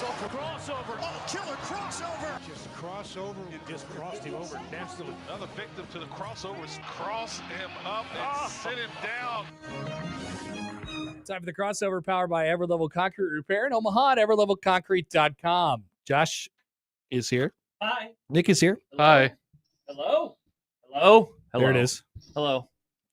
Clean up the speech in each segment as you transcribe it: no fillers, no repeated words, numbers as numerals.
Crossover. Oh, killer crossover. Just crossover. It just crossed him over nastily. Another victim to the crossovers. Cross him up and sit him down. Time for the crossover powered by Everlevel Concrete Repair in Omaha at everlevelconcrete.com. Josh is here. Hi. Nick is here. Hello. Hi. Hello. Hello. There it is. Hello.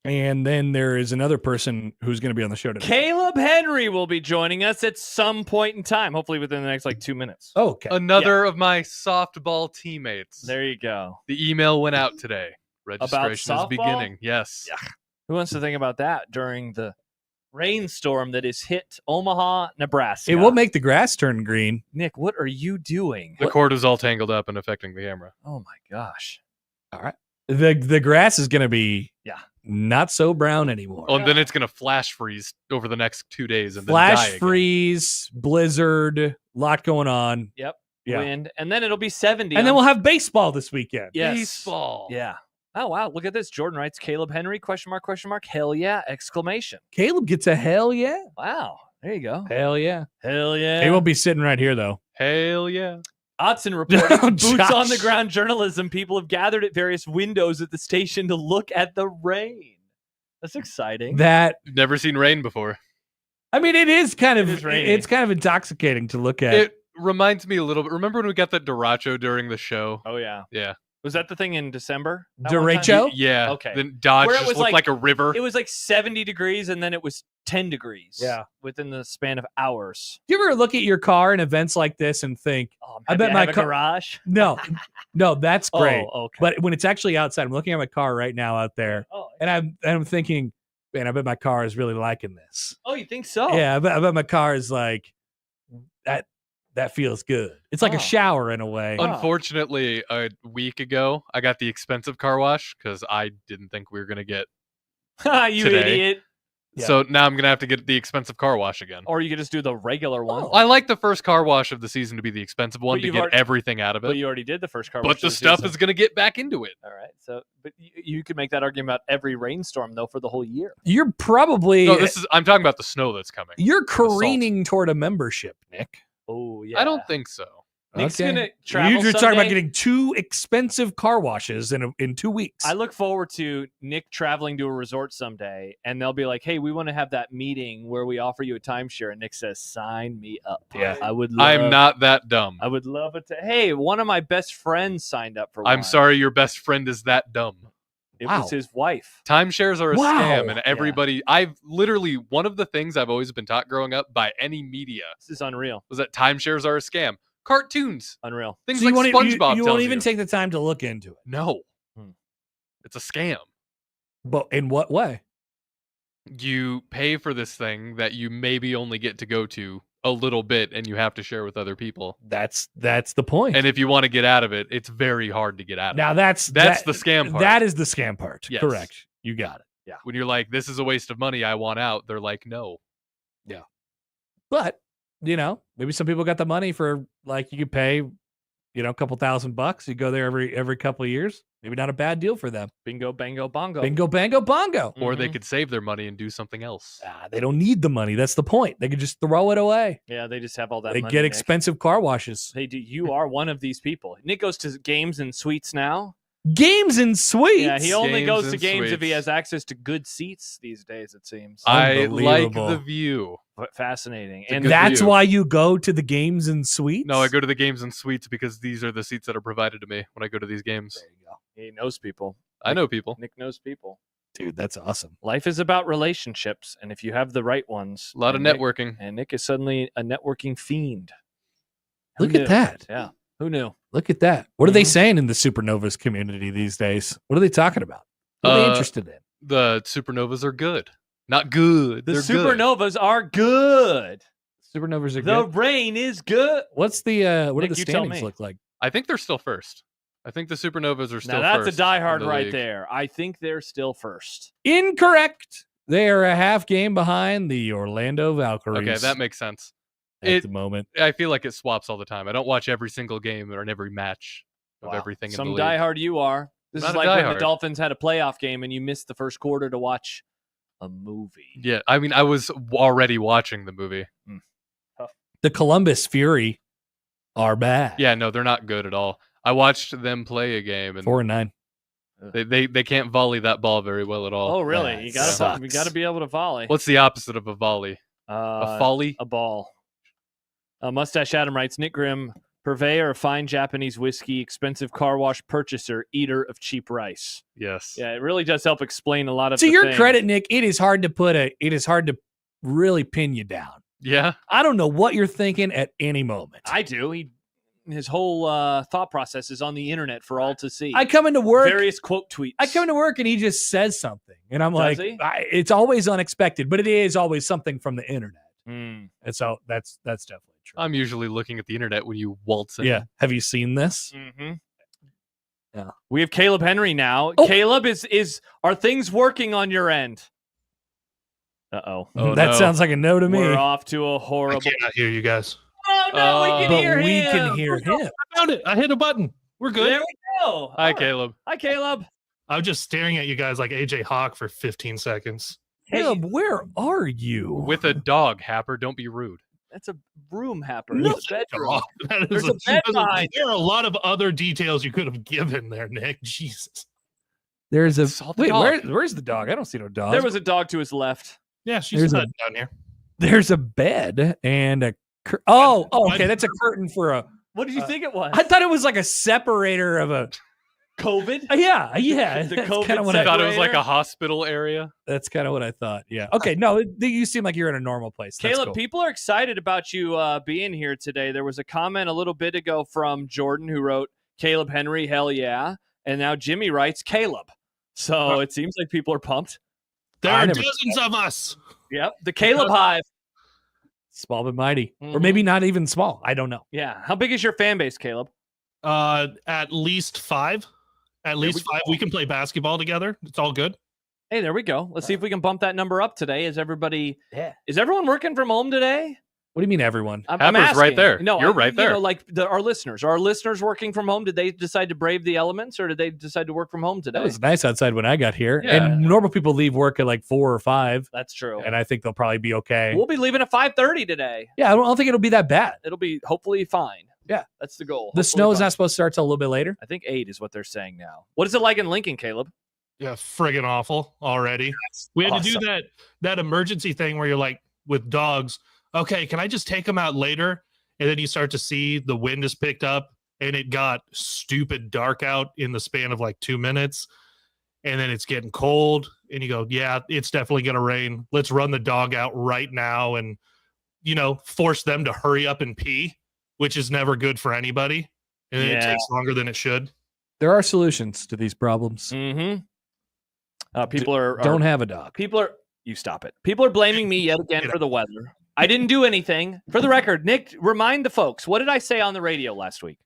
And then there is another person who's going to be on the show today. Kaleb Henry will be joining us at some point in time, hopefully within the next 2 minutes. Oh, okay. Another of my softball teammates. There you go. The email went out today. Registration is softball? beginning. Yes. Yeah. Who wants to think about that during the rainstorm that has hit Omaha, Nebraska? It will make the grass turn green. Nick, what are you doing? The cord is all tangled up and affecting the camera. Oh my gosh. All right. The grass is going to be not so brown anymore. Oh, and then it's going to flash freeze over the next 2 days. And Flash then die freeze, blizzard, lot going on. Yep. Yeah. Wind. And then it'll be 70. And then we'll have baseball this weekend. Yes. Baseball. Yeah. Oh, wow. Look at this. Jordan writes, Kaleb Henry, question mark, hell yeah, exclamation. Caleb gets a hell yeah. Wow. There you go. Hell yeah. Hell yeah. He won't be sitting right here, though. Hell yeah. Otson reporting Oh, boots Josh. on the ground journalism. People have gathered at various windows at the station to look at the rain. That's exciting. Never seen rain before. I mean, it is kind of, It is rainy. it's kind of intoxicating to look at. It reminds me a little bit. Remember when we got that derecho during the show? Oh, yeah. Yeah. Was that the thing in December? That one time? Derecho? Yeah. Okay. Then Dodge Where it just was looked like a river. It was 70 degrees and then it was 10 degrees. Yeah. Within the span of hours. Do you ever look at your car in events like this and think, Oh, I bet I my have a car- garage. no, that's great. Oh, okay. But when it's actually outside, I'm looking at my car right now out there, Oh, and I'm thinking, man, I bet my car is really liking this. oh, you think so? Yeah, I bet my car is like, that feels good. It's like Oh. a shower in a way. Unfortunately, a week ago, I got the expensive car wash because I didn't think we were going to get. You Today. idiot. Yeah. So now I'm going to have to get the expensive car wash again. Or you could just do the regular one. Oh. I like the first car wash of the season to be the expensive one But to you've get already- everything out of But it. you already did the first car. But wash the of stuff season. is going to get back into it. All right. So, but you could make that argument about every rainstorm though for the whole year. You're probably No, I'm talking about the snow that's coming. you're salt. careening toward a membership, Nick. Oh yeah. I don't think so. Nick's Okay. gonna travel. You're talking someday. about getting 2 expensive car washes in 2 weeks. I look forward to Nick traveling to a resort someday, and they'll be like, "Hey, we want to have that meeting where we offer you a timeshare." And Nick says, "Sign me up." Yeah. I would. I'm not that dumb. I would love it to. Hey, one of my best friends signed up for one. I'm sorry, your best friend is that dumb. It Wow. was his wife. Timeshares are a Wow. scam, and everybody. I've literally one of the things I've always been taught growing up by any media This is unreal. was that timeshares are a scam. Cartoons, Unreal. things So like you won't, SpongeBob. you tells won't even take the time to look into it. No, Hmm. it's a scam. But in what way? You pay for this thing that you maybe only get to go to a little bit, and you have to share with other people. That's the point. And if you want to get out of it, it's very hard to get out of now it. that's the scam part. That is the scam part. Yes. Correct. You got it. When you're like, "This is a waste of money. I want out," they're like, "No." But maybe some people got the money for like you could pay, a couple $1,000. You go there every couple of years. Maybe not a bad deal for them. Bingo, bango, bongo. Bingo, bango, bongo. Or they Mhm. could save their money and do something else. They don't need the money. That's the point. They could just throw it away. Yeah, they just have all that. They money, get Nick. expensive car washes. Hey, you are one of these people. Nick goes to games and suites now. Games and suites. Yeah, he only Games goes to and games if he suites. has access to good seats these days. It seems I like Unbelievable. the view. But fascinating. It's a And good That's view. why you go to the games and suites. No, I go to the games and suites because these are the seats that are provided to me when I go to these games. There you go, he knows people. I know people. Nick knows people. dude. That's awesome. Life is about relationships, and if you have the right ones, A lot of and Nick- networking. and Nick is suddenly a networking fiend. Who Look knew? at that. Yeah, who knew? Look at that. What are they Mhm. saying in the supernovas community these days? What are they talking about? What are they Uh, interested in? The supernovas are good. Not good. The They're good. supernovas are good. Supernovas are The good. rain is good. What's the what Nick, do the you tell standings me. look like? I think they're still first. I think the supernovas are still Now that's first a in diehard the right league. there. I think they're still first. Incorrect. They are a half game behind the Orlando Valkyries. Okay, that makes sense. at the moment. I feel like it swaps all the time. I don't watch every single game or in every match of Wow. everything Some in the league. diehard you are. This Not is a like when the diehard. Dolphins had a playoff game and you missed the first quarter to watch a movie. Yeah, I mean, I was already watching the movie. The Columbus Fury are bad. Yeah, no, they're not good at all. I watched them play a game, and 4-9. they can't volley that ball very well at all. Oh, really? That You sucks. got to be able to volley. What's the opposite of a volley? A folly? A ball. Mustache Adam writes, Nick Grimm, purveyor of fine Japanese whiskey, expensive car wash purchaser, eater of cheap rice. Yes. Yeah, it really does help explain a lot of To the your things. credit, Nick, it is hard to really pin you down. Yeah. I don't know what you're thinking at any moment. I do. His whole thought process is on the internet for all to see. I come into work. Various quote tweets. I come into work and he just says something, and I'm Does like, he? it's always unexpected, but it is always something from the internet, Mm. and so that's definitely true. I'm usually looking at the internet when you waltz in. Yeah. Have you seen this? Mm-hmm. Yeah. We have Kaleb Henry now. Oh. Caleb, are things working on your end? Uh-oh. Oh, that no. sounds like a no to me. We're off to a I horrible... cannot hear you guys. Oh, no, we can But hear we him. can hear him. I found it. I hit a button. We're good. There we go. Hi, All right. Caleb. Hi, Caleb. I'm just staring at you guys like AJ Hawk for 15 seconds. Caleb, where are you? With a dog, Happer. Don't be rude. That's a room happer. No. It's a bedroom. Oh, that is There's a bed behind there are a lot of other details you could have given there, Nick. Jesus. There's a Saw the wait. dog. Where's the dog? I don't see no dog. There was a dog to his left. Yeah, she's There's a- not down here. There's a bed and a. Okay. That's a curtain for a. What did you think it was? I thought it was like a separator of a. COVID? Yeah. The That's COVID kind of what I I thought it was like Separator? a hospital area. That's kind of what I thought. Yeah. Okay. No, you seem like you're in a normal place. That's Caleb, cool. people are excited about you being here today. There was a comment a little bit ago from Jordan who wrote, Kaleb Henry, hell yeah. And now Jimmy writes, Caleb. So it seems like people are pumped. There I are never- dozens of us. Yep. The Caleb Hive. Small but mighty, or Mhm. maybe not even small. I don't know. Yeah. How big is your fan base, Caleb? At least 5. At least 5. We can play basketball together. It's all good. Hey, there we go. Let's see if we can bump that number up today. Is everyone working from home today? What do you mean, everyone? I'm Happer's right asking. there. No, You're right there. Like our listeners. Are our listeners working from home? Did they decide to brave the elements, or did they decide to work from home today? It was nice outside when I got here, Yeah. and normal people leave work at like 4 or 5, That's true. and I think they'll probably be okay. We'll be leaving at 5:30 today. Yeah, I don't think it'll be that bad. It'll be hopefully fine. Yeah. That's the goal. The Hopefully snow is fine. not supposed to start till a little bit later. I think 8 is what they're saying now. What is it like in Lincoln, Caleb? Yeah, friggin' awful already. We had to do that emergency thing where you're like with dogs. Okay, can I just take them out later? And then you start to see the wind is picked up, and it got stupid dark out in the span of like 2 minutes. And then it's getting cold, and you go, yeah, it's definitely going to rain. Let's run the dog out right now and, force them to hurry up and pee, which is never good for anybody. And then it Yeah. takes longer than it should. There are solutions to these problems. Mm-hmm. People are Don't have a dog. People are. You stop it. People are blaming me yet again for the weather. I didn't do anything. For the record, Nick, remind the folks. What did I say on the radio last week?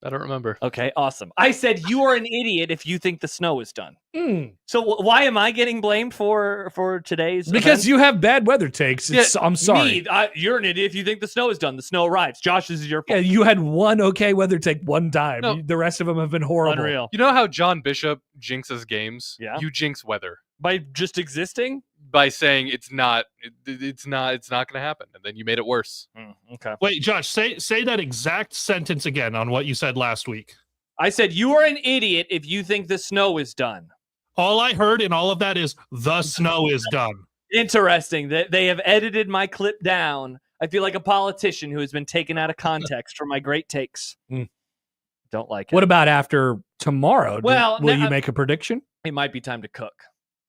I don't remember. Okay, awesome. I said you are an idiot if you think the snow is done. Mm. So why am I getting blamed for today's? Because you have bad weather takes. I'm sorry. You're an idiot if you think the snow is done. The snow arrives. Josh, this is your Yeah, fault. you had one okay weather take one time. No. The rest of them have been horrible. Unreal. You know how John Bishop jinxes games? Yeah. You jinx weather By just existing. by saying it's not going to happen, and then you made it worse. Okay. Wait, Josh, say that exact sentence again on what you said last week. I said you are an idiot if you think the snow is done. All I heard in all of that is the snow is done. Interesting that they have edited my clip down. I feel like a politician who has been taken out of context for my great takes. Mm. Don't like it. What about after tomorrow? Well, will no, you make a prediction? It might be time to cook.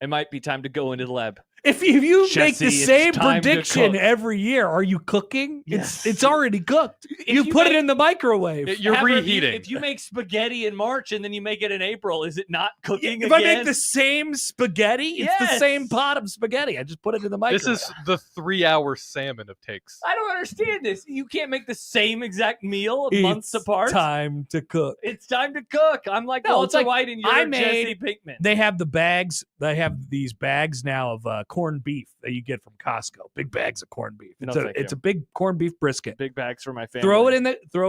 It might be time to go into the lab. If you Jesse, make the it's same time to prediction cook. every year, are you cooking? Yes. It's already cooked. If You you put it make- in the microwave. You're However, reheating. If you make spaghetti in March and then you make it in April, is it not cooking If again? I make the same spaghetti, it's the Yes. same pot of spaghetti. I just put it in the microwave. This is the 3-hour salmon of takes. I don't understand this. You can't make the same exact meal months It's apart. time to cook. It's time to cook. I'm like No, Walter it's like White and you're I Jesse made- Pinkman. They have the bags. They have these bags now of corned beef that you get from Costco. Big bags of corned beef. No, It's, thank it's you. a big corned beef brisket. Big bags for my family. Throw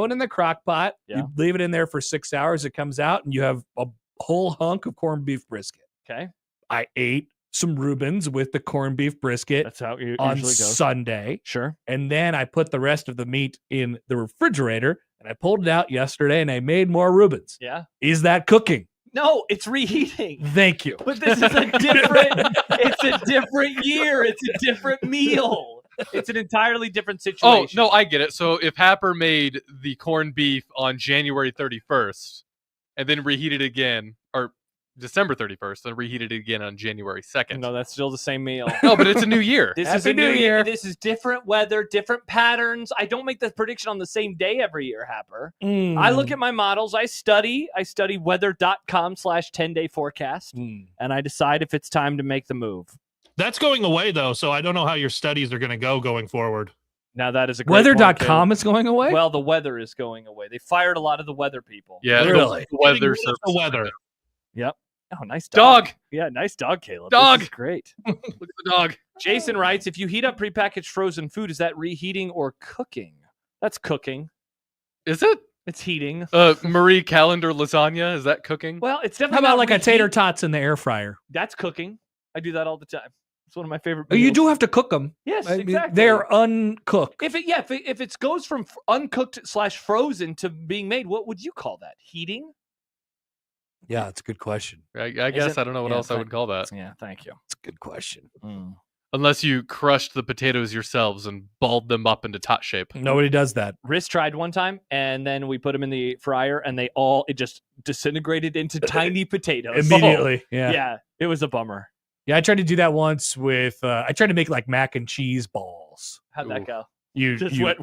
it in the crock pot. Yeah. You leave it in there for 6 hours. It comes out, and you have a whole hunk of corned beef brisket. Okay. I ate some Reubens with the corned beef brisket That's how it on usually goes. Sunday. Sure. And then I put the rest of the meat in the refrigerator and I pulled it out yesterday and I made more Reubens. Yeah. Is that cooking? No, it's reheating. Thank you. But this is a different. It's a different year. It's a different meal. It's an entirely different situation. Oh, no, I get it. So if Happer made the corned beef on January 31st and then reheated again, or December 31st, and reheated it again on January 2nd. No, that's still the same meal. No, but it's a new year. This Happy is a New new year. Year. This is different weather, different patterns. I don't make the prediction on the same day every year, Happer. I look at my models. I study weather.com/10-day forecast, and I decide if it's time to make the move. That's going away though, so I don't know how your studies are going to go going forward. Now that is a great point, Weather.com is going away? Well, the weather is going away. They fired a lot of the weather people. Yeah, Really? the weather. The weather. Yep. Oh, nice dog. Dog. Yeah, nice dog, Caleb. Dog. This is great. Look at the dog. Jason writes, if you heat up prepackaged frozen food, is that reheating or cooking? That's cooking. Is it? It's heating. Marie Callender lasagna? Is that cooking? Well, it's How definitely about not like a reheat. tater tots in the air fryer? That's cooking. I do that all the time. It's one of my favorite Oh, you meals. do have to cook them. Yes, exactly. They're uncooked. If it goes from uncooked/frozen to being made, what would you call that? Heating? Yeah, it's a good question. I guess it? I don't know what Yeah, else I would call that. Yeah, thank you. It's a good question. Unless you crushed the potatoes yourselves and balled them up into tot shape. Nobody does that. Riz tried one time, and then we put them in the fryer, and it just disintegrated into tiny potatoes Immediately. Yeah. Yeah, it was a bummer. Yeah, I tried to do that once with I tried to make like mac and cheese balls. How'd that Ooh. go? You Just you, went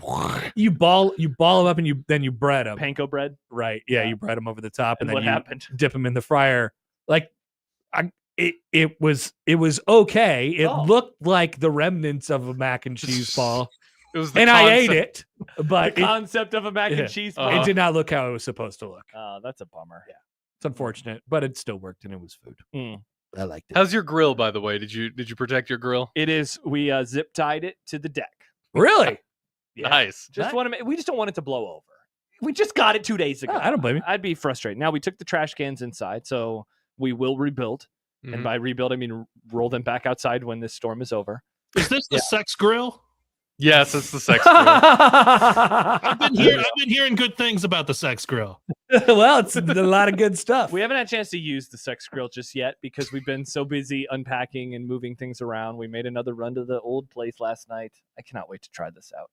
you ball them up and you bread them. panko bread. Right. Yeah, you bread them over the top and And then what you happened? dip them in the fryer. Like it was okay. It Oh. looked like the remnants of a mac and cheese ball. It was the And I ate concept. it, but The concept of a mac yeah. and cheese Uh-huh. ball. it did not look how it was supposed to look. That's a bummer. Yeah. It's unfortunate, but it still worked and it was food. Mm. I liked it. How's your grill, by the way? Did you protect your grill? It is. We zip tied it to the deck. Really? Yeah. Nice. Just want to. We just don't want it to blow over. We just got it 2 days ago. I don't blame you. I'd be frustrated. Now we took the trash cans inside, so we will rebuild. Mhm. And by rebuild, I mean roll them back outside when this storm is over. Is this the sex grill? Yes, it's the sex grill. I've been hearing good things about the sex grill. Well, it's a lot of good stuff. We haven't had a chance to use the sex grill just yet because we've been so busy unpacking and moving things around. We made another run to the old place last night. I cannot wait to try this out.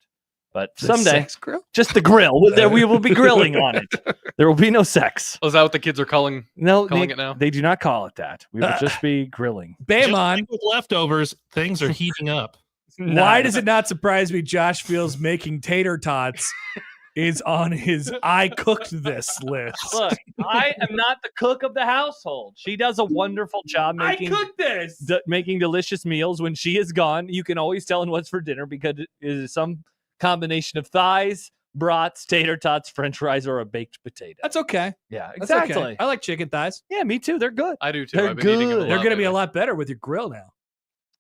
But The someday, sex grill? just the grill. We will be grilling on it. There will be no sex. Oh, is that what the kids are calling No, calling Nick, it now? they do not call it that. We will just be grilling. Bam Just on. like with leftovers, things are heating up. Why does it not surprise me Josh feels making tater tots is on his I cooked this list? Look, I am not the cook of the household. She does a wonderful job making this. making delicious meals. When she is gone, you can always tell in what's for dinner because it is some combination of thighs, brats, tater tots, french fries, or a baked potato. That's okay. Yeah, That's okay. exactly. I like chicken thighs. Yeah, me too. They're good. I do too. They're I've been eating them a good. lot They're going to be a lately. lot better with your grill now.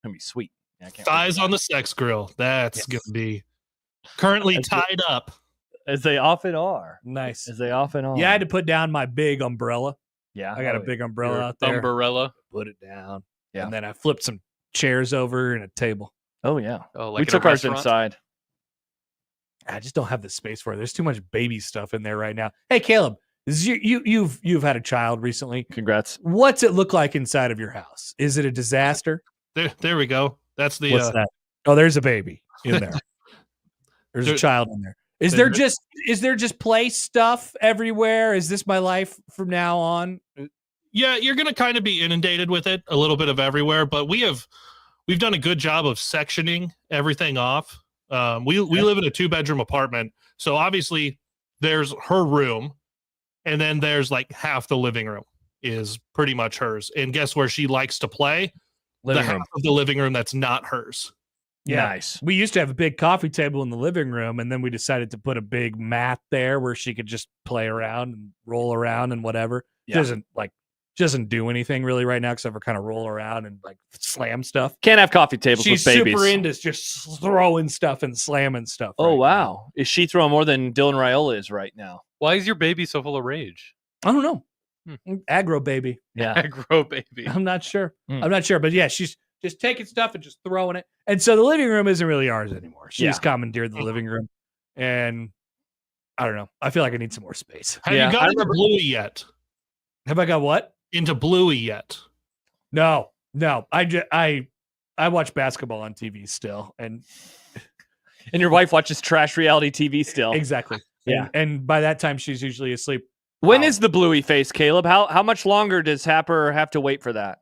Gonna be sweet. Yeah, I can't wait Thighs for on that. the sex grill. That's going to be currently That's good. tied up. As they often are. Nice. As they often are. Yeah, I had to put down my big umbrella. Yeah. I got a big umbrella Your out there. umbrella. Put it down. Yeah. And then I flipped some chairs over and a table. Oh yeah. Oh, We like in a took ours restaurant? inside. I just don't have the space for it. There's too much baby stuff in there right now. Hey, Caleb, this is you've had a child recently. Congrats. What's it look like inside of your house? Is it a disaster? There we go. That's the What's that? Oh, there's a baby in there. There's a There- child in there. Is there- there just play stuff everywhere? Is this my life from now on? Yeah, you're going to kind of be inundated with it a little bit of everywhere, but we've done a good job of sectioning everything off. We live in a 2-bedroom apartment, so obviously there's her room, and then there's like half the living room is pretty much hers. And guess where she likes to play? Living the room. half of the living room that's not hers. Yeah. Nice. We used to have a big coffee table in the living room, and then we decided to put a big mat there where she could just play around and roll around and whatever. Yeah. Doesn't do anything really right now except for kind of roll around and like slam stuff. Can't have coffee tables She's with babies. super into just throwing stuff and slamming stuff. Oh right now. wow. Is she throwing more than Dylan Raiola is right now? Why is your baby so full of rage? I don't know. Aggro baby. Yeah. Aggro baby. I'm not sure. Hmm. I'm not sure, but yeah, she's just taking stuff and just throwing it. And so the living room isn't really ours anymore. She's Yeah. commandeered the living room, and I don't know. I feel like I need some more space. Have Yeah, you I gotten into remember- Bluey yet? Have I got what? Into Bluey yet? No. I watch basketball on TV still, and And your wife watches trash reality TV still. exactly. Yeah. And by that time, she's usually asleep. When is the Bluey face, Caleb? How much longer does Happer have to wait for that?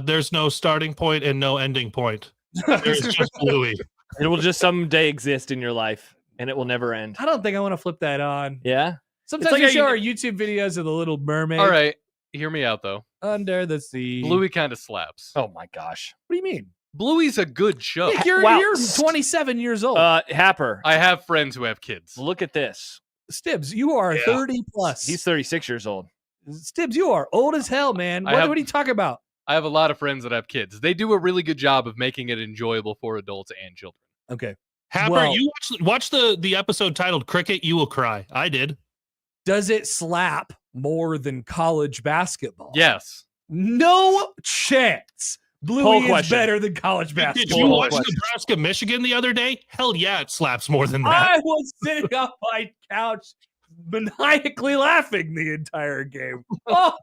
There's no starting point and no ending point. There's just Bluey. It will just someday exist in your life, and it will never end. I don't think I want to flip that on. Yeah. Sometimes like we how show you- our YouTube videos of the Little Mermaid All right, hear me out though. under the sea. Bluey kind of slaps. Oh my gosh. What do you mean? Bluey's a good show. Nick, you're, wow. you're 27 years old. Happer. I have friends who have kids. Look at this. Stibbs, you are Yeah. 30 plus. He's 36 years old. Stibbs, you are old as hell, man. I What, have- what are you talking about? I have a lot of friends that have kids. They do a really good job of making it enjoyable for adults and children. Okay. Happer, Well- you watch the episode titled "Cricket, You Will Cry." I did. Does it slap more than college basketball? Yes. No chance. Poll Bluey is question. better than college Did basketball. you watch question. Nebraska, Michigan the other day? Hell yeah, it slaps more than that. I was sitting on my couch maniacally laughing the entire game. Oh,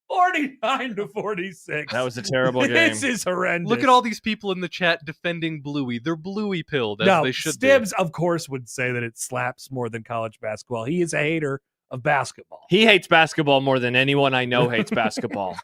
49 to 46. That was a terrible game. This is horrendous. Look at all these people in the chat defending Bluey. They're Bluey pilled as no, they should Stibbs, of course, would say that it slaps more than college basketball. He is a hater of basketball. He hates basketball more than anyone I know hates basketball.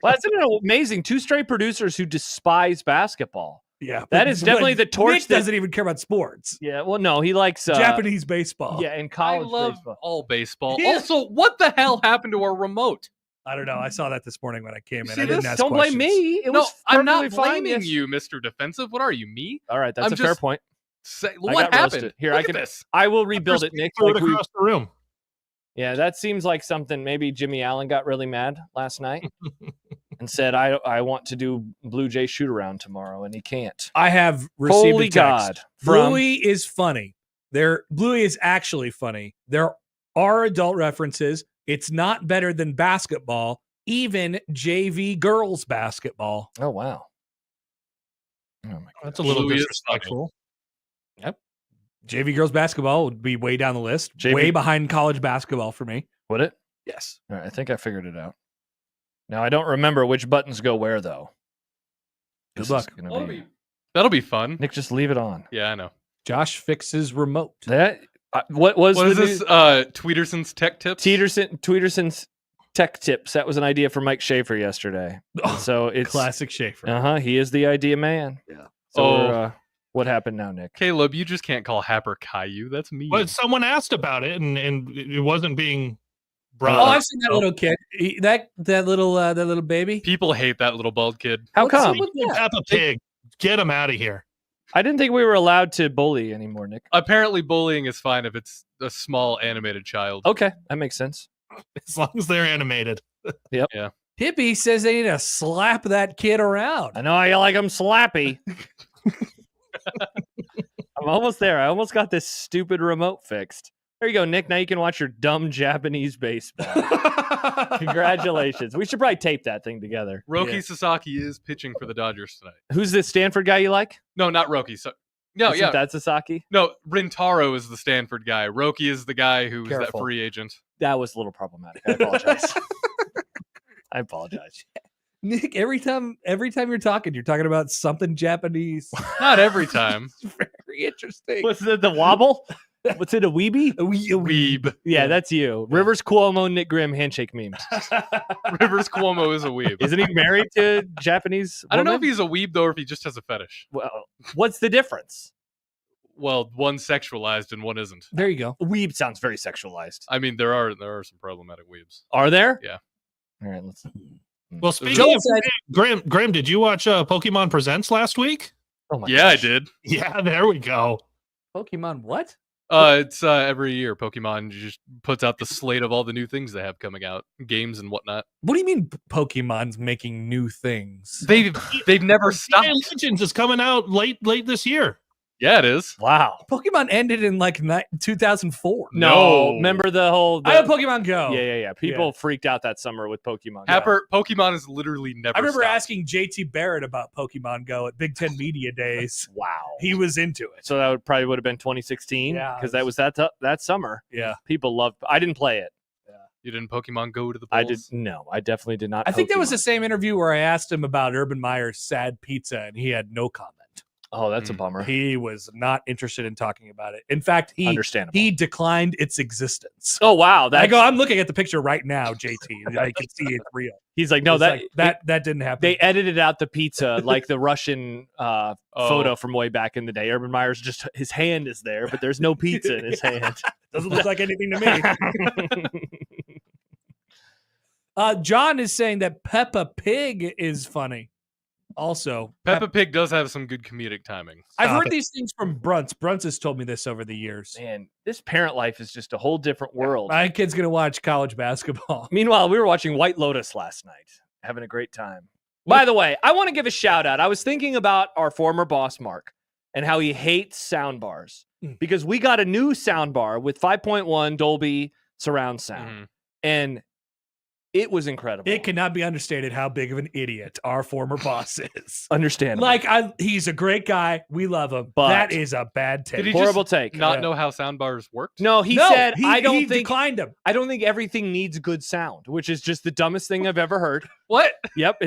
Well, isn't it amazing? Two straight producers who despise basketball. Yeah, That but- is definitely but the torch Nick that- doesn't even care about sports. Yeah, well, no, he likes Japanese baseball. Yeah, in be. I college love baseball. all baseball. Yeah. Also, what the hell happened to our remote? I don't know. I saw that this morning when I came in. see I didn't this? ask Don't blame questions. me. It No, was I'm not perfectly fine, blaming yes. you, Mr. Defensive. What are you, me? All right, that's I'm a fair just- point. Say, I what got happened? roasted. Here, Look I at can- this. I will rebuild it, Nick. Threw it Like we- across the room. Yeah, that seems like something maybe Jimmy Allen got really mad last night and said, I want to do Blue Jay shoot around tomorrow, and he can't. I have received Holy a text. God. From- Bluey is funny. Bluey is actually funny. There are adult references. It's not better than basketball, even JV girls basketball. Oh, wow. Oh, my God. That's a little Bluey is disrespectful. JV girls basketball would be way down the list, JV way behind college basketball for me. Would it? Yes. All right, I think I figured it out. Now, I don't remember which buttons go where, though. Good This is luck. gonna That'll be fun. Nick, just leave it on. Yeah, I know. Josh fixes remote. That what was What the is this? Tweederson's Tech Tips? Tweederson's Tech Tips? That was an idea from Mike Schaefer yesterday. And so it's Classic Schaefer. He is the idea man. Yeah. So Oh. what happened now, Nick? Caleb, you just can't call Happer Caillou. That's mean. But someone asked about it, and it wasn't being brought Oh, up. I've seen that little kid. That little baby. People hate that little bald kid. How What's up come? with that? Peppa Pig. Get him out of here. I didn't think we were allowed to bully anymore, Nick. Apparently, bullying is fine if it's a small animated child. Okay, that makes sense. As long as they're animated. Hippie says they need to slap that kid around. I know how you like them slappy. I'm almost there. I almost got this stupid remote fixed. There you go, Nick. Now you can watch your dumb Japanese baseball. Congratulations. We should probably tape that thing together. Roki Yeah. Sasaki is pitching for the Dodgers tonight. Who's this Stanford guy you like? No, not Roki. No, Isn't yeah. that Sasaki? No, Rintaro is the Stanford guy. Roki is the guy who's that Careful. free agent. That was a little problematic. I apologize. I apologize. Nick, every time you're talking about something Japanese. Not every time. It's very interesting. What's it, the wobble? What's it, a weeby? Weeb. Yeah, that's you. Rivers Cuomo, Nick Grimm, handshake memes. Rivers Cuomo is a weeb. Isn't he married to Japanese I don't know if woman? he's a weeb though, or if he just has a fetish. Well, what's the difference? Well, one's sexualized and one isn't. There you go. Weeb sounds very sexualized. I mean, there are some problematic weebs. Are there? Yeah. All right, let's. Well, speaking Joel of said- Graham, did you watch Pokemon Presents last week? Oh my Yeah, I gosh. did. Yeah, there we go. Pokemon what? It's every year Pokemon just puts out the slate of all the new things they have coming out, games and whatnot. What do you mean Pokemon's making new things? They've never stopped. EA Legends is coming out late this year. Yeah, it is. Wow. Pokemon ended in like 2004. No. Remember the whole... I have Pokemon Go. Yeah. People freaked out that summer with Pokemon Go. Happer, Pokemon is literally never I remember stopped. asking JT Barrett about Pokemon Go at Big Ten Media Days. Wow. He was into it. So that probably would have been 2016. Yeah, Because that was that summer. Yeah. People loved... I didn't play it. You didn't Pokemon Go to the polls? I did. No, I definitely did not. I think that was Pokemon. the same interview where I asked him about Urban Meyer's sad pizza, and he had no comment. Oh, that's a bummer. He was not interested in talking about it. In fact, Understandable. he declined its existence. Oh, wow. I'm looking at the picture right now, JT. And I can see it's real. He's like, no, It's that didn't happen. They edited out the pizza like the Russian photo from way back in the day. Urban Meyer's just his hand is there, but there's no pizza in his hand. Doesn't look like anything to me. John is saying that Peppa Pig is funny. Also, Peppa Pig does have some good comedic timing. I've heard these things from Bruntz. Bruntz has told me this over the years. Man, this parent life is just a whole different world. My kid's going to watch college basketball. Meanwhile, we were watching White Lotus last night, having a great time. By the way, I want to give a shout out. I was thinking about our former boss, Mark, and how he hates sound bars because we got a new sound bar with 5.1 Dolby surround sound. And it was incredible. It cannot be understated how big of an idiot our former boss is. Understandable. He's a great guy. We love him. But that is a bad take. Did he Horrible just take. not know how soundbars worked? No, he said, I don't he think declined him. I don't think everything needs good sound, which is just the dumbest thing I've ever heard. What? Yep.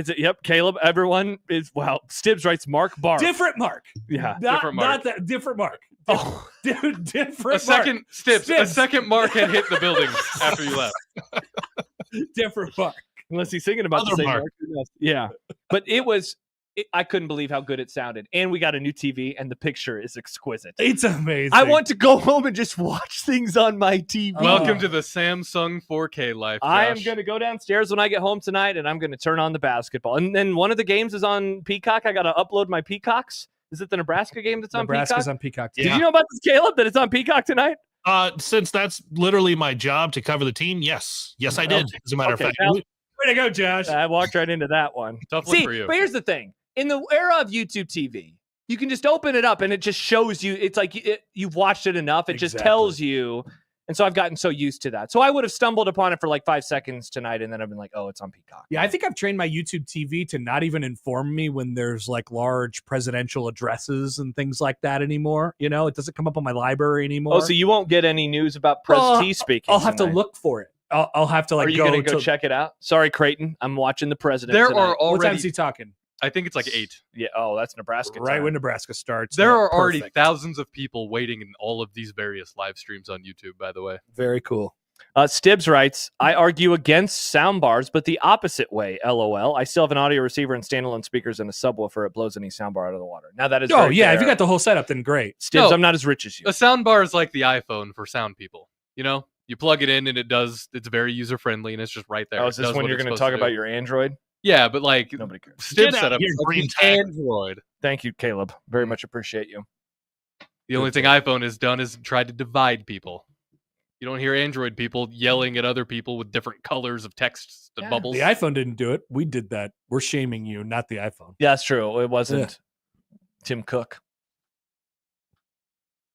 Caleb, everyone is Stibbs writes Mark Barr. Different Mark. Yeah. Different Mark. Not that different Mark. Oh. Different A second Mark. a second Mark had hit the building after you left. Different Mark. Unless he's singing about the Other same Mark. Mark. Who knows? Yeah. But I couldn't believe how good it sounded. And we got a new TV and the picture is exquisite. It's amazing. I want to go home and just watch things on my TV. Welcome to the Samsung 4K life. I am Josh. going to go downstairs when I get home tonight and I'm going to turn on the basketball. And then one of the games is on Peacock. I got to upload my Peacocks. Is it the Nebraska game that's on Nebraska's Peacock? on Peacock. Did you know about this, Caleb, that it's on Peacock tonight? Since that's literally my job to cover the team, yes, I did. As a matter of fact, well, Way to go, Josh. I walked right into that one. Tough one See, for you. but here's the thing. In the era of YouTube TV, you can just open it up and it just shows you. It's like you've watched it enough. It just tells you. And so I've gotten so used to that. So I would have stumbled upon it for like 5 seconds tonight and then I've been like, oh, it's on Peacock. Yeah, I think I've trained my YouTube TV to not even inform me when there's like large presidential addresses and things like that anymore. You know, it doesn't come up on my library anymore. Oh, so you won't get any news about Pres T speaking. I'll have to tonight. look for it. I'll have to Are you going to go to check it out? Sorry, Creighton. I'm watching the president. There tonight. are What already. time's he talking? I think it's like 8. Yeah. Oh, that's Nebraska. Right time. when Nebraska starts. There Yeah, are already perfect. thousands of people waiting in all of these various live streams on YouTube, by the way. Very cool. Stibbs writes, I argue against soundbars, but the opposite way, LOL. I still have an audio receiver and standalone speakers and a subwoofer. It blows any soundbar out of the water. Now that is Oh, very yeah. fair. If you got the whole setup, then great. Stibbs, No. I'm not as rich as you. A soundbar is like the iPhone for sound people. You know, you plug it in and it's very user friendly and it's just right there. Oh, It is this does when what you're it's going to supposed talk do. about your Android? Yeah, but like Nobody cares. Stib Get out setup here, is like green the tag. Android. Thank you, Caleb. Very much appreciate you. The only thing iPhone has done is tried to divide people. You don't hear Android people yelling at other people with different colors of text and bubbles. The iPhone didn't do it. We did that. We're shaming you, not the iPhone. Yeah, that's true. It wasn't Tim Cook.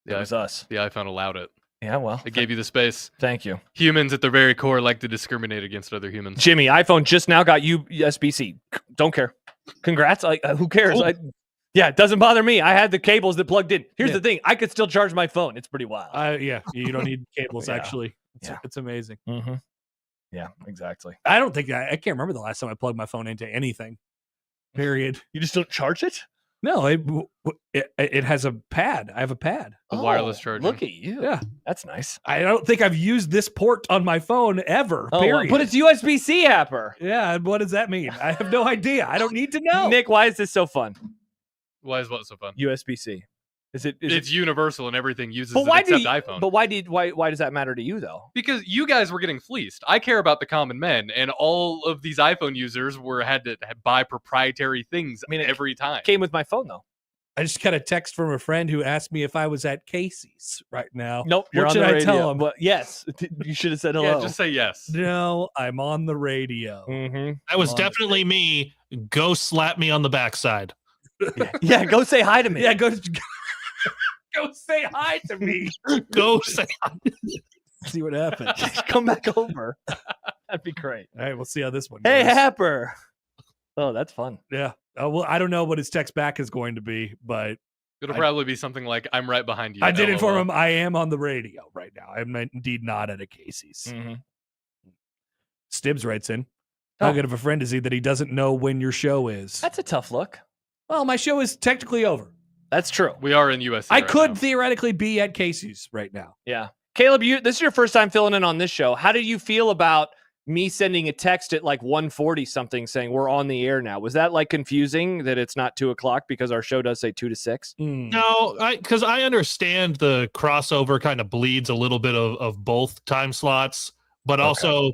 Yeah, It was us. the iPhone allowed it. Yeah, well, It gave you the space. thank you. Humans at their very core like to discriminate against other humans. Jimmy, iPhone just now got USB-C. Don't care. Congrats. Who cares? Yeah, it doesn't bother me. I had the cables that plugged in. Here's the thing. I could still charge my phone. It's pretty wild. Yeah, you don't need cables, Yeah. actually. Yeah. It's amazing. Mm-hmm. Yeah, exactly. I don't think I can't remember the last time I plugged my phone into anything. Period. You just don't charge it? No, it has a pad. I have a pad. The wireless charging. Look at you. Yeah. That's nice. I don't think I've used this port on my phone ever. Period. But it's USB-C, Happer. Yeah, and what does that mean? I have no idea. I don't need to know. Nick, why is this so fun? Why is what so fun? USB-C. It's universal and everything uses But it why except do iPhone. But why does that matter to you though? Because you guys were getting fleeced. I care about the common men, and all of these iPhone users had to buy proprietary things every time. Came with my phone though. I just got a text from a friend who asked me if I was at Casey's right now. Nope. You're What on should the I radio. tell him? Well, yes. You should have said hello. Yeah, just say yes. No, I'm on the radio. Mm-hmm. That was definitely me. Go slap me on the backside. Yeah, go say hi to me. Yeah, go. Go say hi to me. Go say See what happens. Come back over. That'd be great. All right, we'll see how this one Hey, goes. Happer. Oh, that's fun. Yeah. Well, I don't know what his text back is going to be, but It'll probably be something like, I'm right behind you. I did inform LOL. him I am on the radio right now. I am indeed not at a Casey's. Mhm. Stibbs writes in, how Oh. good of a friend is he that he doesn't know when your show is? That's a tough look. Well, my show is technically over. That's true. We are in USC. I right could now. theoretically be at Casey's right now. Yeah. Caleb, this is your first time filling in on this show. How did you feel about me sending a text at like 1:40 something saying we're on the air now? Was that like confusing that it's not 2:00 because our show does say 2 to 6? No, because I understand the crossover kind of bleeds a little bit of both time slots, but also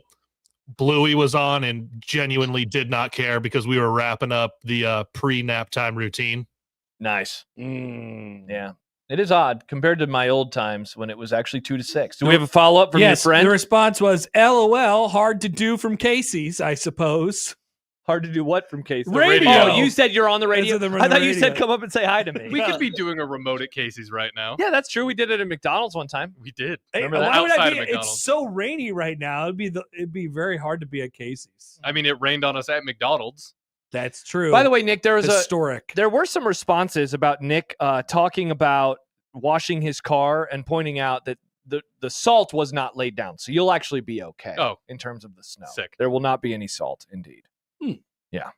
Bluey was on and genuinely did not care because we were wrapping up the pre-nap time routine. Nice. Yeah. It is odd compared to my old times when it was actually 2 to 6. Do we have a follow-up from your friend? The response was, LOL, hard to do from Casey's, I suppose. Hard to do what from Casey? Radio. Oh, you said you're on the radio. Answer them on I the thought you said radio. come up and say hi to me. We could be doing a remote at Casey's right now. Yeah, that's true. We did it at McDonald's one time. We did. Hey, Remember that? why would I Outside be? of McDonald's. It's so rainy right now. It'd be very hard to be at Casey's. I mean, it rained on us at McDonald's. That's true. By the way, Nick, there were some responses about Nick talking about washing his car and pointing out that the salt was not laid down. So you'll actually be okay in terms of the snow. Sick. There will not be any salt, indeed. Yeah.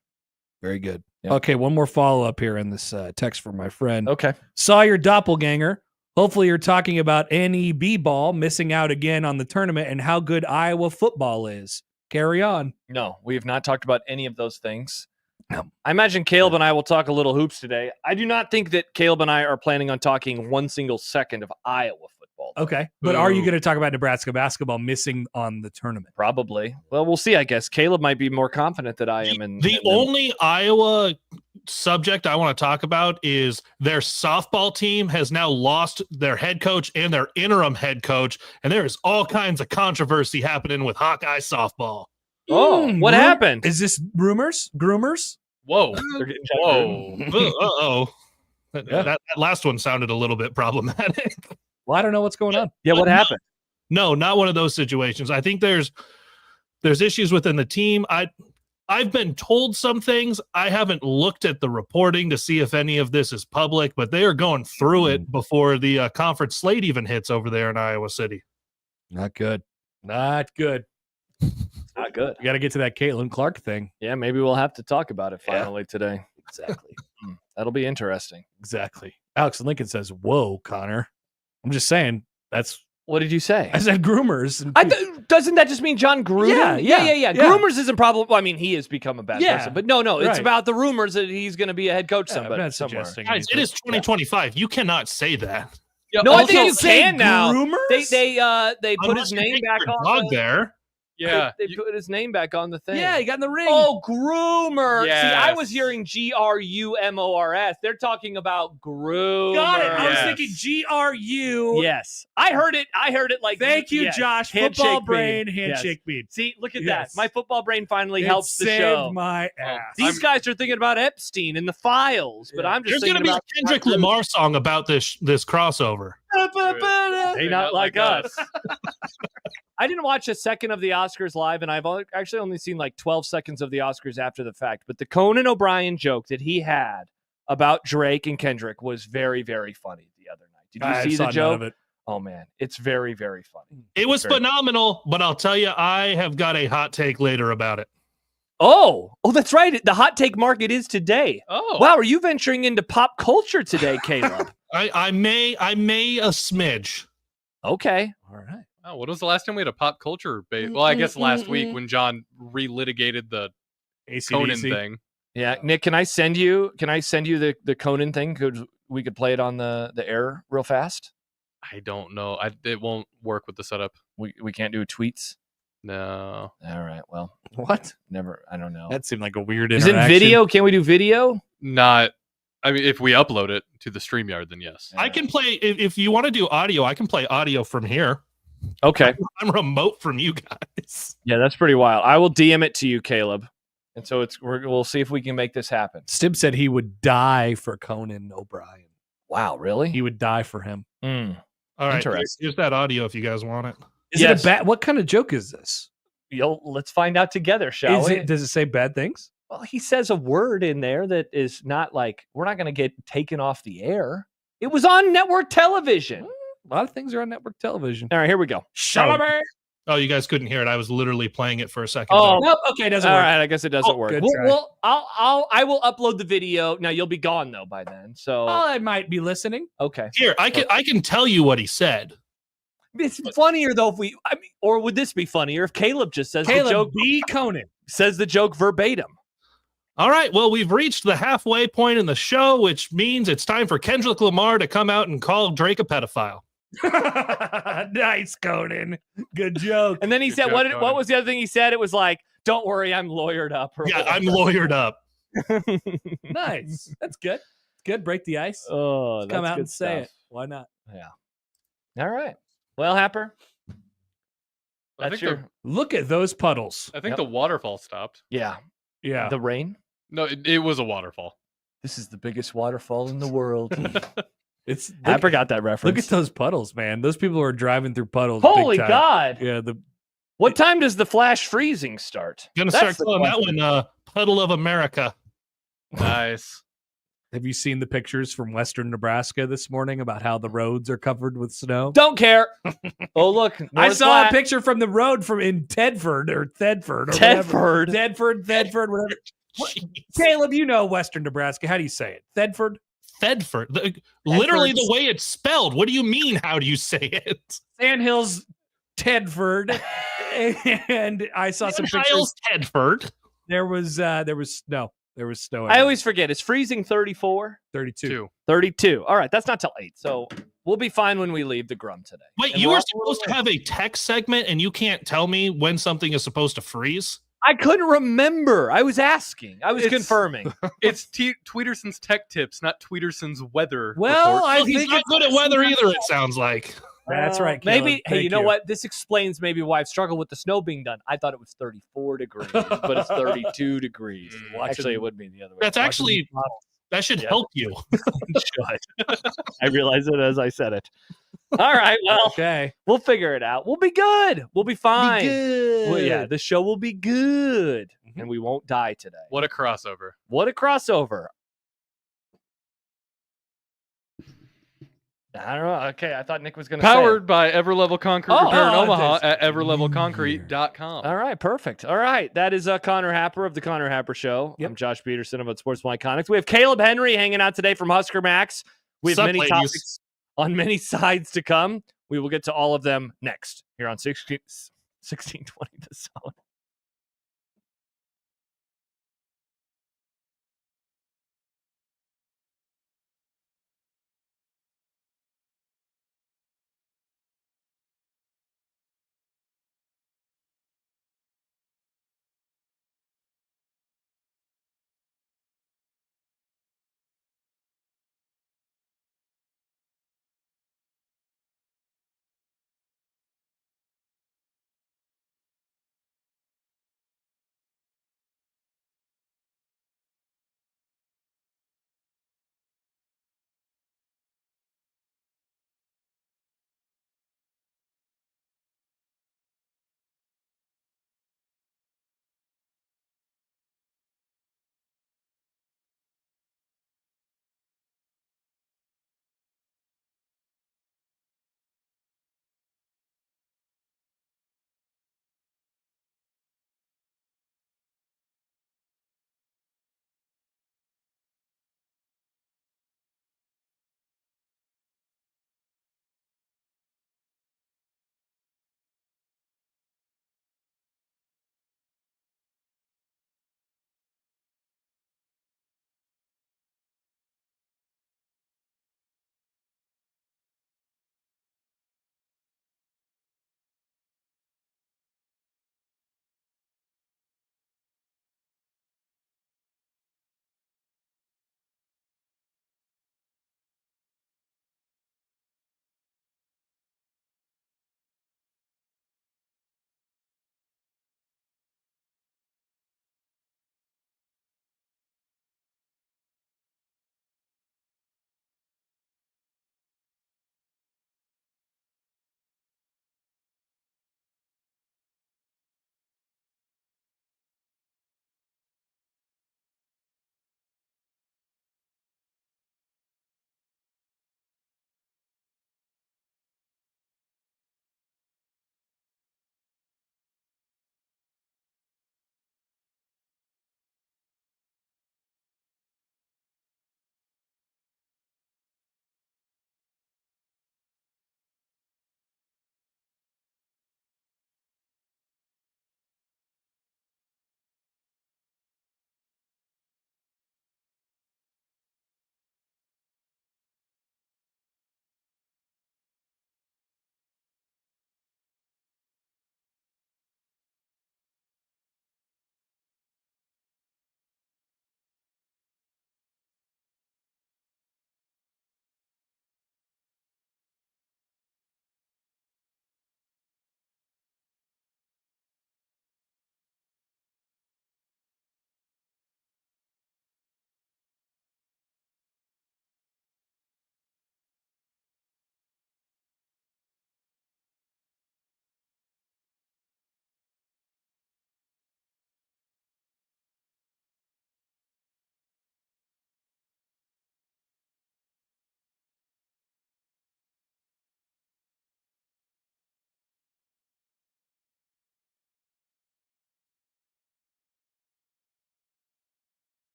very good. Yeah. Okay, one more follow up here in this text from my friend. Okay. Saw your doppelganger. Hopefully, you're talking about NEB ball missing out again on the tournament and how good Iowa football is. Carry on. No, we have not talked about any of those things. No. I imagine Caleb and I will talk a little hoops today. I do not think that Caleb and I are planning on talking one single second of Iowa football. Okay, but are you Boo. going to talk about Nebraska basketball missing on the tournament? Probably. Well, we'll see, I guess. Caleb might be more confident that I am in The only Iowa subject I want to talk about is their softball team has now lost their head coach and their interim head coach, and there is all kinds of controversy happening with Hawkeye softball. What happened? Is this rumors? Groomers? Whoa. They're getting Whoa. Uh-oh. That last one sounded a little bit problematic. Well, I don't know what's going on. Yeah, what happened? No, not one of those situations. I think there's issues within the team. I've been told some things. I haven't looked at the reporting to see if any of this is public, but they are going through it before the conference slate even hits over there in Iowa City. Not good. Not good. Not good. We got to get to that Caitlin Clark thing. Yeah, maybe we'll have to talk about it Yeah. finally today. Exactly. That'll be interesting. Exactly. Alex Lincoln says, "Whoa, Connor." I'm just saying. That's What did you say? I said groomers. And Doesn't that just mean John Gruden? Yeah. Groomers isn't probably. Well, I mean, he has become a bad Yeah. person, but no, it's Right. about the rumors that he's going to be a head coach Yeah, I'm somewhere. not suggesting Guys, it anything. is 2025. You cannot say that. No, I Also, think you say can now. groomers? They put Unless his you name take back your on. dog there. Yeah. They put his name back on the thing. Yeah, he got in the ring. Oh, groomer. See, I Yes. was hearing GRUMORS. They're talking about groomer. got it. I was Yes. thinking GRU. Yes. I heard it like Thank you, yes. Josh. Handshake Football bead. brain, Yes. handshake bead. See, look at Yes. that. My football brain finally It helps the saved show. my ass. These guys are thinking about Epstein and the files, but I'm just There's going to thinking be a about Kendrick Lamar song about this crossover. They not like us. I didn't watch a second of the Oscars live, and I've actually only seen like 12 seconds of the Oscars after the fact. But the Conan O'Brien joke that he had about Drake and Kendrick was very, very funny the other night. Did you I see saw the none joke? of it. Oh, man. It's very, very funny. It was Very- phenomenal, but I'll tell you, I have got a hot take later about it. Oh, that's right. The hot take market is today. Oh. Wow, are you venturing into pop culture today, Caleb? I may a smidge. Okay. All right. Oh, what was the last time we had a pop culture debate? Well, I guess last week when John relitigated the Conan AC/DC. thing. Yeah, Nick, can I send you the Conan thing? Could we play it on the air real fast? I don't know. It won't work with the setup. We can't do tweets. No. All right. Well, What? never. I don't know. That seemed like a weird Is it interaction. video? Can we do video? Not. I mean, if we upload it to the StreamYard, then yes. I can play if you want to do audio. I can play audio from here. Okay. I'm remote from you guys. Yeah, that's pretty wild. I will DM it to you, Caleb. And so we'll see if we can make this happen. Stib said he would die for Conan O'Brien. Wow, really? He would die for him. Mm. All right, Interesting. here's that audio if you guys want it. Is Yes. it a bad? What kind of joke is this? Let's find out together, shall we? Does it say bad things? Well, he says a word in there that is not like, we're not going to get taken off the air. It was on network television. A lot of things are on network television. All right, here we go. Shalaber. Oh, you guys couldn't hear it. I was literally playing it for a second. Oh, Nope. Okay, it doesn't all work. right. I guess it doesn't work. good try. Well, I will upload the video. Now you'll be gone though by then. So I might be listening. okay. Here, I can tell you what he said. It's funnier though if or would this be funnier if Caleb just says the joke? B. Conan. Says the joke verbatim. All right, well, we've reached the halfway point in the show, which means it's time for Kendrick Lamar to come out and call Drake a pedophile. Nice, Conan. Good joke. And then he Good said, joke, what Conan. was the other thing he said? It was like, don't worry, I'm lawyered up. or Yeah, whatever. I'm lawyered up. Nice. That's good. Good. Break the ice. Oh, that's Come out good and say stuff. it. Why not? All right. Well, Happer, I that's think your Look at those puddles. I think Yep. the waterfall stopped. yeah. Yeah. The rain. No, it was a waterfall. This is the biggest waterfall in the world. It's Happer got that reference. Look at those puddles, man. Those people are driving through puddles. big Holy time. God! Yeah. What time does the flash freezing start? Gonna That's start the calling that question. one Puddle of America. Nice. Have you seen the pictures from Western Nebraska this morning about how the roads are covered with snow? Don't care. Oh, look. I North saw Platte. a picture from the road in Tedford or Whatever. Tedford, whatever. Jeez. Caleb, you know Western Nebraska. How do you say it? Tedford? Thedford. Literally the way it's spelled. What do you mean? How do you say it? Sandhills, Tedford. And I saw some pictures. Hiles Tedford. There was snow. There was snow. I always forget. It's freezing 34, 32. 2. 32. All right. That's not till 8. So we'll be fine when we leave the Grum today. Wait, And you we're were all- supposed to have a text segment and you can't tell me when something is supposed to freeze? I couldn't remember. I was asking. I was It's- confirming. It's Tweederson's tech tips, not Tweederson's weather. Well, report. I He's think not good at weather either, it sounds like. That's right. Caleb. Maybe. Hey, Thank you know what? This explains maybe why I've struggled with the snow being done. I thought it was 34 degrees, but it's 32 degrees. Actually, it would be the other way. That's actually, that should Yeah. help you. I realized it as I said it. All right. Well, Okay. we'll figure it out. We'll be good. We'll be fine. Good. Well, yeah, the show will be good, and we won't die today. What a crossover. What a crossover! I don't know. Okay, I thought Nick was going to Powered by Everlevel Concrete Oh, Repair in oh, Omaha thanks. at everlevelconcrete.com. All right, perfect. All right, that is Connor Happer of the Connor Happer Show. Yep. I'm Josh Peterson of Unsportsmanlike Connect. We have Kaleb Henry hanging out today from Husker Max. We have Sup, many ladies? topics on many sides to come. We will get to all of them next here on 1620 The Zone.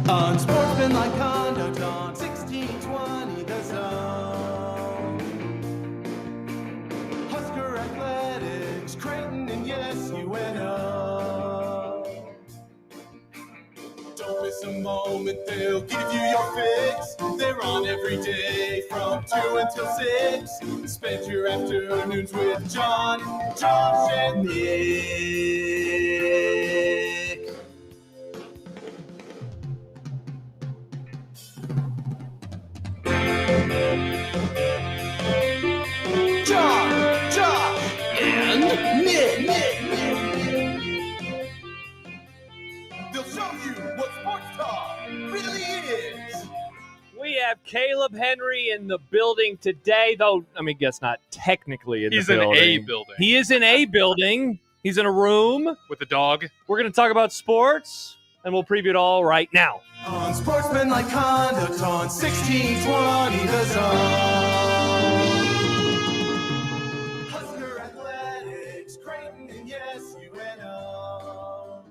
Unsportsmanlike conduct on 1620 The Zone. Husker athletics, Creighton, and yes, UNO. Don't miss a moment, they'll give you your fix. They're on every day from 2 until 6. Spend your afternoons with John, Josh, and Nick. John, Josh, and Nick. They'll show you what sports talk really is. We have Kaleb Henry in the building today, though, I mean, guess not technically in He's the in building. a building. He is in a building. He's in a room. With a dog. We're going to talk about sports, and we'll preview it all right now. Unsportsmanlike conduct on 1620 The Zone. Husker athletics, Creighton, and yes, UNO.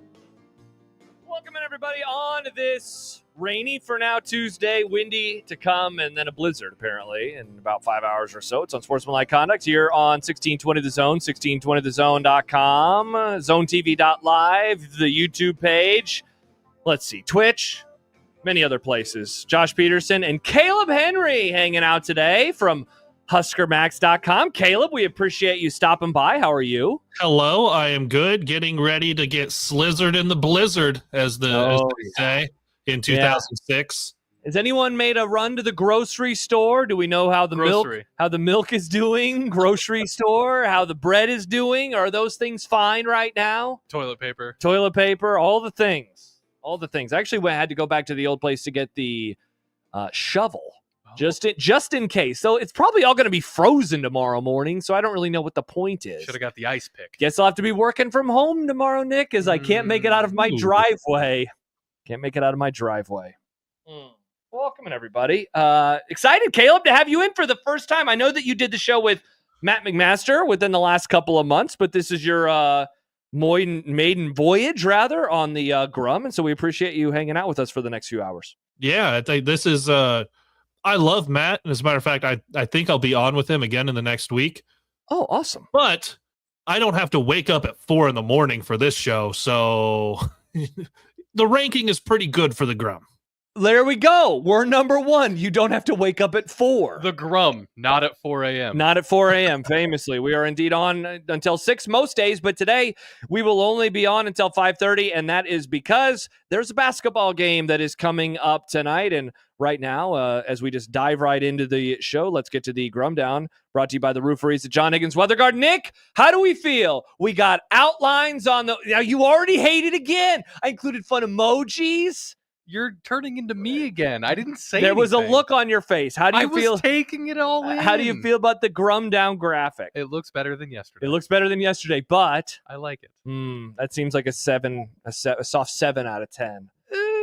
Welcome in, everybody, on this rainy for now Tuesday, windy to come, and then a blizzard, apparently, in about 5 hours or so. It's Unsportsmanlike Conduct here on 1620 The Zone, 1620thezone.com, zonetv.live, the YouTube page. Let's see, Twitch, many other places. Josh Peterson and Kaleb Henry hanging out today from HuskerMax.com. Kaleb, we appreciate you stopping by. How are you? Hello, I am good. Getting ready to get slizzard in the blizzard, as they say, in 2006. Has anyone made a run to the grocery store? Do we know how the milk is doing? Grocery store, how the bread is doing? Are those things fine right now? Toilet paper, all the things. All the things. I actually had to go back to the old place to get the shovel, just in case. So it's probably all going to be frozen tomorrow morning, so I don't really know what the point is. Should have got the ice pick. Guess I'll have to be working from home tomorrow, Nick, as I can't make it out of my driveway. Welcome in, everybody. Excited, Kaleb, to have you in for the first time. I know that you did the show with Matt McMaster within the last couple of months, but this is your maiden voyage, rather, on the Grum, and so we appreciate you hanging out with us for the next few hours. Yeah, I think this is I love Matt, and as a matter of fact, I think I'll be on with him again in the next week. Oh, awesome. But I don't have to wake up at 4 a.m. for this show, so the ranking is pretty good for the Grum. There we go. We're number one. You don't have to wake up at 4. The Grum, not at 4 a.m. Not at 4 a.m., famously. We are indeed on until 6 most days, but today we will only be on until 5:30, and that is because there's a basketball game that is coming up tonight. And right now, as we just dive right into the show, let's get to the Grum Down, brought to you by the rooferys at John Higgins Weather Guard. Nick, how do we feel? We got outlines on the... Now, you already hate it again. I included fun emojis. You're turning into me again. I didn't say there was a anything. look on your face. How do you feel? I was taking it all in. How do you feel about the Grum Down graphic? It looks better than yesterday. It looks better than yesterday, but I like it. That seems like a soft 7 out of 10.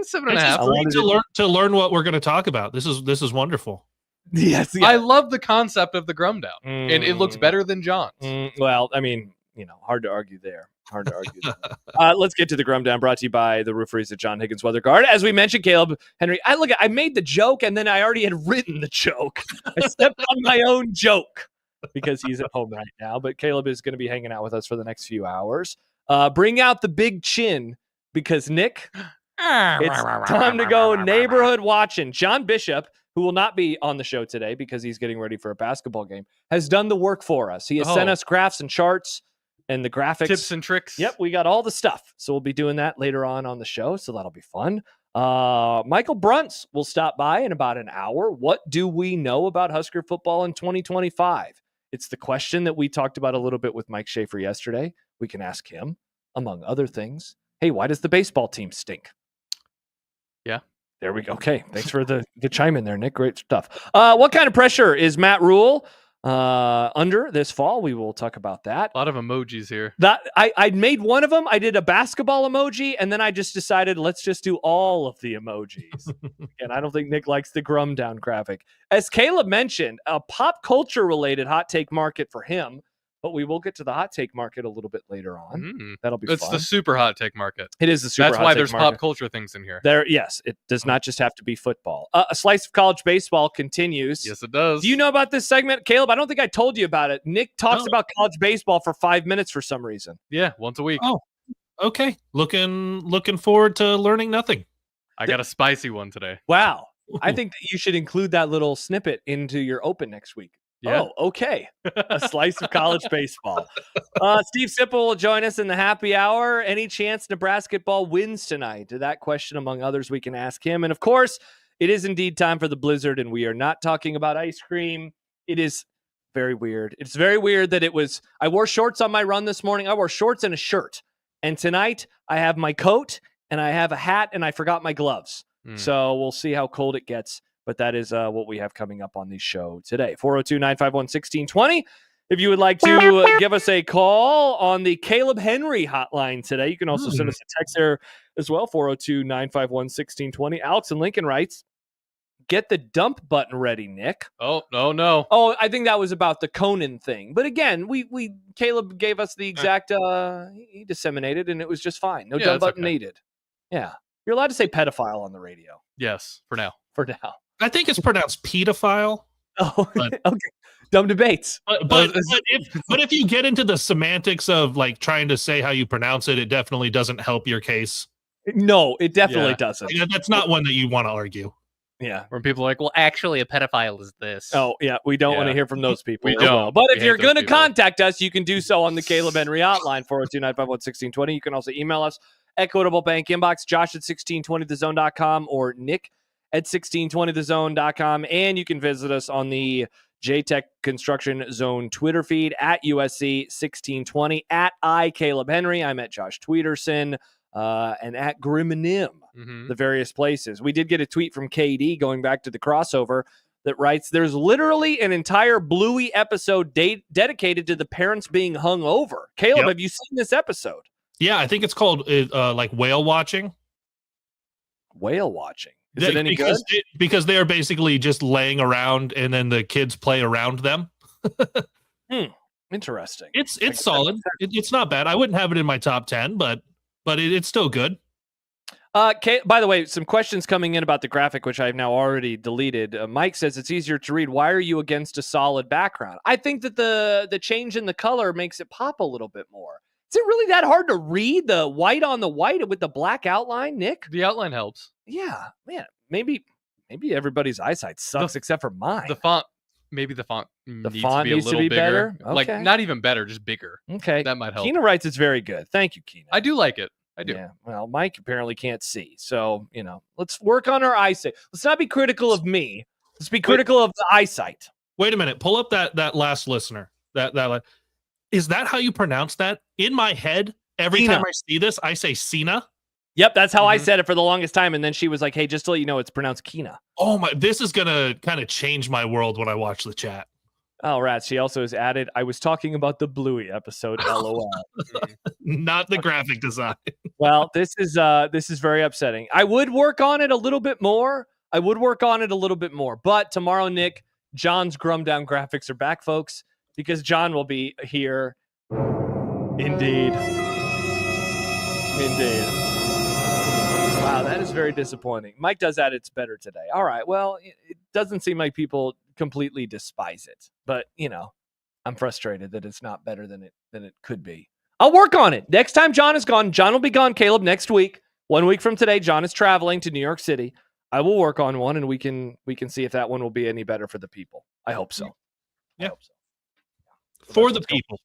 7.5. To learn what we're going to talk about. This is wonderful. Yes, yeah. I love the concept of the Grum Down, and it looks better than John's. Well, I mean, hard to argue there. Let's get to the Grum Down, brought to you by the rooferys at John Higgins Weather Guard. As we mentioned, Kaleb Henry, I made the joke, and then I already had written the joke. I stepped on my own joke because he's at home right now. But Kaleb is going to be hanging out with us for the next few hours. Bring out the big chin, because Nick, it's time to go neighborhood watching. John Bishop, who will not be on the show today because he's getting ready for a basketball game, has done the work for us. He has sent us graphs and charts and the graphics. Tips and tricks. Yep, we got all the stuff. So we'll be doing that later on the show, so that'll be fun. Michael Bruntz will stop by in about an hour. What do we know about Husker football in 2025? It's the question that we talked about a little bit with Mike Schaefer yesterday. We can ask him, among other things, hey, why does the baseball team stink? Yeah. There we go. Okay, thanks for the chime in there, Nick. Great stuff. What kind of pressure is Matt Rhule under this fall? We will talk about that. A lot of emojis here. That I made one of them. I did a basketball emoji, and then I just decided let's just do all of the emojis. And I don't think Nick likes the Grum Down graphic. As Kaleb mentioned, a pop culture related hot take market for him. but we will get to the hot take market a little bit later on. That'll be It's fun. the super hot take market. It is the super That's hot why take there's market. pop culture things in here. Yes, it does not just have to be football. A slice of college baseball continues. Yes, it does. Do you know about this segment, Caleb? I don't think I told you about it. Nick talks about college baseball for 5 minutes for some reason. Yeah, once a week. Oh, okay. Looking forward to learning nothing. I got a spicy one today. Wow. I think that you should include that little snippet into your open next week. Yeah. Oh, okay. A slice of college baseball. Steve Sipple will join us in the happy hour. Any chance Nebraska ball wins tonight? To that question, among others, we can ask him. And of course, it is indeed time for the blizzard, and we are not talking about ice cream. It is very weird. It's very weird that I wore shorts on my run this morning. I wore shorts and a shirt. And tonight, I have my coat, and I have a hat, and I forgot my gloves. So we'll see how cold it gets. But that is what we have coming up on the show today. 402-951-1620. If you would like to give us a call on the Kaleb Henry hotline today, you can also send us a text there as well, 402-951-1620. Alex in Lincoln writes, get the dump button ready, Nick. Oh, no. Oh, I think that was about the Conan thing. But again, Caleb gave us the exact, he disseminated, and it was just fine. No dump button needed. Yeah. You're allowed to say pedophile on the radio. Yes, for now. For now. I think it's pronounced pedophile. Oh, okay. Dumb debates. But if you get into the semantics of like trying to say how you pronounce it, it definitely doesn't help your case. No, it definitely doesn't. That's not one that you want to argue. Yeah. When people are like, well, actually, a pedophile is this. Oh, yeah. We don't want to hear from those people. We don't. Well. But if We you're hate going to those people. contact us, you can do so on the Kaleb Henry hotline, 402-951-1620. You can also email us, Equitable Bank Inbox, Josh at 1620thezone.com or Nick at 1620thezone.com. And you can visit us on the JTech Construction Zone Twitter feed at USC 1620, at Caleb Henry. I'm at Josh Tweederson, and at Grim and Nim, the various places. We did get a tweet from KD going back to the crossover that writes, there's literally an entire Bluey episode dedicated to the parents being hung over. Caleb, have you seen this episode? Yeah, I think it's called like whale watching. Whale watching. Is it any good? Because they are basically just laying around and then the kids play around them. Interesting. It's solid. It's not bad. I wouldn't have it in my top 10, but it's still good. By the way, some questions coming in about the graphic, which I've now already deleted. Mike says it's easier to read. Why are you against a solid background? I think that the change in the color makes it pop a little bit more. Is it really that hard to read the white on the white with the black outline, Nick? The outline helps. Yeah, man. Maybe everybody's eyesight sucks except for mine. The font needs to be a little bigger. Better? Okay. Like, not even better, just bigger. Okay. That might help. Keena writes it's very good. Thank you, Keena. I do like it. I do. Yeah. Well, Mike apparently can't see. So, let's work on our eyesight. Let's not be critical of me. Let's be critical of the eyesight. Wait a minute. Pull up that last listener. Is that how you pronounce that? In my head, every Cena. time I see this, I say Cena. Yep, that's how I said it for the longest time. And then she was like, hey, just to let you know, it's pronounced Keena. Oh my, this is going to kind of change my world when I watch the chat. Oh, rats. She also has added, I was talking about the Bluey episode, LOL. Not the graphic design. Well, this is very upsetting. I would work on it a little bit more. But tomorrow, Nick, John's Grum Down graphics are back, folks, because John will be here. Indeed. Wow, that is very disappointing. Mike does add it's better today. All right. Well, it doesn't seem like people completely despise it, but I'm frustrated that it's not better than it could be. I'll work on it. Next time John is gone, John will be gone, Caleb, next week. 1 week from today, John is traveling to New York City. I will work on one, and we can see if that one will be any better for the people. I hope so. Yeah. I hope so. For the people.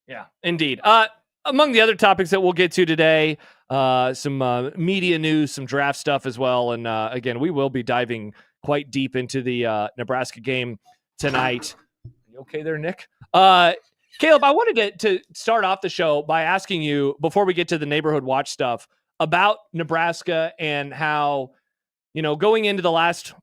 Yeah, indeed. Among the other topics that we'll get to today, some media news, some draft stuff as well. And again, we will be diving quite deep into the Nebraska game tonight. You okay there, Nick? Caleb, I wanted to start off the show by asking you, before we get to the neighborhood watch stuff, about Nebraska and how, going into the last,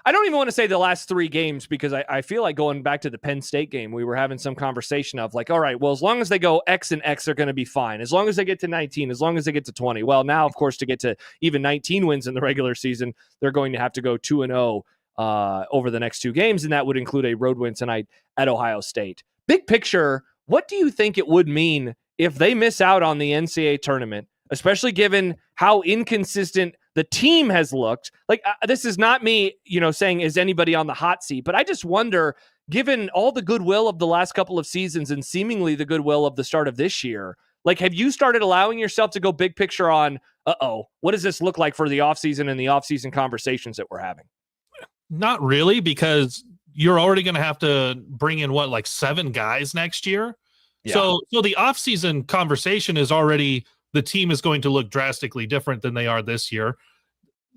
I don't even want to say the last 3 games, because I feel like going back to the Penn State game, we were having some conversation of like, all right, well, as long as they go X and X, they're going to be fine. As long as they get to 19, as long as they get to 20. Well, now, of course, to get to even 19 wins in the regular season, they're going to have to go 2-0 over the next 2 games, and that would include a road win tonight at Ohio State. Big picture, what do you think it would mean if they miss out on the NCAA tournament, especially given how inconsistent the team has looked? Like, this is not me, saying is anybody on the hot seat, but I just wonder, given all the goodwill of the last couple of seasons and seemingly the goodwill of the start of this year, like, have you started allowing yourself to go big picture on, what does this look like for the offseason and the offseason conversations that we're having? Not really, because you're already going to have to bring in 7 guys next year. Yeah. So the offseason conversation is already, the team is going to look drastically different than they are this year.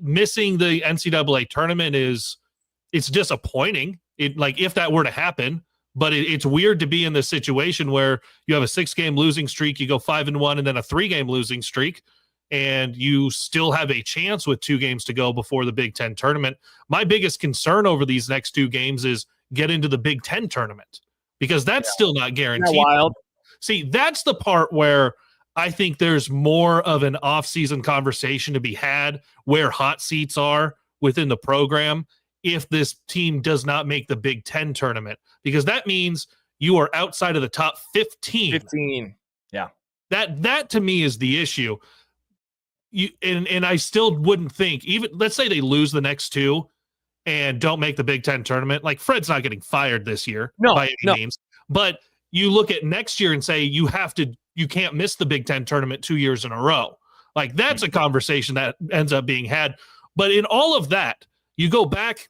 Missing the NCAA tournament it's disappointing. If that were to happen, but it's weird to be in this situation where you have a 6-game losing streak, you go 5-1, and then a 3-game losing streak, and you still have a chance with 2 games to go before the Big Ten tournament. My biggest concern over these next 2 games is get into the Big Ten tournament, because that's still not guaranteed. Wild. See, that's the part where I think there's more of an off-season conversation to be had, where hot seats are within the program if this team does not make the Big Ten tournament, because that means you are outside of the top 15. 15. Yeah. That to me is the issue. And I still wouldn't think, even let's say they lose the next 2 and don't make the Big Ten tournament. Like, Fred's not getting fired this year by any means, but you look at next year and say you can't miss the Big Ten tournament 2 years in a row. Like, that's a conversation that ends up being had. But in all of that, you go back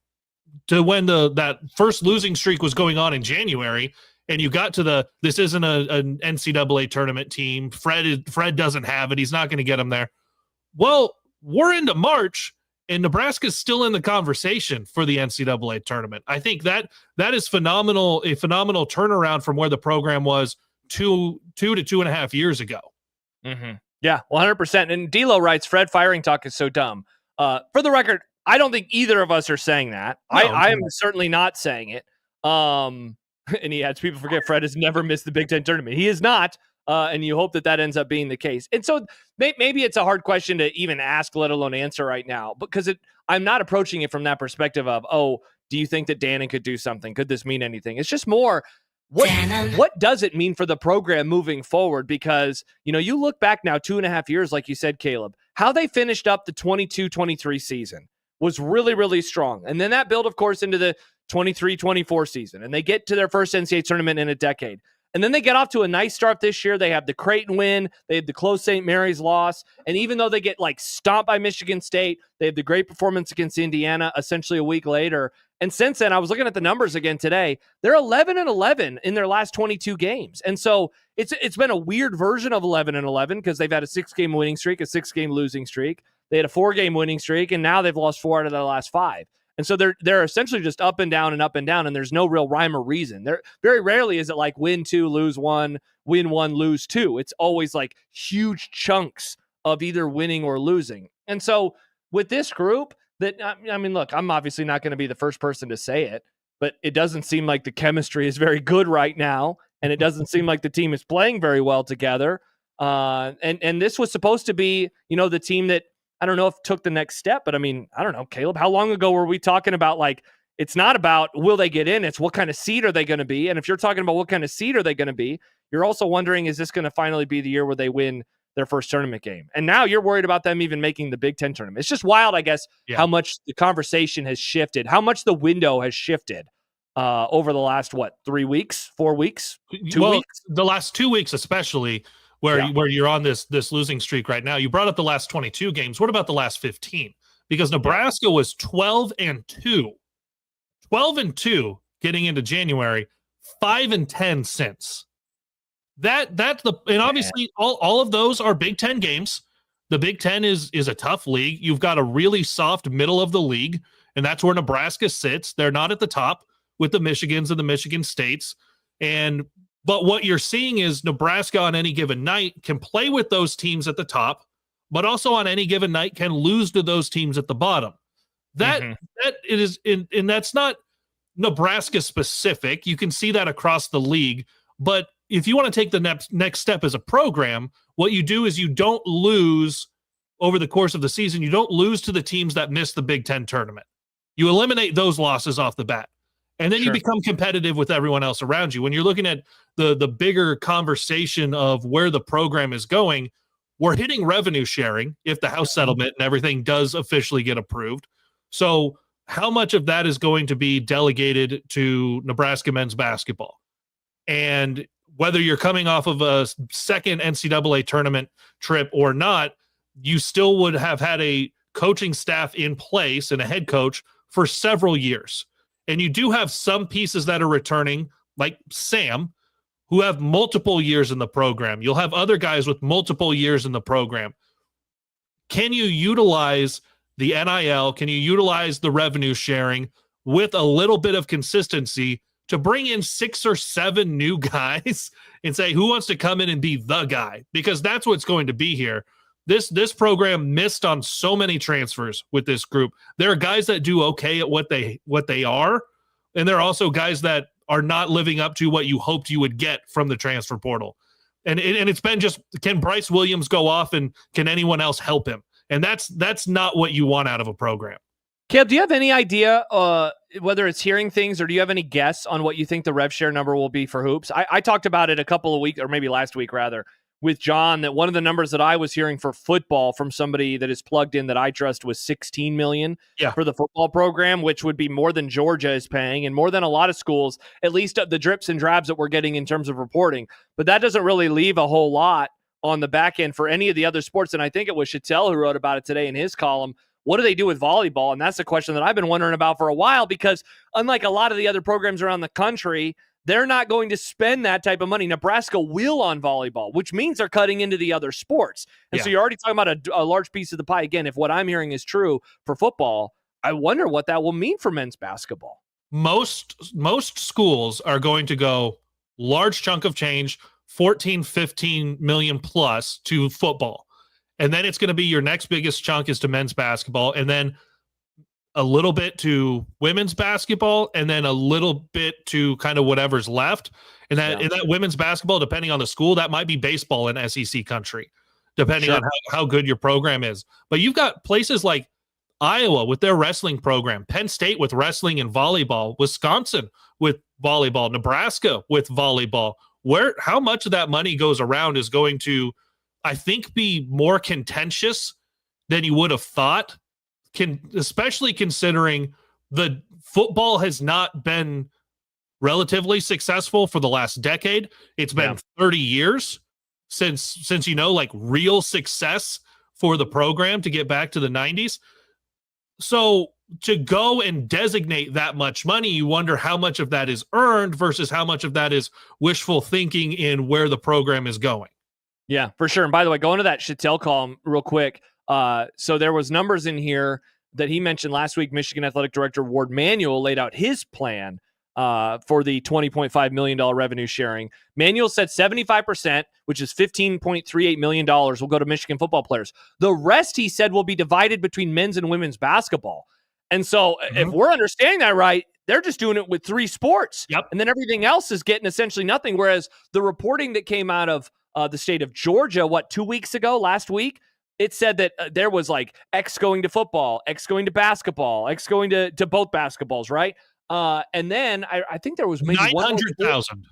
to when that first losing streak was going on in January, and you got to this isn't an NCAA tournament team. Fred doesn't have it. He's not going to get him there. Well, we're into March, and Nebraska's still in the conversation for the NCAA tournament. I think that is phenomenal, a phenomenal turnaround from where the program was 2 to 2.5 years ago. Mm-hmm. Yeah, 100%. And D'Lo writes, Fred firing talk is so dumb. For the record, I don't think either of us are saying that. No, I am certainly not saying it. And he adds, people forget Fred has never missed the Big Ten tournament. He is not. And you hope that ends up being the case. And so maybe it's a hard question to even ask, let alone answer right now, because I'm not approaching it from that perspective of, do you think that Dannon could do something? Could this mean anything? It's just more, what does it mean for the program moving forward? Because, you look back now 2.5 years, like you said, Caleb, how they finished up the 22-23 season was really, really strong. And then that built, of course, into the 23-24 season. And they get to their first NCAA tournament in a decade. And then they get off to a nice start this year. They have the Creighton win. They have the close St. Mary's loss. And even though they get stomped by Michigan State, they have the great performance against Indiana essentially a week later. And since then, I was looking at the numbers again today. They're 11-11 in their last 22 games. And so it's been a weird version of 11-11 because they've had a 6-game winning streak, a 6-game losing streak. They had a 4-game winning streak, and now they've lost 4 out of their last 5. And so they're essentially just up and down, and there's no real rhyme or reason. There very rarely is it like win 2, lose 1, win 1, lose 2. It's always like huge chunks of either winning or losing. And so with this group, look, I'm obviously not going to be the first person to say it, but it doesn't seem like the chemistry is very good right now, and it doesn't seem like the team is playing very well together. And this was supposed to be, the team that, I don't know if took the next step, but I don't know, Caleb, how long ago were we talking about, it's not about will they get in, it's what kind of seed are they going to be? And if you're talking about what kind of seed are they going to be, you're also wondering, is this going to finally be the year where they win their first tournament game? And now you're worried about them even making the Big Ten tournament. It's just wild, I guess, how much the conversation has shifted, how much the window has shifted over the last, 3 weeks, 4 weeks, 2 weeks? The last 2 weeks especially, where you're on this losing streak right now. You brought up the last 22 games. What about the last 15? Because Nebraska was 12-2. 12-2 getting into January, 5-10 since. And obviously all of those are Big Ten games. The Big Ten is a tough league. You've got a really soft middle of the league, and that's where Nebraska sits. They're not at the top with the Michigans and the Michigan States. But what you're seeing is Nebraska on any given night can play with those teams at the top, but also on any given night can lose to those teams at the bottom. That it is, and that's not Nebraska specific. You can see that across the league. But if you want to take the next step as a program, what you do is you don't lose over the course of the season. You don't lose to the teams that miss the Big Ten tournament. You eliminate those losses off the bat. And then you Sure. become competitive with everyone else around you. When you're looking at the bigger conversation of where the program is going, we're hitting revenue sharing if the House settlement and everything does officially get approved. So how much of that is going to be delegated to Nebraska men's basketball? And whether you're coming off of a second NCAA tournament trip or not, you still would have had a coaching staff in place and a head coach for several years. And you do have some pieces that are returning, like Sam, who have multiple years in the program. You'll have other guys with multiple years in the program. Can you utilize the NIL? Can you utilize the revenue sharing with a little bit of consistency to bring in 6 or 7 new guys and say, who wants to come in and be the guy? Because that's what's going to be here. This program missed on so many transfers with this group. There are guys that do okay at what they are, and there are also guys that are not living up to what you hoped you would get from the transfer portal. And it's been just, can Bryce Williams go off and can anyone else help him? And that's not what you want out of a program. Caleb, do you have any idea whether it's hearing things, or do you have any guess on what you think the rev share number will be for hoops? I talked about it a couple of weeks, or maybe last week rather, with John, that one of the numbers that I was hearing for football from somebody that is plugged in that I trust was $16 million for the football program, which would be more than Georgia is paying and more than a lot of schools, at least the drips and drabs that we're getting in terms of reporting. But that doesn't really leave a whole lot on the back end for any of the other sports. And I think it was Chattel who wrote about it today in his column. What do they do with volleyball? And that's a question that I've been wondering about for a while, because unlike a lot of the other programs around the country, they're not going to spend that type of money. Nebraska will on volleyball, which means they're cutting into the other sports. And so you're already talking about a large piece of the pie. Again, if what I'm hearing is true for football, I wonder what that will mean for men's basketball. Most schools are going to go large chunk of change, 14, 15 million plus to football. And then it's going to be your next biggest chunk is to men's basketball. And then a little bit to women's basketball, and then a little bit to kind of whatever's left. And that, in that women's basketball, depending on the school, that might be baseball in SEC country, depending on how good your program is. But you've got places like Iowa with their wrestling program, Penn State with wrestling and volleyball, Wisconsin with volleyball, Nebraska with volleyball. How much of that money goes around is going to, I think, be more contentious than you would have thought. Especially considering the football has not been relatively successful for the last decade. It's been 30 years since real success for the program to get back to the 90s. So to go and designate that much money, you wonder how much of that is earned versus how much of that is wishful thinking in where the program is going. Yeah, for sure. And by the way, going to that Chattel column real quick. So there was numbers in here that he mentioned last week. Michigan Athletic Director Ward Manuel laid out his plan for the $20.5 million revenue sharing. Manuel said 75%, which is $15.38 million, will go to Michigan football players. The rest, he said, will be divided between men's and women's basketball. And so if we're understanding that right, they're just doing it with 3 sports. And then everything else is getting essentially nothing. Whereas the reporting that came out of the state of Georgia, last week, it said that there was like X going to football, X going to basketball, X going to both basketballs, right? And then I think there was maybe 900,000.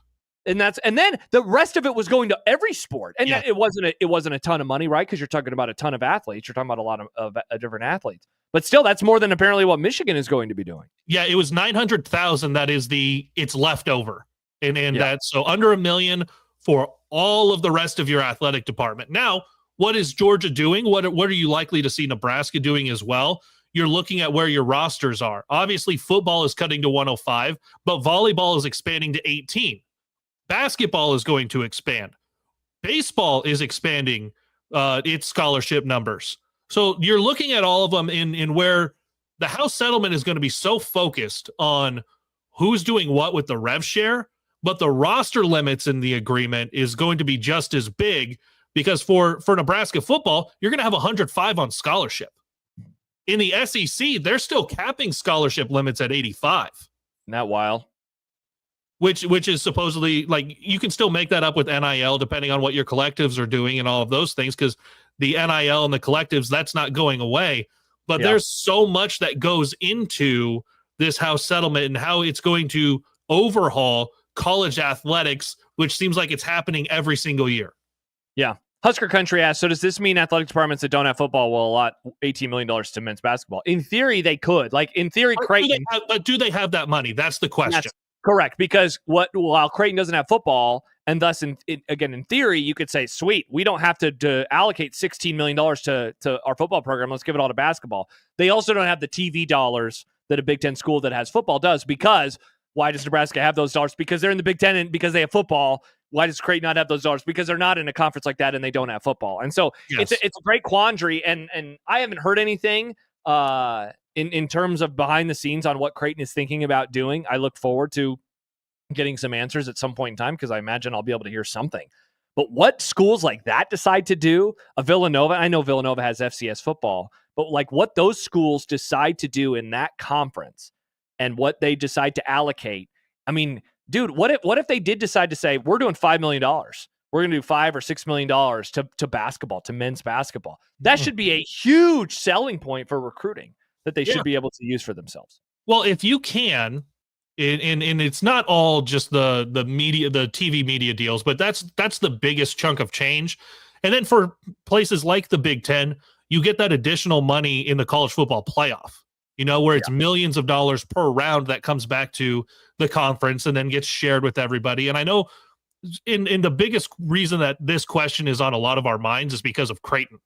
And then the rest of it was going to every sport. And it wasn't a ton of money, right? Because you're talking about a ton of athletes. You're talking about a lot of different athletes. But still, that's more than apparently what Michigan is going to be doing. Yeah, it was 900,000. That is it's left over. And that's so under $1 million for all of the rest of your athletic department. Now, what is Georgia doing? What are you likely to see Nebraska doing as well? You're looking at where your rosters are. Obviously, football is cutting to 105, but volleyball is expanding to 18. Basketball is going to expand. Baseball is expanding its scholarship numbers. So you're looking at all of them in where the House settlement is going to be so focused on who's doing what with the rev share, but the roster limits in the agreement is going to be just as big. Because for Nebraska football, you're going to have 105 on scholarship. In the SEC, they're still capping scholarship limits at 85. Isn't that wild? Which is supposedly, like, you can still make that up with NIL depending on what your collectives are doing and all of those things, because the NIL and the collectives, that's not going away. But there's so much that goes into this House settlement and how it's going to overhaul college athletics, which seems like it's happening every single year. Yeah. Husker Country asks, so does this mean athletic departments that don't have football will allot $18 million to men's basketball? In theory, they could. Like, in theory, Creighton... But do they have that money? That's the question. That's correct, because while Creighton doesn't have football, and thus, in theory, you could say, sweet, we don't have to allocate $16 million to our football program. Let's give it all to basketball. They also don't have the TV dollars that a Big Ten school that has football does, because why does Nebraska have those dollars? Because they're in the Big Ten and because they have football. Why does Creighton not have those dollars? Because they're not in a conference like that and they don't have football. And so it's a great quandary. And I haven't heard anything in terms of behind the scenes on what Creighton is thinking about doing. I look forward to getting some answers at some point in time, because I imagine I'll be able to hear something. But what schools like that decide to do, a Villanova, I know Villanova has FCS football, but like what those schools decide to do in that conference and what they decide to allocate. I mean, dude, what if they did decide to say, we're doing $5 million. We're going to do $5 or $6 million to basketball, to men's basketball. That should be a huge selling point for recruiting that they should be able to use for themselves. Well, if you can, and it's not all just the media, the TV media deals, but that's the biggest chunk of change. And then for places like the Big Ten, you get that additional money in the college football playoff, where it's millions of dollars per round that comes back to the conference and then gets shared with everybody. And I know in the biggest reason that this question is on a lot of our minds is because of Creighton,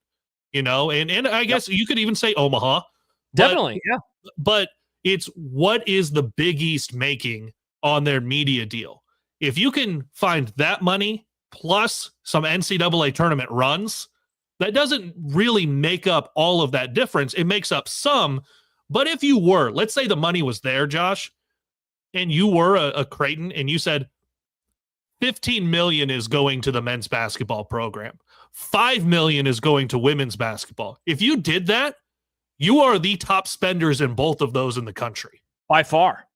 and I guess you could even say Omaha. Definitely, yeah. But it's what is the Big East making on their media deal? If you can find that money plus some NCAA tournament runs, that doesn't really make up all of that difference. It makes up some. But if you were, let's say the money was there, Josh, and you were a Creighton and you said $15 million is going to the men's basketball program, $5 million is going to women's basketball. If you did that, you are the top spenders in both of those in the country. By far.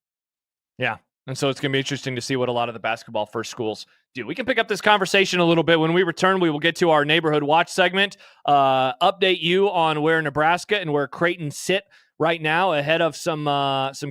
Yeah. And so it's going to be interesting to see what a lot of the basketball first schools do. We can pick up this conversation a little bit. When we return, we will get to our neighborhood watch segment, update you on where Nebraska and where Creighton sit right now ahead of some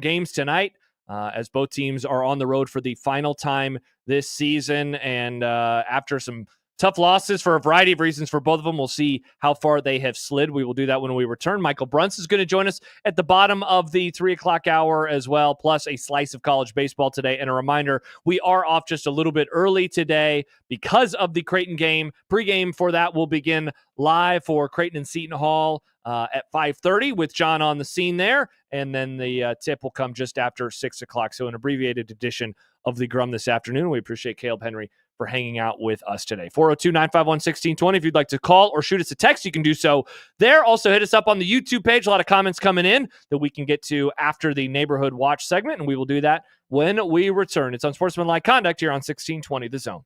games tonight, as both teams are on the road for the final time this season. And after some tough losses for a variety of reasons for both of them, we'll see how far they have slid. We will do that when we return. Michael Bruntz is going to join us at the bottom of the 3 o'clock hour as well, plus a slice of college baseball today. And a reminder, we are off just a little bit early today because of the Creighton game. Pre-game for that will begin live for Creighton and Seton Hall at 5:30 with John on the scene there. And then the tip will come just after 6 o'clock. So an abbreviated edition of the Grum this afternoon. We appreciate Kaleb Henry for hanging out with us today. 402-951-1620. If you'd like to call or shoot us a text, you can do so there. Also, hit us up on the YouTube page. A lot of comments coming in that we can get to after the Neighborhood Watch segment, and we will do that when we return. It's Unsportsmanlike Conduct here on 1620 The Zone.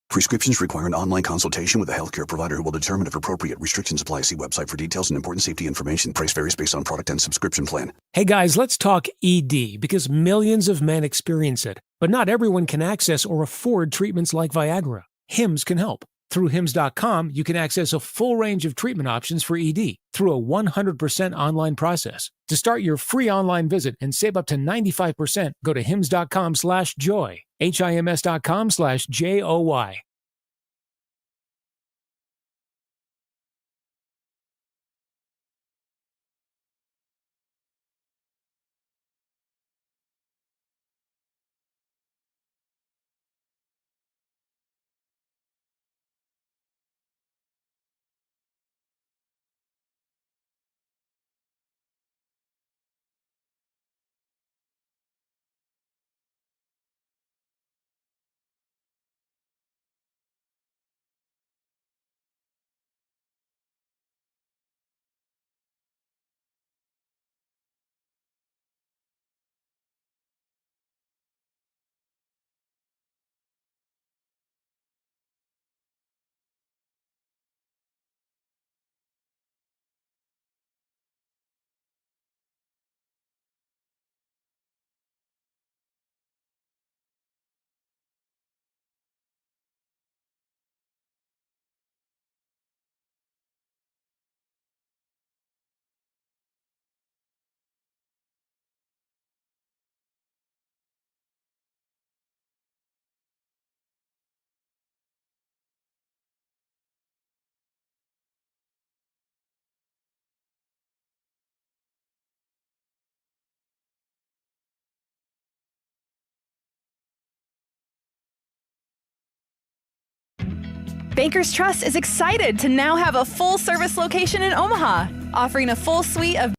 Prescriptions require an online consultation with a healthcare provider who will determine if appropriate. Restrictions apply. See website for details and important safety information. Price varies based on product and subscription plan. Hey guys, let's talk ED, because millions of men experience it, but not everyone can access or afford treatments like Viagra. Hims can help. Through Hims.com, you can access a full range of treatment options for ED through a 100% online process. To start your free online visit and save up to 95%, go to Hims.com/joy. HIMS.com/JOY. Bankers Trust is excited to now have a full-service location in Omaha, offering a full suite of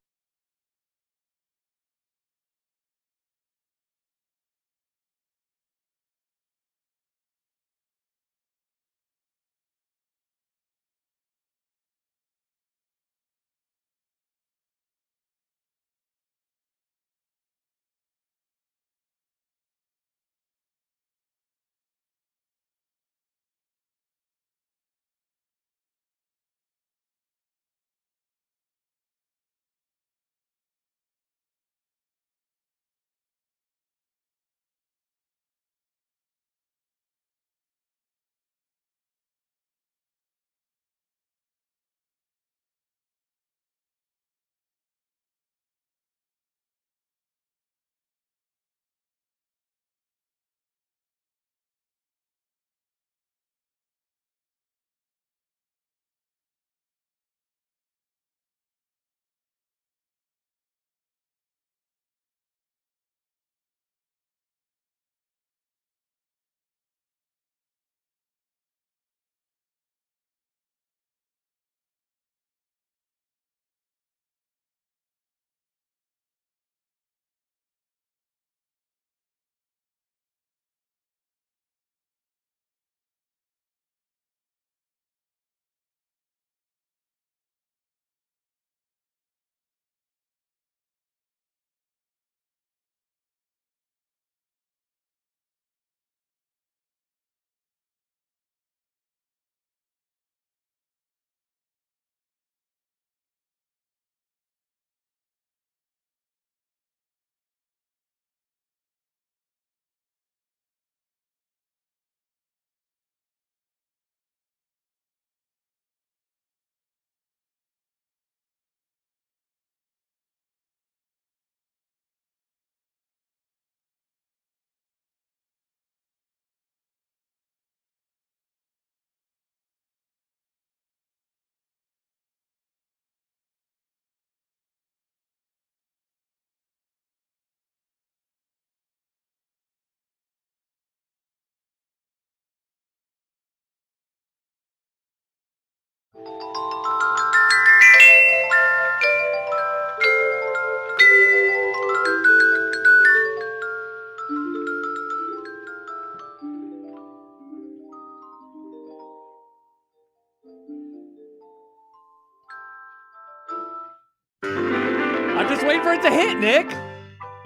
I'm just waiting for it to hit, Nick.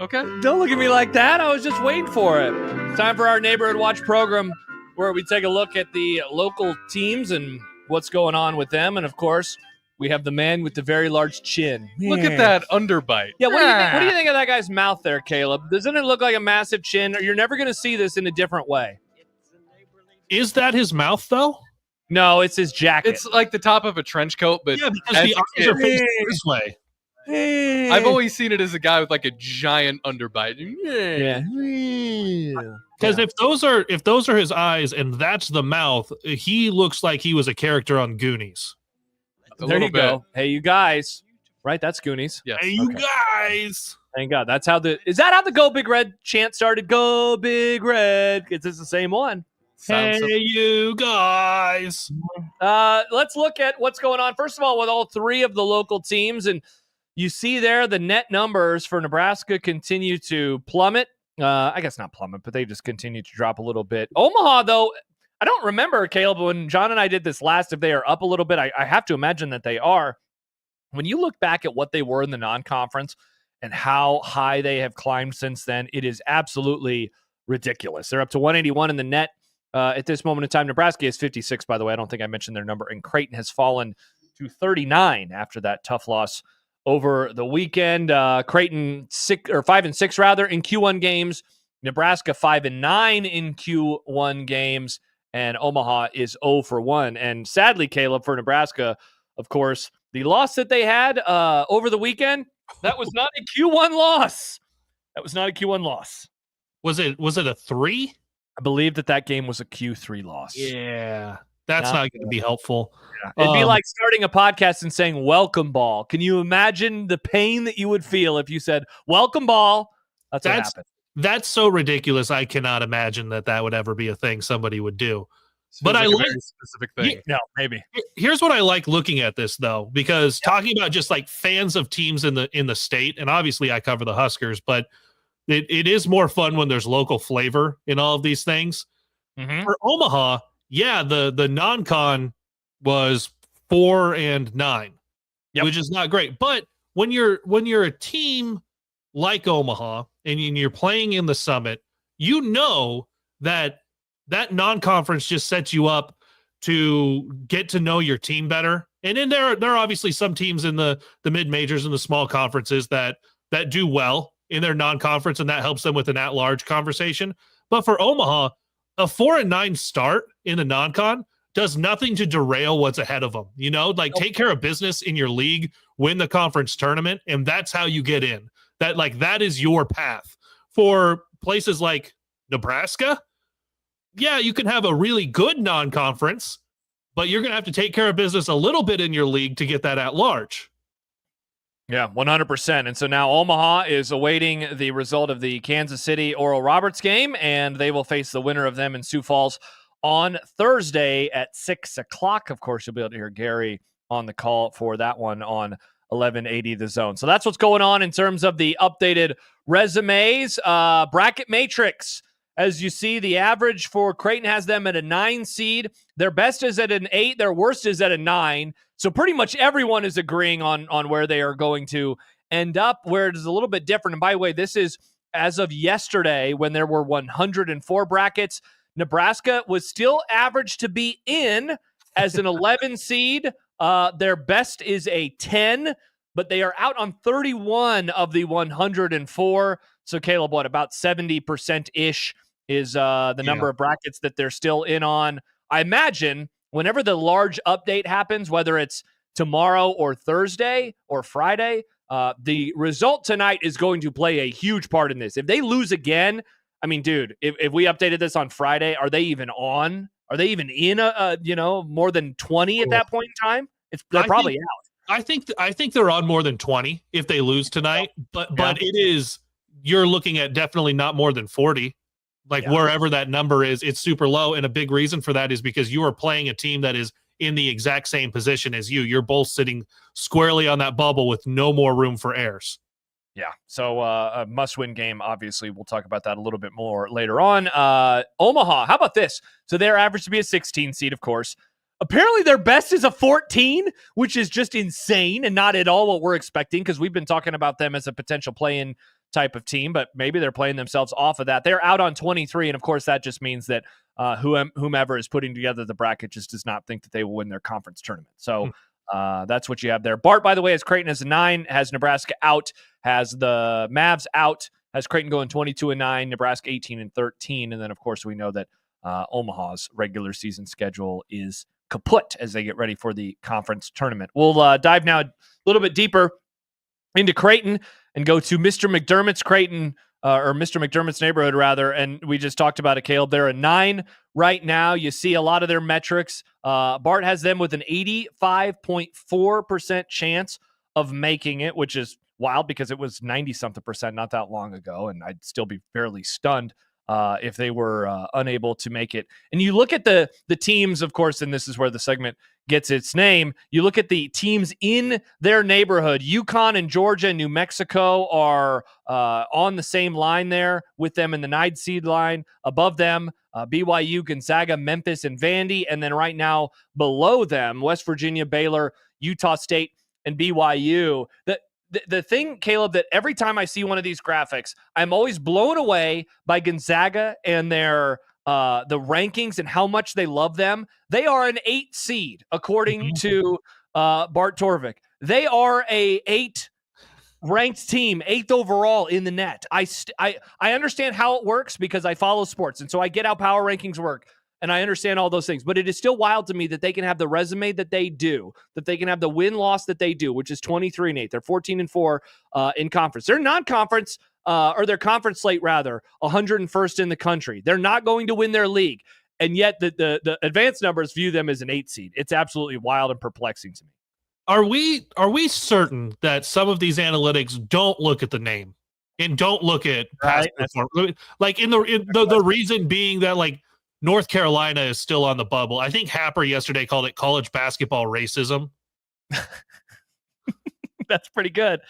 Okay. Don't look at me like that. I was just waiting for it. Time for our Neighborhood Watch program where we take a look at the local teams and what's going on with them. And, of course, we have the man with the very large chin. Look at that underbite. Yeah, what do you think of that guy's mouth there, Caleb? Doesn't it look like a massive chin? You're never going to see this in a different way. Is that his mouth, though? No, it's his jacket. It's like the top of a trench coat, but Yeah, because the eyes are facing this way. I've always seen it as a guy with like a giant underbite. Yeah. Because if those are his eyes and that's the mouth, he looks like he was a character on Goonies. There you go. Hey, you guys. Right? That's Goonies. Yes. Hey, you guys. Thank God. Is that how the Go Big Red chant started? Go Big Red. It's the same one. Sounds Hey, you guys. Let's look at what's going on. First of all, with all three of the local teams, and you see there the net numbers for Nebraska continue to plummet. I guess not plummet, but they just continue to drop a little bit. Omaha, though, I don't remember, Caleb, when John and I did this last, if they are up a little bit. I have to imagine that they are. When you look back at what they were in the non-conference and how high they have climbed since then, it is absolutely ridiculous. They're up to 181 in the net at this moment in time. Nebraska is 56, by the way. I don't think I mentioned their number. And Creighton has fallen to 39 after that tough loss over the weekend. Creighton 5-6 rather in Q1 games. Nebraska 5-9 in Q1 games, and Omaha is 0-1. And sadly, Caleb, for Nebraska, of course, the loss that they had over the weekend, that was not a Q1 loss. That was not a Q1 loss. Was it a 3? I believe that game was a Q3 loss. Yeah. That's not going to be helpful. Yeah. It'd be like starting a podcast and saying welcome ball. Can you imagine the pain that you would feel if you said welcome ball? That's what happened. That's so ridiculous. I cannot imagine that would ever be a thing somebody would do. But I a like very specific thing. No, maybe. here's what I like looking at this though, because talking about just like fans of teams in the state, and obviously I cover the Huskers, but it is more fun when there's local flavor in all of these things. For Omaha, yeah, the non-con was 4-9, which is not great. But when you're a team like Omaha and you're playing in the Summit, you know that non-conference just sets you up to get to know your team better. And then there are obviously some teams in the mid-majors and the small conferences that do well in their non-conference, and that helps them with an at-large conversation. But for Omaha, a 4-9 start in the non-con does nothing to derail what's ahead of them. You know, like take care of business in your league, win the conference tournament, and that's how you get in. That is your path. For places like Nebraska, yeah, you can have a really good non-conference, but you're going to have to take care of business a little bit in your league to get that at large. Yeah, 100%. And so now Omaha is awaiting the result of the Kansas City Oral Roberts game, and they will face the winner of them in Sioux Falls on Thursday at 6 o'clock. Of course, you'll be able to hear Gary on the call for that one on 1180 The Zone. So that's what's going on in terms of the updated resumes. Bracket matrix. As you see, the average for Creighton has them at a 9 seed. Their best is at an 8. Their worst is at a 9. So pretty much everyone is agreeing on where they are going to end up, where it is a little bit different. And by the way, this is as of yesterday when there were 104 brackets. Nebraska was still averaged to be in as an 11 seed. Their best is a 10, but they are out on 31 of the 104. So Caleb, what, about 70%-ish is the number of brackets that they're still in on. I imagine whenever the large update happens, whether it's tomorrow or Thursday or Friday, the result tonight is going to play a huge part in this. If they lose again, I mean, dude, if we updated this on Friday, are they even on? Are they even in more than 20 at that point in time? They're probably out. I think they're on more than 20 if they lose tonight, but it is, you're looking at definitely not more than 40. Wherever that number is, it's super low. And a big reason for that is because you are playing a team that is in the exact same position as you. You're both sitting squarely on that bubble with no more room for errors. Yeah. So a must-win game, obviously. We'll talk about that a little bit more later on. Omaha, how about this? So they're averaged to be a 16 seed, of course. Apparently their best is a 14, which is just insane and not at all what we're expecting, because we've been talking about them as a potential play-in type of team, but maybe they're playing themselves off of that. They're out on 23, and of course that just means that whomever is putting together the bracket just does not think that they will win their conference tournament. So that's what you have there. Bart, by the way, has Creighton as a 9, has Nebraska out, has the Mavs out, has Creighton going 22-9, Nebraska 18-13, and then of course we know that Omaha's regular season schedule is kaput as they get ready for the conference tournament. We'll dive now a little bit deeper into Creighton and go to Mr. McDermott's Creighton, or Mr. McDermott's neighborhood, rather. And we just talked about it, Caleb. They're a 9 right now. You see a lot of their metrics. Bart has them with an 85.4% chance of making it, which is wild because it was 90-something% not that long ago. And I'd still be fairly stunned if they were unable to make it. And you look at the teams, of course, and this is where the segment gets its name. You look at the teams in their neighborhood. UConn and Georgia and New Mexico are on the same line there with them in the 9 seed line. Above them, BYU, Gonzaga, Memphis, and Vandy. And then right now below them, West Virginia, Baylor, Utah State, and BYU. The thing, Caleb, that every time I see one of these graphics, I'm always blown away by Gonzaga and their the rankings and how much they love them. They are an 8 seed, according to Bart Torvik. They are a 8 ranked team, 8th overall in the net. I understand how it works because I follow sports, and so I get how power rankings work. And I understand all those things, but it is still wild to me that they can have the resume that they do, that they can have the win-loss that they do, which is 23-8. They're 14-4 in conference. They're non-conference, or their conference slate, rather, 101st in the country. They're not going to win their league, and yet the advanced numbers view them as an 8 seed. It's absolutely wild and perplexing to me. Are we certain that some of these analytics don't look at the name and don't look at past performance? Like in the reason being that, like, North Carolina is still on the bubble. I think Happer yesterday called it college basketball racism. That's pretty good.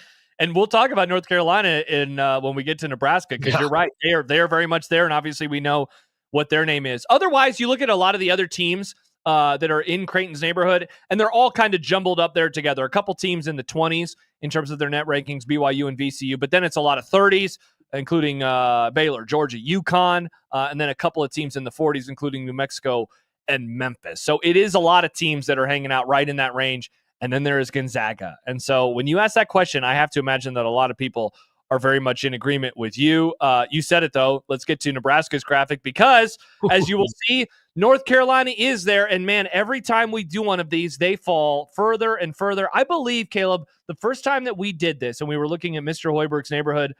And we'll talk about North Carolina in when we get to Nebraska, because you're right. They are very much there, and obviously we know what their name is. Otherwise, you look at a lot of the other teams that are in Creighton's neighborhood, and they're all kind of jumbled up there together. A couple teams in the 20s in terms of their net rankings, BYU and VCU, but then it's a lot of 30s, including Baylor, Georgia, UConn, and then a couple of teams in the 40s, including New Mexico and Memphis. So it is a lot of teams that are hanging out right in that range. And then there is Gonzaga. And so when you ask that question, I have to imagine that a lot of people are very much in agreement with you. You said it, though. Let's get to Nebraska's graphic, because as you will see, North Carolina is there. And, man, every time we do one of these, they fall further and further. I believe, Caleb, the first time that we did this and we were looking at Mr. Hoiberg's neighborhood,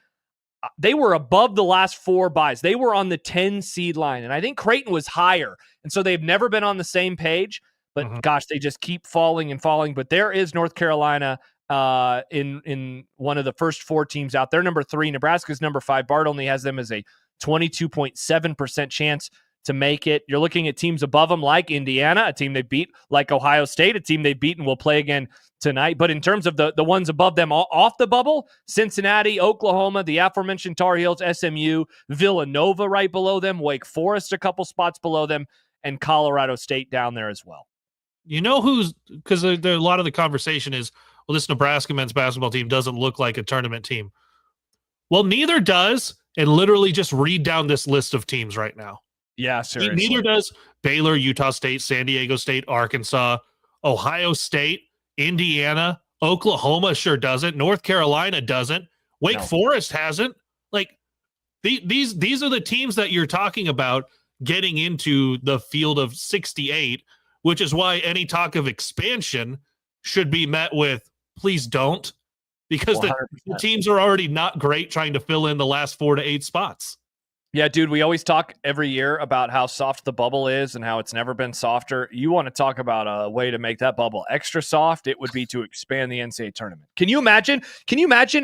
they were above the last 4 buys. They were on the 10 seed line. And I think Creighton was higher. And so they've never been on the same page. But gosh, they just keep falling and falling. But there is North Carolina in one of the first 4 teams out. They're number 3. Nebraska's number 5. Bart only has them as a 22.7% chance to make it. You're looking at teams above them like Indiana, a team they beat, like Ohio State, a team they beat and will play again tonight. But in terms of the ones above them off the bubble, Cincinnati, Oklahoma, the aforementioned Tar Heels, SMU, Villanova right below them, Wake Forest a couple spots below them, and Colorado State down there as well. You know who's, because a lot of the conversation is, well, this Nebraska men's basketball team doesn't look like a tournament team. Well, neither does, and literally just read down this list of teams right now. Yeah, seriously. Neither does Baylor, Utah State, San Diego State, Arkansas, Ohio State, Indiana, Oklahoma sure doesn't. North Carolina doesn't. Wake Forest hasn't. Like, these are the teams that you're talking about getting into the field of 68, which is why any talk of expansion should be met with, please don't, because the teams are already not great trying to fill in the last 4 to 8 spots. Yeah, dude, we always talk every year about how soft the bubble is and how it's never been softer. You want to talk about a way to make that bubble extra soft, it would be to expand the NCAA tournament. Can you imagine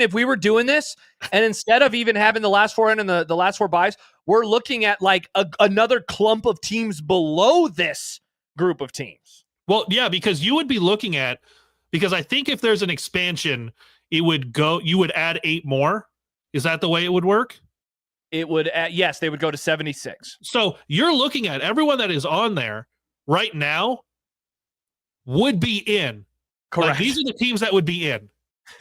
if we were doing this and instead of even having the last 4 in and the last 4 buys, we're looking at like another clump of teams below this group of teams? Well, yeah, because you would be looking at, because I think if there's an expansion, you would add 8 more. Is that the way it would work? It would, yes, they would go to 76. So you're looking at everyone that is on there right now would be in. Correct. Like, these are the teams that would be in.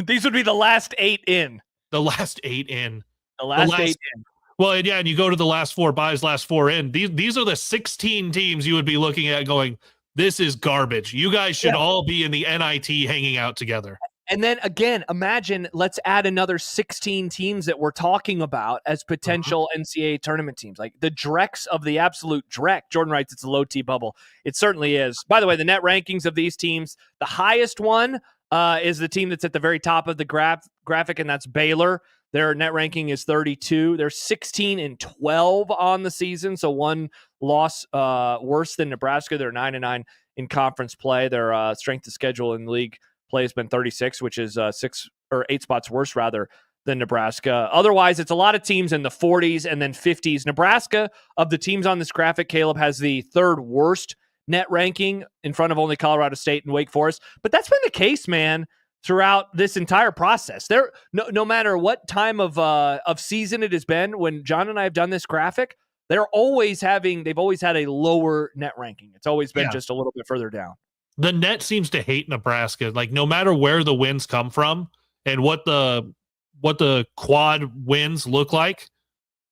These would be the last 8 in. The last 8 in. The last 8 in. Well, yeah, and you go to the last 4 buys, last 4 in. These are the 16 teams you would be looking at going, this is garbage. You guys should all be in the NIT hanging out together. And then again, imagine, let's add another 16 teams that we're talking about as potential NCAA tournament teams, like the Drecks of the absolute Dreck. Jordan writes it's a low T bubble. It certainly is. By the way, the net rankings of these teams, the highest one is the team that's at the very top of the graphic, and that's Baylor. Their net ranking is 32. They're 16-12 on the season, so 1 loss worse than Nebraska. They're 9-9 in conference play. Their strength of schedule in league play has been 36, which is 6 or 8 spots worse rather than Nebraska. Otherwise, it's a lot of teams in the 40s and then 50s. Nebraska, of the teams on this graphic, Caleb, has the 3rd worst net ranking in front of only Colorado State and Wake Forest. But that's been the case, man, throughout this entire process. There, no matter what time of season it has been, when John and I have done this graphic, they've always had a lower net ranking. It's always been just a little bit further down. The net seems to hate Nebraska. Like, no matter where the wins come from and what the quad wins look like,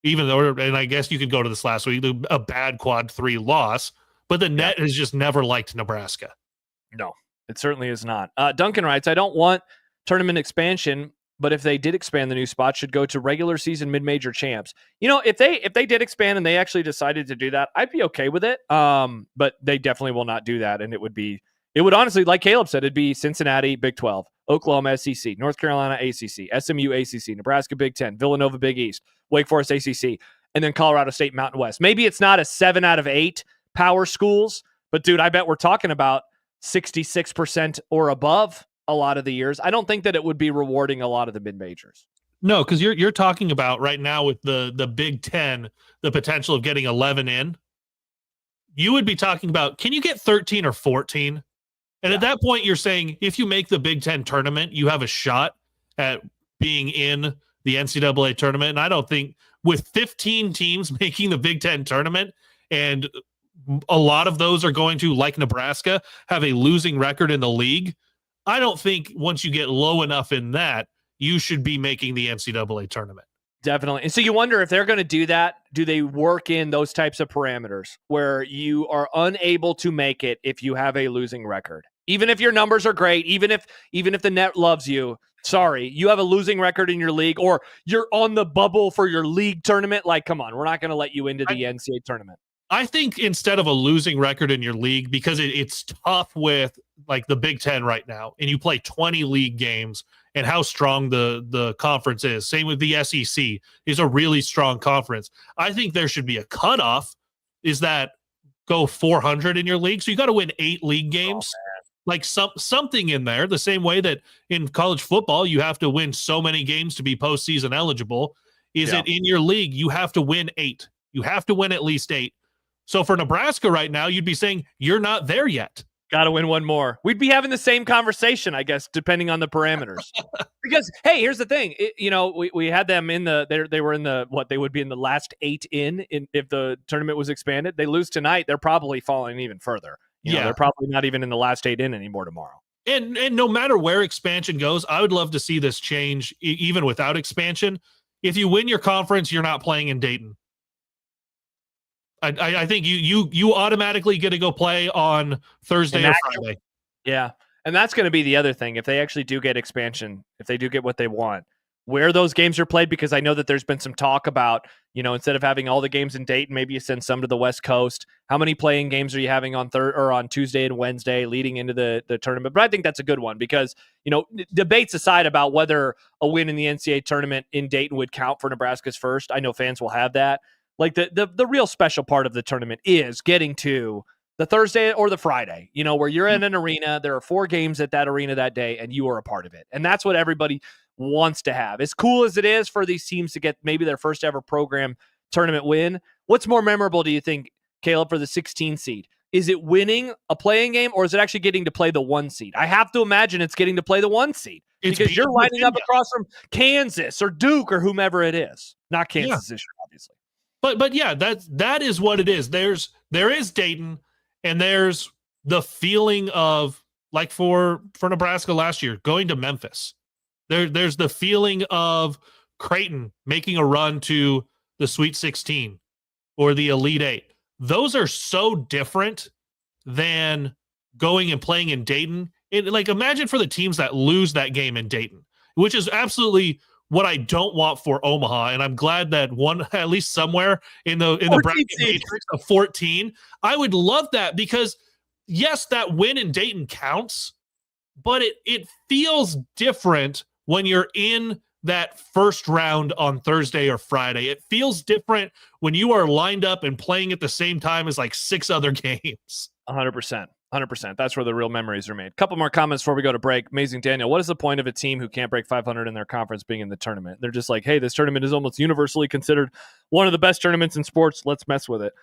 even though, and I guess you could go to this last week, a bad quad 3 loss, but the net has just never liked Nebraska. No, it certainly is not. Duncan writes, I don't want tournament expansion, but if they did expand, the new spot should go to regular season mid-major champs. You know, if they did expand and they actually decided to do that, I'd be okay with it. But they definitely will not do that. And it would honestly, like Caleb said, it'd be Cincinnati, Big 12, Oklahoma, SEC, North Carolina, ACC, SMU, ACC, Nebraska, Big 10, Villanova, Big East, Wake Forest, ACC, and then Colorado State, Mountain West. Maybe it's not a 7 out of 8 power schools, but dude, I bet we're talking about 66% or above a lot of the years. I don't think that it would be rewarding a lot of the mid-majors. No, because you're talking about right now with the Big 10, the potential of getting 11 in. you would be talking about, can you get 13 or 14? And at that point, you're saying if you make the Big Ten tournament, you have a shot at being in the NCAA tournament. And I don't think with 15 teams making the Big Ten tournament, and a lot of those are going to, like Nebraska, have a losing record in the league, I don't think once you get low enough in that, you should be making the NCAA tournament. Definitely. And so you wonder if they're going to do that, do they work in those types of parameters where you are unable to make it if you have a losing record? Even if your numbers are great, even if the net loves you, sorry, you have a losing record in your league, or you're on the bubble for your league tournament. Like, come on, we're not going to let you into the NCAA tournament. I think instead of a losing record in your league, because it's tough with like the Big Ten right now, and you play 20 league games and how strong the conference is. Same with the SEC is a really strong conference. I think there should be a cutoff. Is that go 400 in your league? So you got to win 8 league games. Like something in there, the same way that in college football, you have to win so many games to be postseason eligible. Is it in your league? You have to win 8. You have to win at least 8. So for Nebraska right now, you'd be saying you're not there yet. Got to win one more. We'd be having the same conversation, I guess, depending on the parameters. Because, hey, here's the thing. We had them in they were in the, they would be in the last 8 if the tournament was expanded. They lose tonight, they're probably falling even further. They're probably not even in the last 8 in anymore tomorrow. And no matter where expansion goes, I would love to see this change even without expansion. If you win your conference, you're not playing in Dayton. I think you automatically get to go play on Thursday or Friday. Yeah. And that's going to be the other thing. If they actually do get expansion, if they do get what they want, where those games are played, because I know that there's been some talk about, instead of having all the games in Dayton, maybe you send some to the West Coast. How many playing games are you having on Tuesday and Wednesday leading into the tournament? But I think that's a good one because, debates aside about whether a win in the NCAA tournament in Dayton would count for Nebraska's first. I know fans will have that. Like the real special part of the tournament is getting to the Thursday or the Friday, where you're in an arena. There are 4 games at that arena that day, and you are a part of it. And that's what everybody wants to have. As cool as it is for these teams to get maybe their first ever program tournament win, what's more memorable, do you think, Kaleb, for the 16 seed? Is it winning a playing game, or is it actually getting to play the 1 seed? I have to imagine it's getting to play the 1 seed because you're lining up across from Kansas or Duke or whomever it is. Not Kansas this year, obviously. But yeah, that is what it is. There is Dayton, and there's the feeling of, like for Nebraska last year, going to Memphis. There's the feeling of Creighton making a run to the Sweet 16 or the Elite 8. Those are so different than going and playing in Dayton. Imagine for the teams that lose that game in Dayton, which is absolutely what I don't want for Omaha, and I'm glad that one, at least somewhere in the bracket matrix of 14, I would love that because yes, that win in Dayton counts, but it feels different when you're in that first round on Thursday or Friday. It feels different when you are lined up and playing at the same time as like 6 other games. 100%. 100%. That's where the real memories are made. Couple more comments before we go to break. Amazing Daniel, what is the point of a team who can't break 500 in their conference being in the tournament? They're just like, hey, this tournament is almost universally considered one of the best tournaments in sports. Let's mess with it.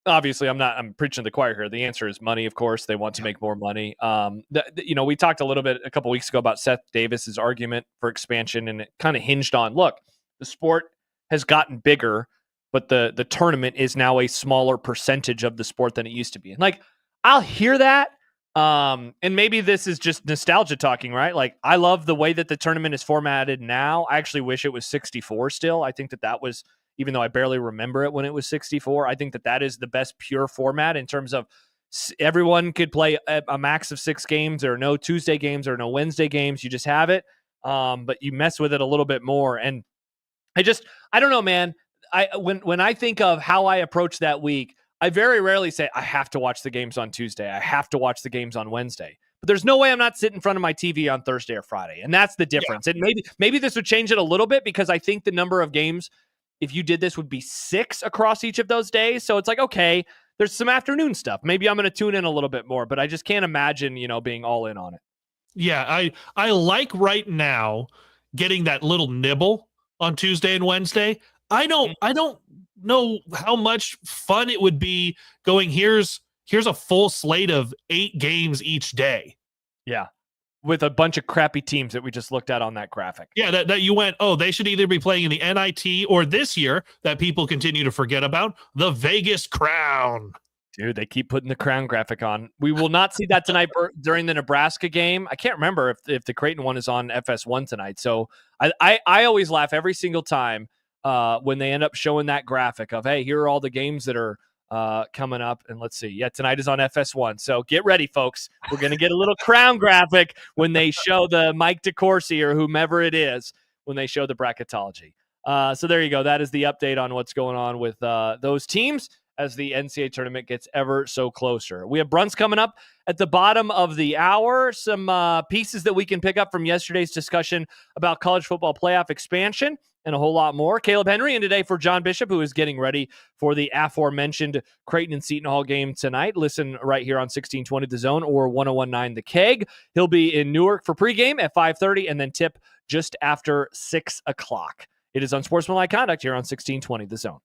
Obviously, I'm preaching to the choir here. The answer is money, of course. They want to make more money. We talked a little bit a couple weeks ago about Seth Davis's argument for expansion, and it kind of hinged on, look, the sport has gotten bigger, but the tournament is now a smaller percentage of the sport than it used to be. And I'll hear that. And maybe this is just nostalgia talking, right? Like, I love the way that the tournament is formatted now. I actually wish it was 64 still. I think that was, even though I barely remember it when it was 64, I think that is the best pure format in terms of everyone could play a max of 6 games. There are no Tuesday games or no Wednesday games. You just have it. But you mess with it a little bit more. And I don't know, man. When I think of how I approach that week, I very rarely say, I have to watch the games on Tuesday. I have to watch the games on Wednesday. But there's no way I'm not sitting in front of my TV on Thursday or Friday. And that's the difference. Yeah. And maybe this would change it a little bit because I think the number of games, if you did this, would be 6 across each of those days. So it's like, okay, there's some afternoon stuff. Maybe I'm going to tune in a little bit more, but I just can't imagine, being all in on it. Yeah, I like right now getting that little nibble on Tuesday and Wednesday. I don't know how much fun it would be going, here's a full slate of 8 games each day. Yeah. With a bunch of crappy teams that we just looked at on that graphic. Yeah, that you went, oh, they should either be playing in the NIT or this year that people continue to forget about, the Vegas Crown. Dude, they keep putting the Crown graphic on. We will not see that tonight during the Nebraska game. I can't remember if the Creighton one is on FS1 tonight. So I always laugh every single time when they end up showing that graphic of, hey, here are all the games that are coming up. And let's see. Yeah, tonight is on FS1. So get ready, folks. We're going to get a little Crown graphic when they show the Mike DeCourcy or whomever it is when they show the bracketology. So there you go. That is the update on what's going on with those teams as the NCAA tournament gets ever so closer. We have Bruntz coming up at the bottom of the hour. Some pieces that we can pick up from yesterday's discussion about college football playoff expansion and a whole lot more. Kaleb Henry in today for John Bishop, who is getting ready for the aforementioned Creighton and Seton Hall game tonight. Listen right here on 1620 The Zone or 1019 The Keg. He'll be in Newark for pregame at 5:30 and then tip just after 6 o'clock. It is Unsportsmanlike Conduct here on 1620 The Zone.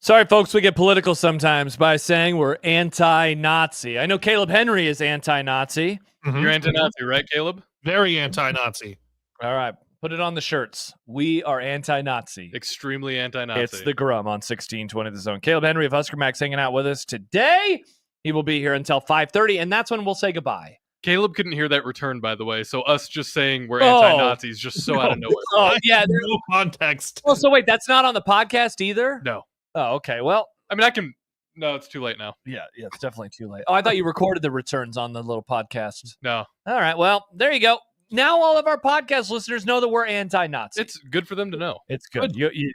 Sorry, folks, we get political sometimes by saying we're anti-Nazi. I know Kaleb Henry is anti-Nazi. Mhm. You're anti-Nazi, right, Caleb? Very anti-Nazi. All right, put it on the shirts. We are anti-Nazi. Extremely anti-Nazi. It's the Grum on 1620 The Zone. Kaleb Henry of Husker Max hanging out with us today. He will be here until 5:30, and that's when we'll say goodbye. Caleb couldn't hear that return, by the way, so us just saying we're anti-Nazis just so out of nowhere. Oh, yeah. No context. Oh, so wait, that's not on the podcast either? No. Oh, okay. Well, I mean, I can... No, it's too late now. yeah, it's definitely too late. Oh, I thought you recorded the returns on the little podcast. No. All right, well, there you go. Now all of our podcast listeners know that we're anti-Nazi. It's good for them to know. It's good. You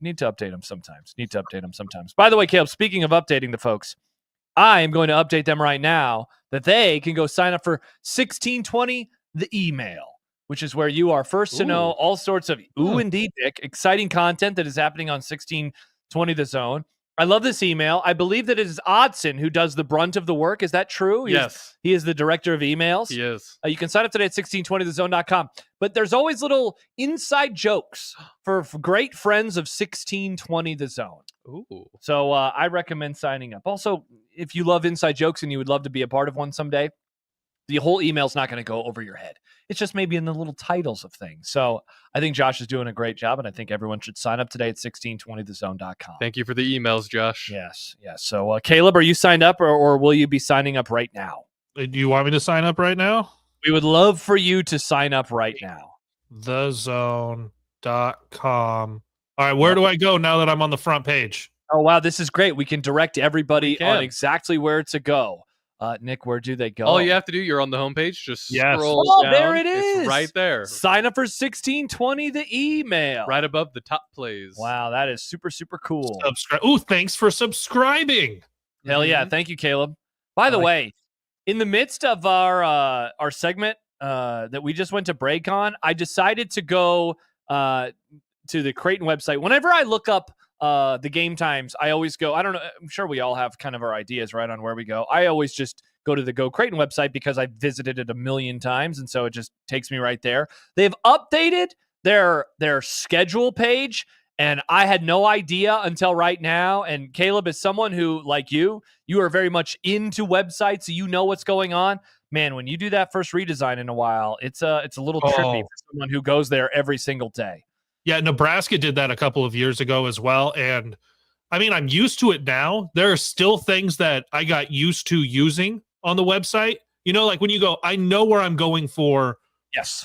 need to update them sometimes. By the way, Caleb, speaking of updating the folks, I am going to update them right now that they can go sign up for 1620 The Email, which is where you are first to know all sorts of indeed, Dick, exciting content that is happening on 1620 The Zone. I love this email. I believe that it is Odson who does the brunt of the work. Is that true? Yes. He is the director of emails. He is. You can sign up today at 1620thezone.com. But there's always little inside jokes for great friends of 1620 The Zone. Ooh. So I recommend signing up. Also, if you love inside jokes and you would love to be a part of one someday, the whole email's not going to go over your head. It's just maybe in the little titles of things. So I think Josh is doing a great job, and I think everyone should sign up today at 1620thezone.com. Thank you for the emails, Josh. Yes. So, Caleb, are you signed up, or will you be signing up right now? Do you want me to sign up right now? We would love for you to sign up right now. Thezone.com. All right, where do I go now that I'm on the front page? Oh, wow, this is great. We can direct everybody We can. on exactly where to go. Nick, where do they go? All you have to do, you're on the homepage. Just Yes. scroll down. There it is. It's right there. Sign up for 1620 The Email. Right above the top plays. Wow, that is super, super cool. Subscribe. Ooh, thanks for subscribing. Hell yeah. Thank you, Caleb. By the way, in the midst of our segment that we just went to break on, I decided to go to the Creighton website. Whenever I look up the game times, I always go, I don't know, I'm sure we all have kind of our ideas right on where we go. I always just go to the Go Creighton website because I've visited it a million times, and so it just takes me right there. They've updated their schedule page, and I had no idea until right now. And Caleb is someone who, like you are very much into websites, so you know what's going on. Man, when you do that first redesign in a while, it's a little trippy for someone who goes there every single day. Yeah, Nebraska did that a couple of years ago as well. And I mean, I'm used to it now. There are still things that I got used to using on the website. You know, like when you go, I know where I'm going for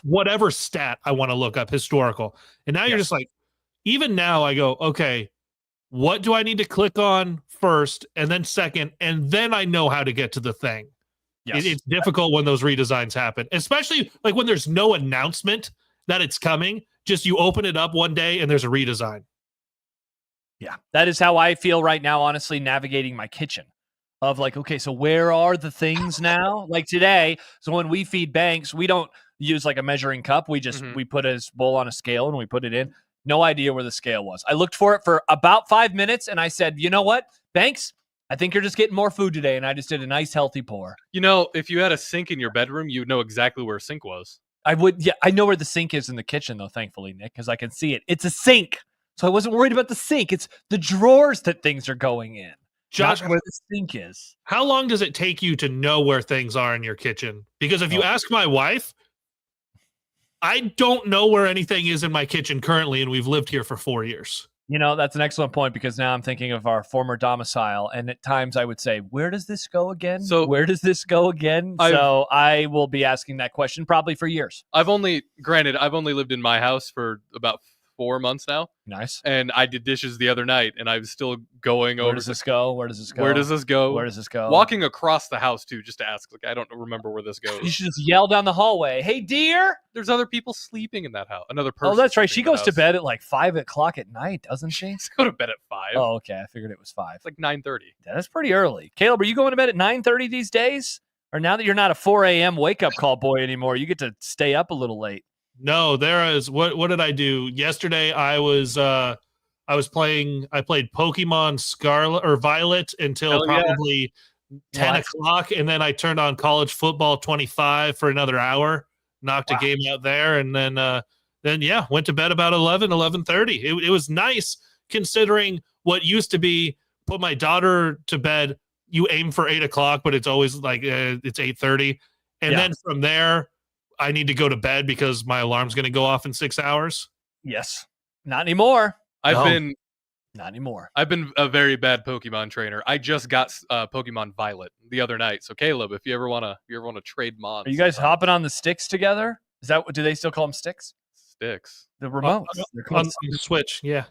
whatever stat I want to look up, historical. And now you're just like, even now I go, okay, what do I need to click on first and then second? And then I know how to get to the thing. Yes. It's difficult when those redesigns happen, especially like when there's no announcement that it's coming. Just you open it up one day and there's a redesign. Yeah, that is how I feel right now, honestly, navigating my kitchen. Of like, okay, so where are the things now? Like today, so when we feed Banks, we don't use like a measuring cup. We just we put his bowl on a scale and we put it in. No idea where the scale was. I looked for it for about 5 minutes and I said, you know what, Banks, I think you're just getting more food today. And I just did a nice healthy pour. You know, if you had a sink in your bedroom, you would know exactly where a sink was. I would. Yeah, I know where the sink is in the kitchen, though, thankfully, Nick, because I can see it. It's a sink. So I wasn't worried about the sink. It's the drawers that things are going in. Josh, not where the sink is. How long does it take you to know where things are in your kitchen? Because if you ask my wife, I don't know where anything is in my kitchen currently, and we've lived here for 4 years. You know, that's an excellent point because now I'm thinking of our former domicile, and at times I would say, where does this go again? So where does this go again? So I will be asking that question probably for years. I've only lived in my house for about 4 months now. Nice. And I did dishes the other night, and I was still going over. Where does this go? Where does this go? Where does this go? Where does this go? Walking across the house, too, just to ask. Like, I don't remember where this goes. You should just yell down the hallway, hey, dear. There's other people sleeping in that house. Another person. Oh, that's right. sleeping She in the goes to house. bed at like 5 o'clock at night, doesn't she? She's go to bed at 5. Oh, okay. I figured it was 5. It's like 9:30. That's pretty early. Caleb, are you going to bed at 9:30 these days? Or now that you're not a 4 a.m. wake-up call boy anymore, you get to stay up a little late? No, there is. What did I do yesterday? I played Pokemon Scarlet or Violet until probably 10 o'clock, and then I turned on College Football 25 for another hour, knocked a game out there, and then then yeah, went to bed about 11:30. It was nice considering what used to be put my daughter to bed. You aim for 8 o'clock, but it's always like it's 8:30. And then from there, I need to go to bed because my alarm's going to go off in 6 hours. Yes. Not anymore. Not anymore. I've been a very bad Pokemon trainer. I just got Pokemon Violet the other night. So Caleb, if you ever wanna trade mons, Are you guys hopping on the sticks together? Is that what? Do they still call them sticks? Sticks. The remotes. They're called On the Switch, yeah.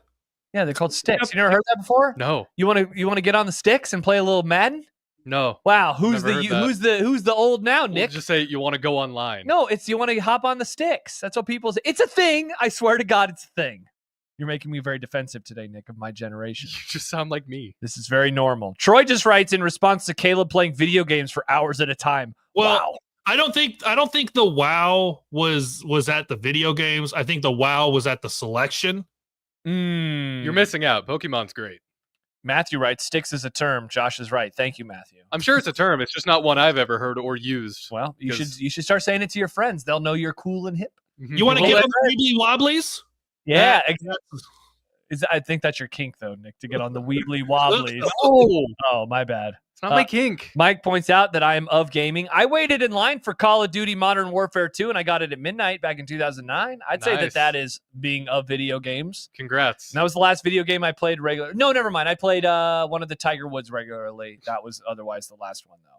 Yeah, they're called sticks. You never heard that before? No. You want to get on the sticks and play a little Madden? No. Wow, who's Never heard that. who's the old now, Nick? We'll just say you want to go online. No, it's you want to hop on the sticks. That's what people say. It's a thing. I swear to God, it's a thing. You're making me very defensive today, Nick, of my generation. You just sound like me. This is very normal. Troy just writes in response to Caleb playing video games for hours at a time. Well, wow. I don't think the WoW was at the video games. I think the WoW was at the selection. You're missing out. Pokemon's great. Matthew writes, sticks is a term. Josh is right. Thank you, Matthew. I'm sure it's a term. It's just not one I've ever heard or used. Well, you should start saying it to your friends. They'll know you're cool and hip. You want to get on the Weebly Wobblies? Yeah, exactly. I think that's your kink, though, Nick, to get on the Weebly Wobblies. Oh, my bad. It's not my kink. Mike points out that I am of gaming. I waited in line for Call of Duty Modern Warfare 2, and I got it at midnight back in 2009. I'd say that is being of video games. Congrats. And that was the last video game I played regular. No, never mind. I played one of the Tiger Woods regularly. That was otherwise the last one, though.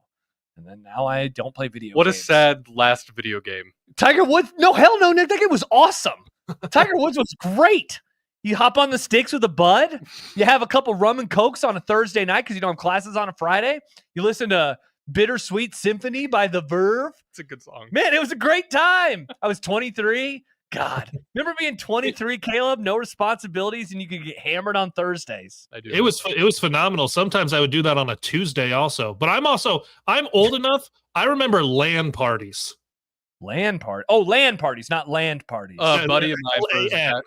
And then now I don't play video games. What a sad last video game. Tiger Woods? No, hell no, Nick. That game was awesome. Tiger Woods was great. You hop on the sticks with a bud. You have a couple rum and cokes on a Thursday night because you don't have classes on a Friday. You listen to Bittersweet Symphony by The Verve. It's a good song. Man, it was a great time. I was 23. God. Remember being 23, Caleb? No responsibilities, and you could get hammered on Thursdays. I do. It was phenomenal. Sometimes I would do that on a Tuesday also. But I'm old enough. I remember LAN parties. LAN party. Oh, LAN parties, not land parties. Buddy of mine.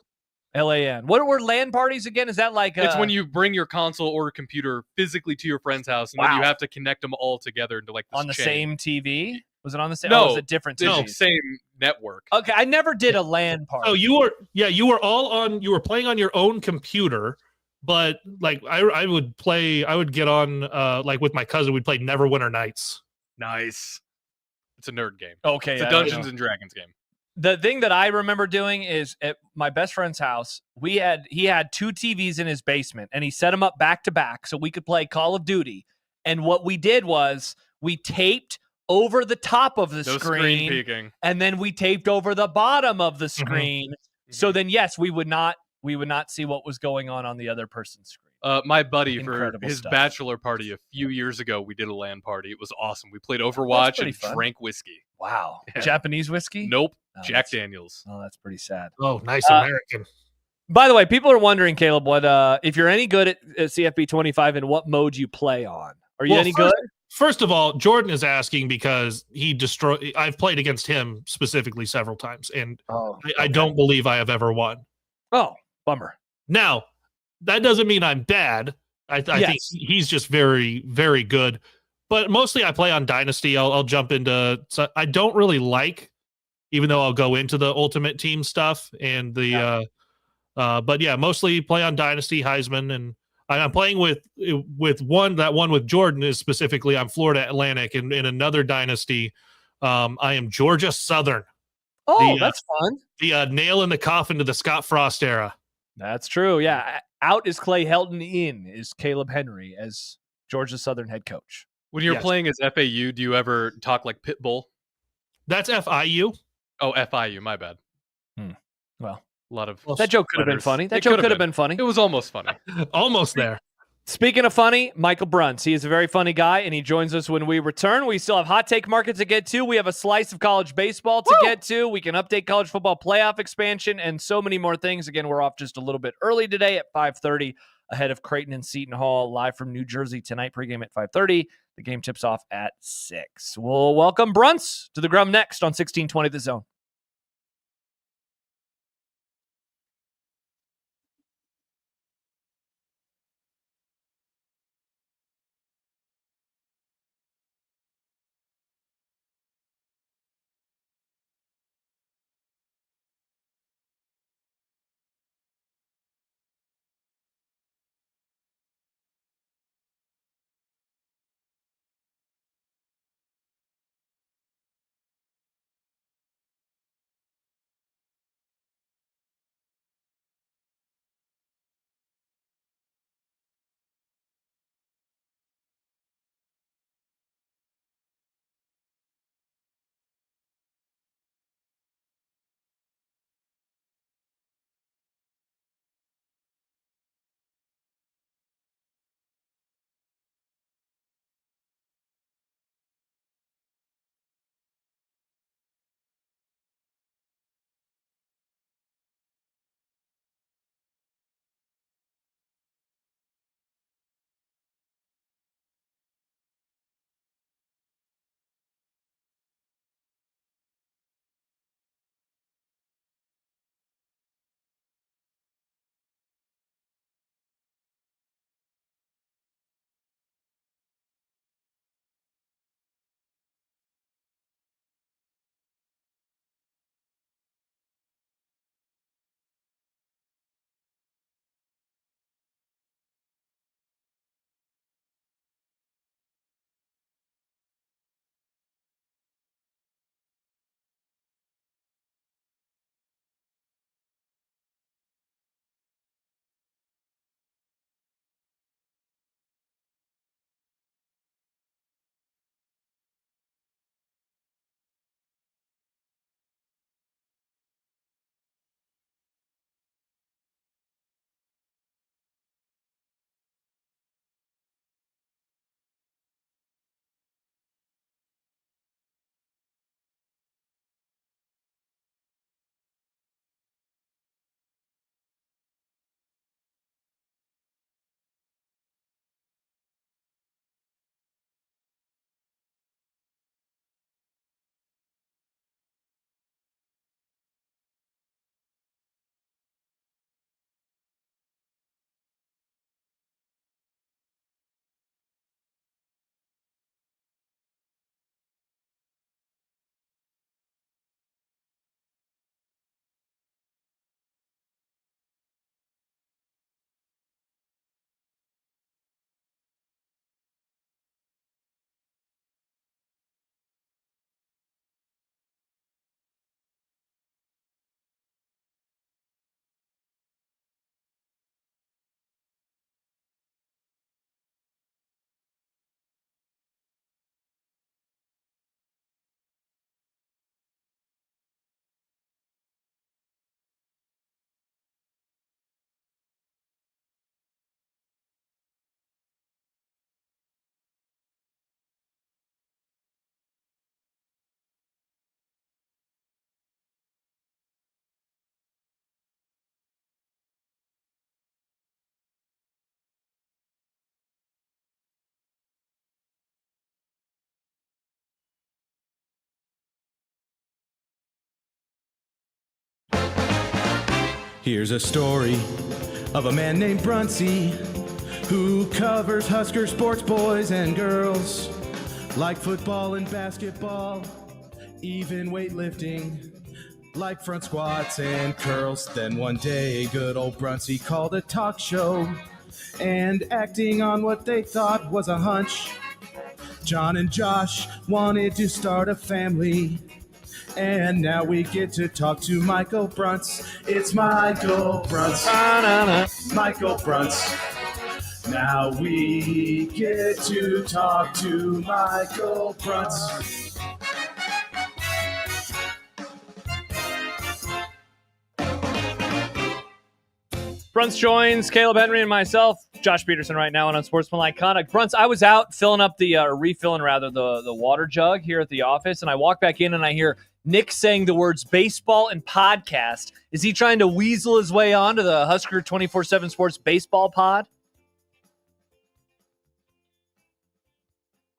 LAN. What were LAN parties again? Is that like it's when you bring your console or computer physically to your friend's house, and then you have to connect them all together into like this on the same TV? Was it on the same? No, was it different TVs? No, same network. Okay, I never did a LAN party. Oh, you were playing on your own computer, but like I would get on like with my cousin, we'd play Neverwinter Nights. Nice. It's a nerd game. Okay. It's a Dungeons and Dragons game. The thing that I remember doing is at my best friend's house, he had two TVs in his basement, and he set them up back to back so we could play Call of Duty. And what we did was we taped over the top of the screen peeking. And then we taped over the bottom of the screen. Mm-hmm. So then, yes, we would not see what was going on the other person's screen. My buddy, for his stuff. bachelor party a few years ago, we did a LAN party. It was awesome. We played Overwatch and drank whiskey. Wow. Yeah. Japanese whiskey? Nope. Oh, Jack Daniels. Oh, that's pretty sad. Oh, nice American. By the way, people are wondering, Caleb, what if you're any good at CFB 25 and what mode you play on? Are you any good? First of all, Jordan is asking because I've played against him specifically several times, and I don't believe I have ever won. Oh, bummer. Now, that doesn't mean I'm bad. I think he's just very, very good. But mostly I play on Dynasty. I'll jump into. So I don't really like, even though I'll go into the Ultimate Team stuff and the. But yeah, mostly play on Dynasty, Heisman, and I'm playing with one with Jordan is specifically I'm Florida Atlantic, and in another Dynasty, I am Georgia Southern. Oh, that's fun. The nail in the coffin to the Scott Frost era. That's true. Yeah, out is Clay Helton. In is Kaleb Henry as Georgia Southern head coach. When you're playing as FAU, do you ever talk like Pitbull? That's FIU. Oh, FIU. My bad. Well, a lot of that joke could have been funny. That joke could have been funny. It was almost funny. Almost there. Speaking of funny, Michael Bruntz. He is a very funny guy, and he joins us when we return. We still have Hot Take Market to get to. We have a slice of college baseball to get to. We can update college football playoff expansion and so many more things. Again, we're off just a little bit early today at 5:30 ahead of Creighton and Seton Hall live from New Jersey tonight. Pregame at 5:30. The game tips off at 6. We'll welcome Bruntz to the Grum next on 1620 The Zone. Here's a story of a man named Bruntz who covers Husker sports, boys and girls, like football and basketball, even weightlifting, like front squats and curls. Then one day, good old Bruntz called a talk show, and acting on what they thought was a hunch, John and Josh wanted to start a family. And now we get to talk to Michael Bruntz. It's Michael Bruntz. Michael Bruntz. Now we get to talk to Michael Bruntz. Bruntz joins Kaleb Henry and myself, Josh Peterson, right now on Unsportsmanlike Conduct. Bruntz, I was out refilling the water jug here at the office, and I walk back in and I hear Nick saying the words baseball and podcast. Is he trying to weasel his way onto the Husker 24/7 Sports baseball pod?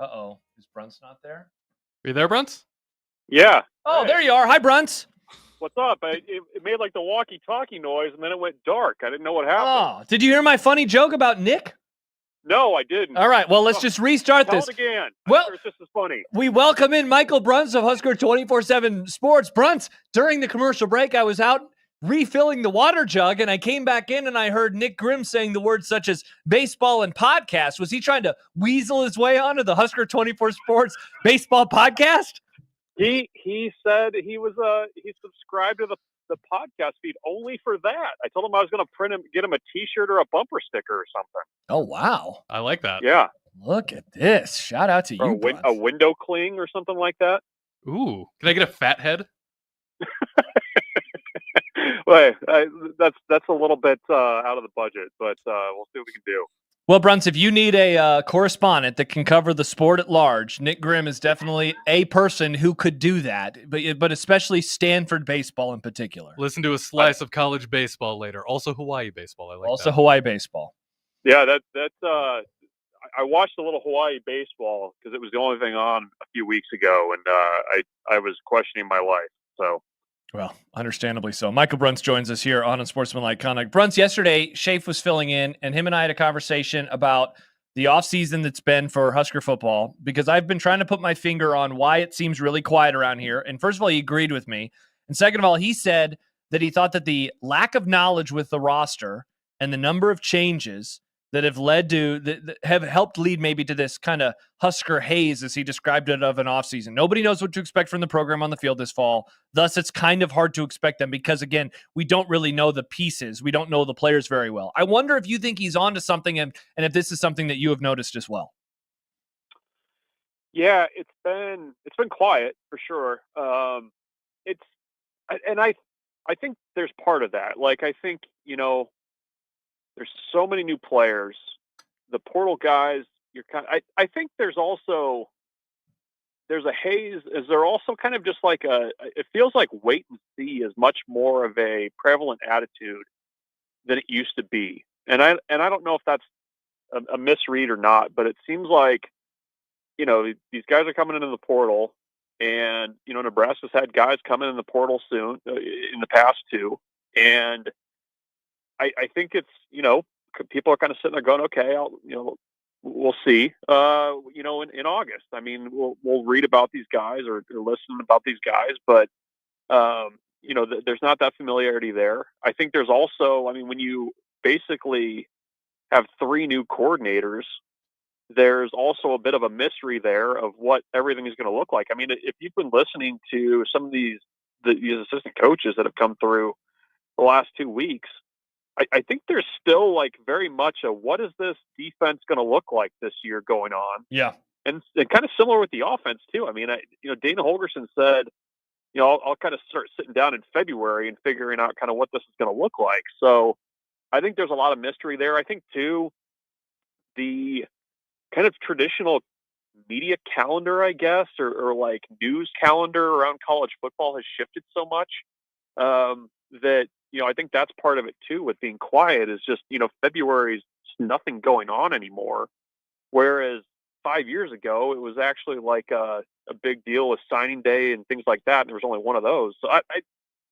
Uh-oh. Is Bruntz not there? Are you there, Bruntz? Yeah. Oh, Hey. there you are. Hi, Bruntz. What's up? It made like the walkie-talkie noise, and then it went dark. I didn't know what happened. Oh, did you hear my funny joke about Nick? No, I didn't. All right, well, let's just restart Tell this. it again. Well- I'm sure it's just as funny. We welcome in Michael Bruntz of Husker 24/7 Sports. Bruntz, during the commercial break, I was out refilling the water jug, and I came back in and I heard Nick Grum saying the words such as baseball and podcast. Was he trying to weasel his way onto the Husker 24 Sports baseball podcast? He said he was he subscribed to the podcast feed only for that. I told him I was going to get him a T-shirt or a bumper sticker or something. Oh, wow. I like that. Yeah, Look at this. Shout out to or you, a Bruntz. window cling or something like that. Ooh, can I get a fat head? Well, that's a little bit out of the budget, but we'll see what we can do. Well, Bruntz, if you need a correspondent that can cover the sport at large, Nick Grum is definitely a person who could do that, but especially Stanford baseball in particular. Listen to a slice of college baseball later. Also Hawaii baseball. I like Also that. Hawaii baseball. Yeah, I watched a little Hawaii baseball because it was the only thing on a few weeks ago, and I was questioning my life. So, Well, understandably so. Michael Bruntz joins us here on Unsportsmanlike Conduct. Bruntz, yesterday, Shafe was filling in, and him and I had a conversation about the offseason that's been for Husker football, because I've been trying to put my finger on why it seems really quiet around here. And first of all, he agreed with me. And second of all, he said that he thought that the lack of knowledge with the roster and the number of changes that have led to that have helped lead maybe to this kind of Husker haze, as he described it, of an offseason. Nobody knows what to expect from the program on the field this fall. Thus, it's kind of hard to expect them because, again, we don't really know the pieces. We don't know the players very well. I wonder if you think he's on to something and if this is something that you have noticed as well. yeah, it's been quiet for sure. I think there's part of that. Like, I think, there's so many new players, the portal guys. I think there's a haze. Is there also kind of just like it feels like wait and see is much more of a prevalent attitude than it used to be. And I don't know if that's a misread or not, but it seems like, these guys are coming into the portal, and, Nebraska's had guys coming in the portal soon in the past too. And I think it's, people are kind of sitting there going, okay, we'll see, in August. I mean, we'll read about these guys or listen about these guys, but, there's not that familiarity there. I think there's also, when you basically have 3 new coordinators, there's also a bit of a mystery there of what everything is going to look like. If you've been listening to some of these assistant coaches that have come through the last 2 weeks, I think there's still like very much a what is this defense going to look like this year going on? Yeah. And kind of similar with the offense too. Dana Holgorsen said, I'll kind of start sitting down in February and figuring out kind of what this is going to look like. So I think there's a lot of mystery there. I think too, the kind of traditional media calendar, I guess, or like news calendar around college football has shifted so much that, I think that's part of it too with being quiet is just, February's nothing going on anymore. Whereas 5 years ago, it was actually like a big deal with signing day and things like that. And there was only one of those. So I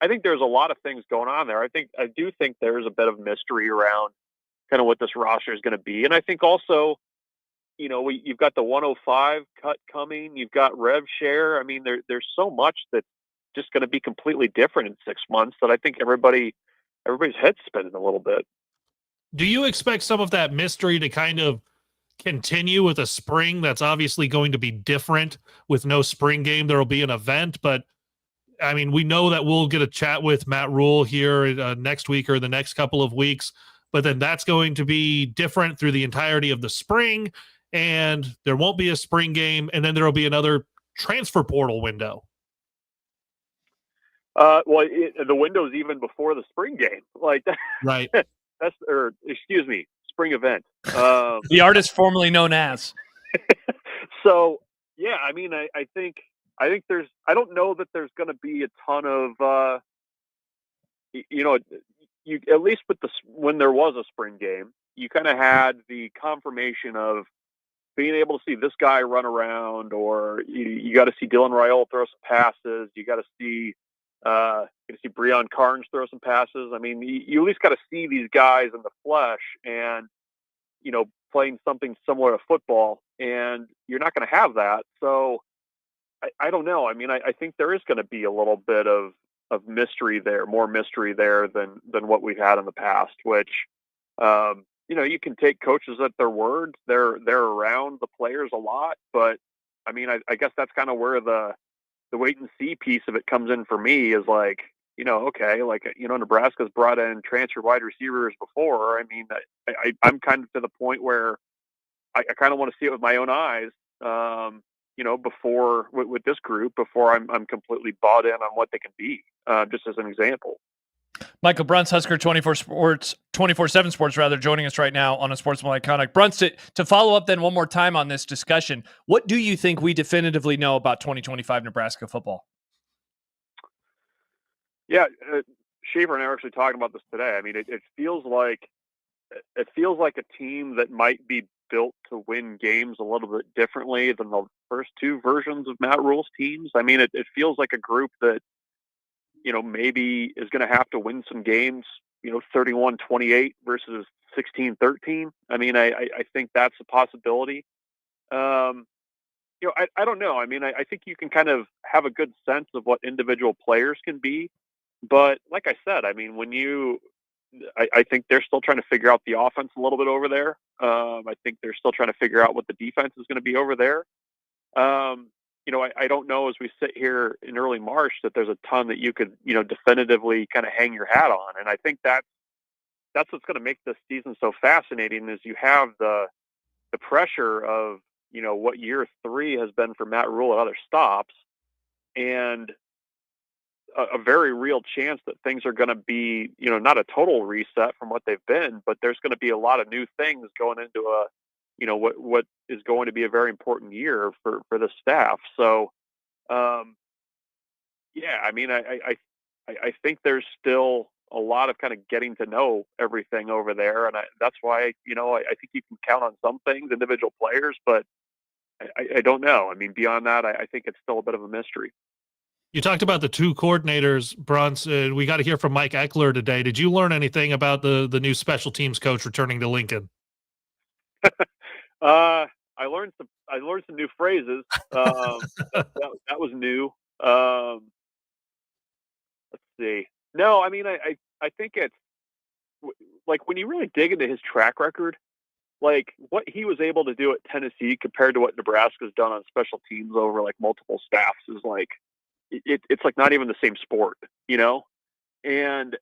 think there's a lot of things going on there. I do think there's a bit of mystery around kind of what this roster is going to be. And I think also, you've got the 105 cut coming. You've got rev share. I mean, there's so much that's just going to be completely different in 6 months that I think everybody's head's spinning a little bit. Do you expect some of that mystery to kind of continue with a spring that's obviously going to be different with no spring game? There will be an event, but I mean, we know that we'll get a chat with Matt Rhule here next week or the next couple of weeks, but then that's going to be different through the entirety of the spring, and there won't be a spring game, and then there will be another transfer portal window. The window's even before the spring game, like that. Right. Spring event. The artist formerly known as. So yeah, I mean, I think there's. I don't know that there's going to be a ton of. You at least with when there was a spring game, you kind of had the confirmation of being able to see this guy run around, or you got to see Dylan Rhule throw some passes. You got to see. Breon Carnes throw some passes. I mean, you at least got to see these guys in the flesh and, playing something similar to football, and you're not going to have that. So I don't know. I mean, I think there is going to be a little bit of mystery there, more mystery there than what we've had in the past, which, you can take coaches at their word. They're around the players a lot, but I mean, I guess that's kind of where the wait and see piece of it comes in for me is like, Nebraska's brought in transfer wide receivers before. I mean, I'm kind of to the point where I kind of want to see it with my own eyes, before with this group, before I'm completely bought in on what they can be, just as an example. Michael Bruntz, Husker 24/7 Sports, joining us right now on Unsportsmanlike conduct. Bruntz, to follow up then one more time on this discussion, what do you think we definitively know about 2025 Nebraska football? Yeah, Schaefer and I were actually talking about this today. I mean, it feels like a team that might be built to win games a little bit differently than the first two versions of Matt Rhule's teams. I mean, it feels like a group that, maybe is going to have to win some games, 31-28 versus 16-13. I mean, I think that's a possibility. I don't know. I mean, I think you can kind of have a good sense of what individual players can be. But like I said, I mean, I think they're still trying to figure out the offense a little bit over there. I think they're still trying to figure out what the defense is going to be over there. I don't know as we sit here in early March that there's a ton that you could, definitively kind of hang your hat on. And I think that's what's going to make this season so fascinating is you have the pressure of, what year 3 has been for Matt Rhule at other stops, and a very real chance that things are going to be, not a total reset from what they've been, but there's going to be a lot of new things going into what is going to be a very important year for the staff. So, I mean, I think there's still a lot of kind of getting to know everything over there. And that's why, I think you can count on some things, individual players, but I don't know. I mean, beyond that, I think it's still a bit of a mystery. You talked about the two coordinators, Bruntz. We got to hear from Mike Eckler today. Did you learn anything about the new special teams coach returning to Lincoln? I learned some new phrases. That was new. Let's see. No, I mean, I think it's like when you really dig into his track record, like what he was able to do at Tennessee compared to what Nebraska's done on special teams over like multiple staffs is like, it's like not even the same sport, and,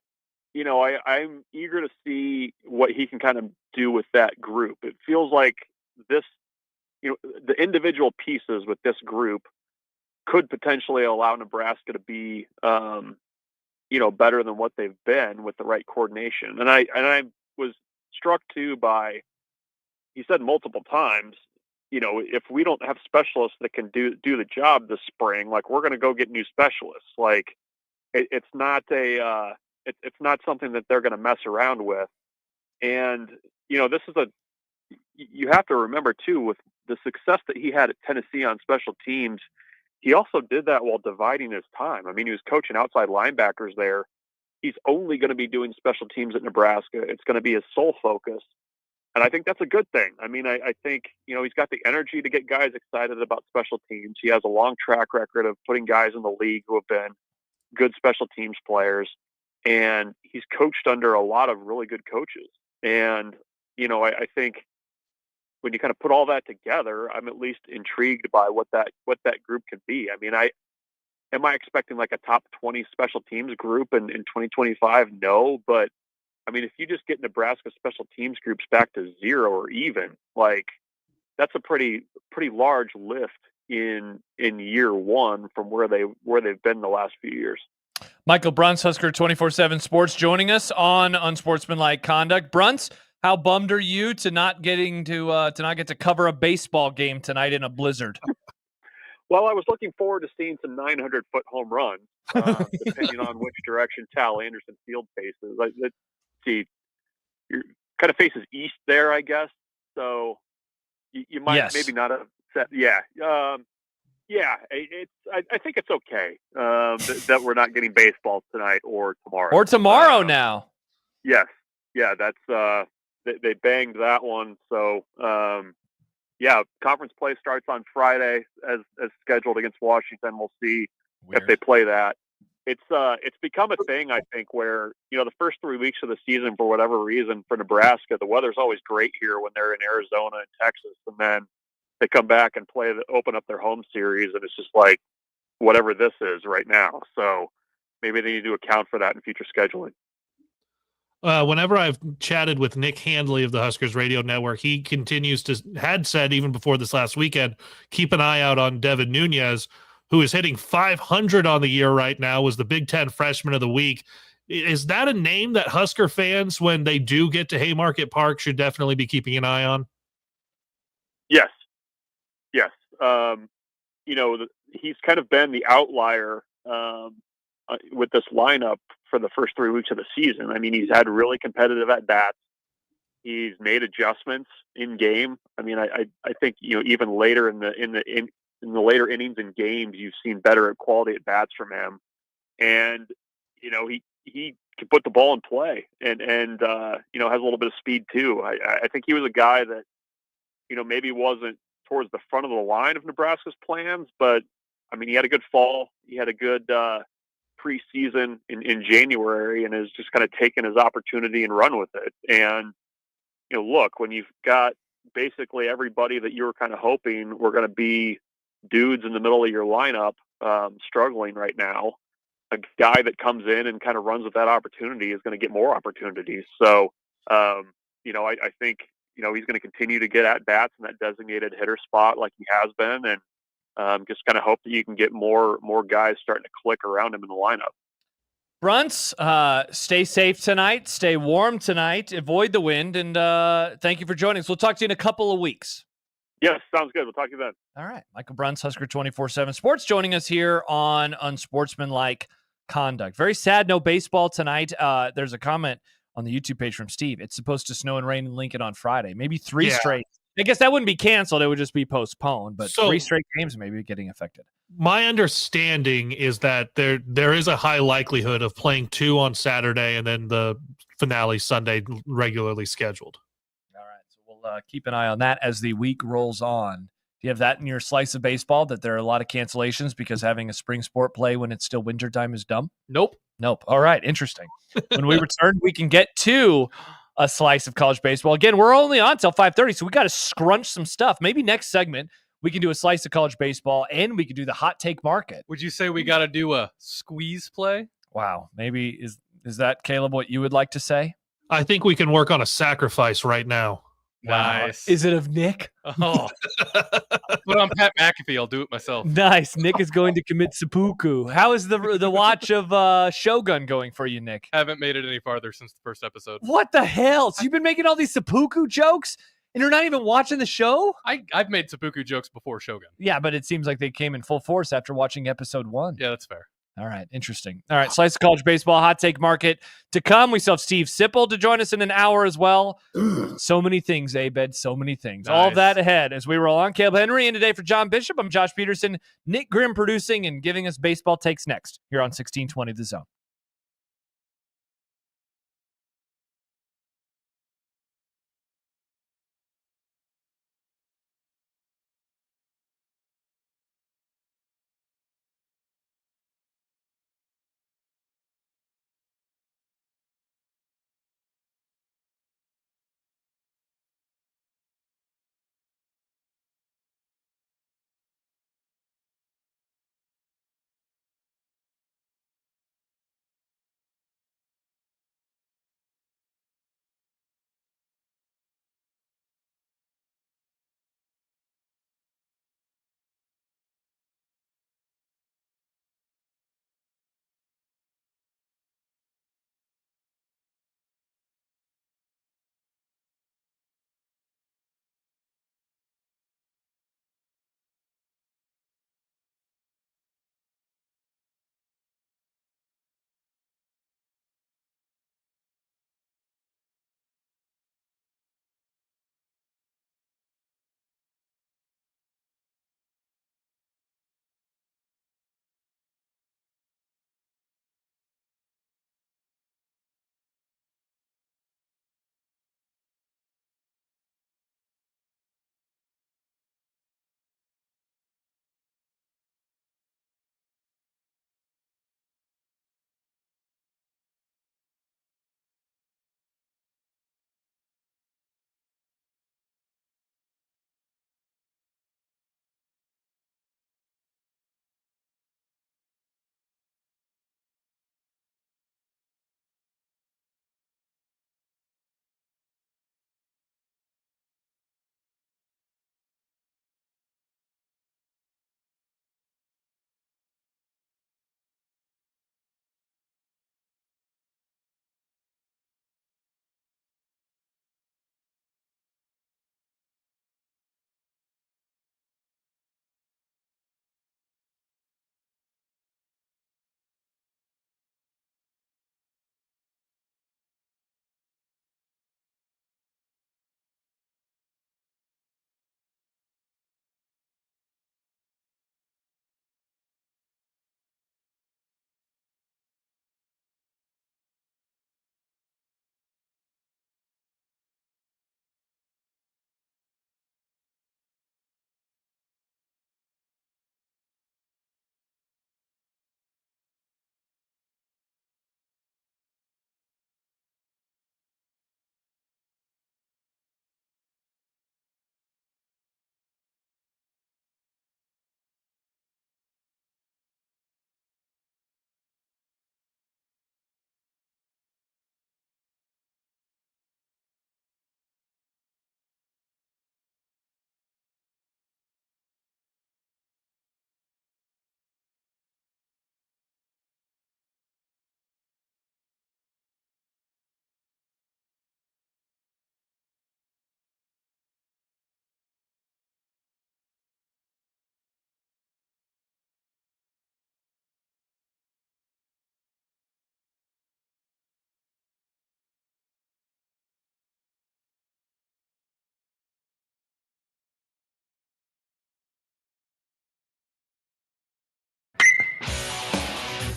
I'm eager to see what he can kind of do with that group. It feels like this, the individual pieces with this group could potentially allow Nebraska to be, better than what they've been with the right coordination. And I was struck too by, he said multiple times, if we don't have specialists that can do the job this spring, like we're going to go get new specialists. Like it's not it's not something that they're going to mess around with. And, this is you have to remember too, with the success that he had at Tennessee on special teams, he also did that while dividing his time. I mean, he was coaching outside linebackers there. He's only going to be doing special teams at Nebraska. It's going to be his sole focus. And I think that's a good thing. I mean, I think, he's got the energy to get guys excited about special teams. He has a long track record of putting guys in the league who have been good special teams players. And he's coached under a lot of really good coaches. And, I think when you kind of put all that together, I'm at least intrigued by what that group can be. I mean, am I expecting like a top 20 special teams group in 2025? No, but I mean, if you just get Nebraska special teams groups back to 0 or even, like that's a pretty large lift in year one from where they've been the last few years. Michael Bruntz, Husker 24/7 Sports, joining us on Unsportsmanlike Conduct. Bruntz, how bummed are you to not get to cover a baseball game tonight in a blizzard? Well, I was looking forward to seeing some 900-foot home runs, depending on which direction Tal Anderson Field faces. Let's see, your kind of faces east there, I guess. So you might maybe not have said, I think it's okay that we're not getting baseball tonight or tomorrow. Or tomorrow now. Yes, yeah, that's they banged that one. So. Conference play starts on Friday as scheduled against Washington. We'll see if they play that. It's become a thing, I think, where, the first 3 weeks of the season, for whatever reason, for Nebraska, the weather's always great here when they're in Arizona and Texas. And then they come back and open up their home series, and it's just like whatever this is right now. So maybe they need to account for that in future scheduling. Whenever I've chatted with Nick Handley of the Huskers Radio Network, he had said even before this last weekend, keep an eye out on Devin Nunez, who is hitting 500 on the year right now, was the Big Ten Freshman of the Week. Is that a name that Husker fans, when they do get to Haymarket Park, should definitely be keeping an eye on? Yes. He's kind of been the outlier with this lineup for the first 3 weeks of the season. I mean, he's had really competitive at bats. He's made adjustments in game. I mean, I think even later in the later innings and games, you've seen better quality at bats from him, and he can put the ball in play and has a little bit of speed too. I think he was a guy that maybe wasn't towards the front of the line of Nebraska's plans, but I mean, he had a good fall. He had a good preseason in January, and has just kind of taken his opportunity and run with it. And look, when you've got basically everybody that you were kind of hoping were going to be dudes in the middle of your lineup struggling right now, a guy that comes in and kind of runs with that opportunity is going to get more opportunities. So I think he's going to continue to get at bats in that designated hitter spot like he has been, and just kind of hope that you can get more guys starting to click around him in the lineup. Bruntz, stay safe tonight. Stay warm tonight. Avoid the wind. And thank you for joining us. We'll talk to you in a couple of weeks. Yes, sounds good. We'll talk to you then. All right. Michael Bruntz, Husker 24/7 Sports, joining us here on Unsportsmanlike Conduct. Very sad, no baseball tonight. There's a comment on the YouTube page from Steve. It's supposed to snow and rain in Lincoln on Friday. Maybe three straight. I guess that wouldn't be canceled. It would just be postponed, but 3 straight games may be getting affected. My understanding is that there is a high likelihood of playing 2 on Saturday and then the finale Sunday regularly scheduled. All right. So we'll keep an eye on that as the week rolls on. Do you have that in your slice of baseball, that there are a lot of cancellations because having a spring sport play when it's still wintertime is dumb? Nope. All right. Interesting. When we return, we can get to a slice of college baseball. Again, we're only on till 5:30, so we got to scrunch some stuff. Maybe next segment we can do a slice of college baseball, and we can do the hot take market. Would you say we got to do a squeeze play? Wow. Maybe is that, Caleb, what you would like to say? I think we can work on a sacrifice right now. Nice. Is it of Nick? Oh. Put on Pat McAfee. I'll do it myself. Nice. Nick is going to commit seppuku. How is the watch of Shogun going for you, Nick? Haven't made it any farther since the first episode. What the hell? So you've been making all these seppuku jokes and you're not even watching the show? I've made seppuku jokes before Shogun. Yeah, but it seems like they came in full force after watching episode 1. Yeah, that's fair. All right, interesting. All right, Slice of College Baseball Hot Take Market to come. We still have Steve Sipple to join us in an hour as well. So many things, Abed, so many things. All of that ahead as we roll on. Kaleb Henry in today for John Bishop. I'm Josh Peterson. Nick Grimm producing and giving us baseball takes next here on 1620 The Zone.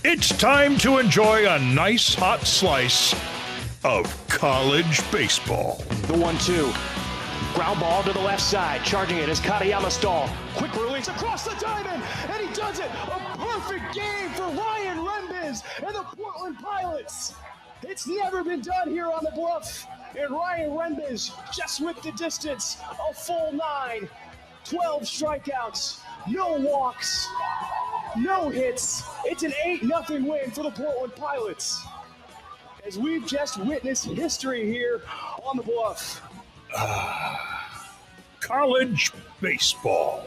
It's time to enjoy a nice hot slice of college baseball. The 1-2. Ground ball to the left side. Charging it is Katayama Stahl. Quick release across the diamond, and he does it. A perfect game for Ryan Rembiz and the Portland Pilots. It's never been done here on the Bluff. And Ryan Rembiz just with the distance. A full 9. 12 strikeouts. No walks. No hits. It's an 8-0 win for the Portland Pilots. As we've just witnessed history here on the Bluff. College baseball.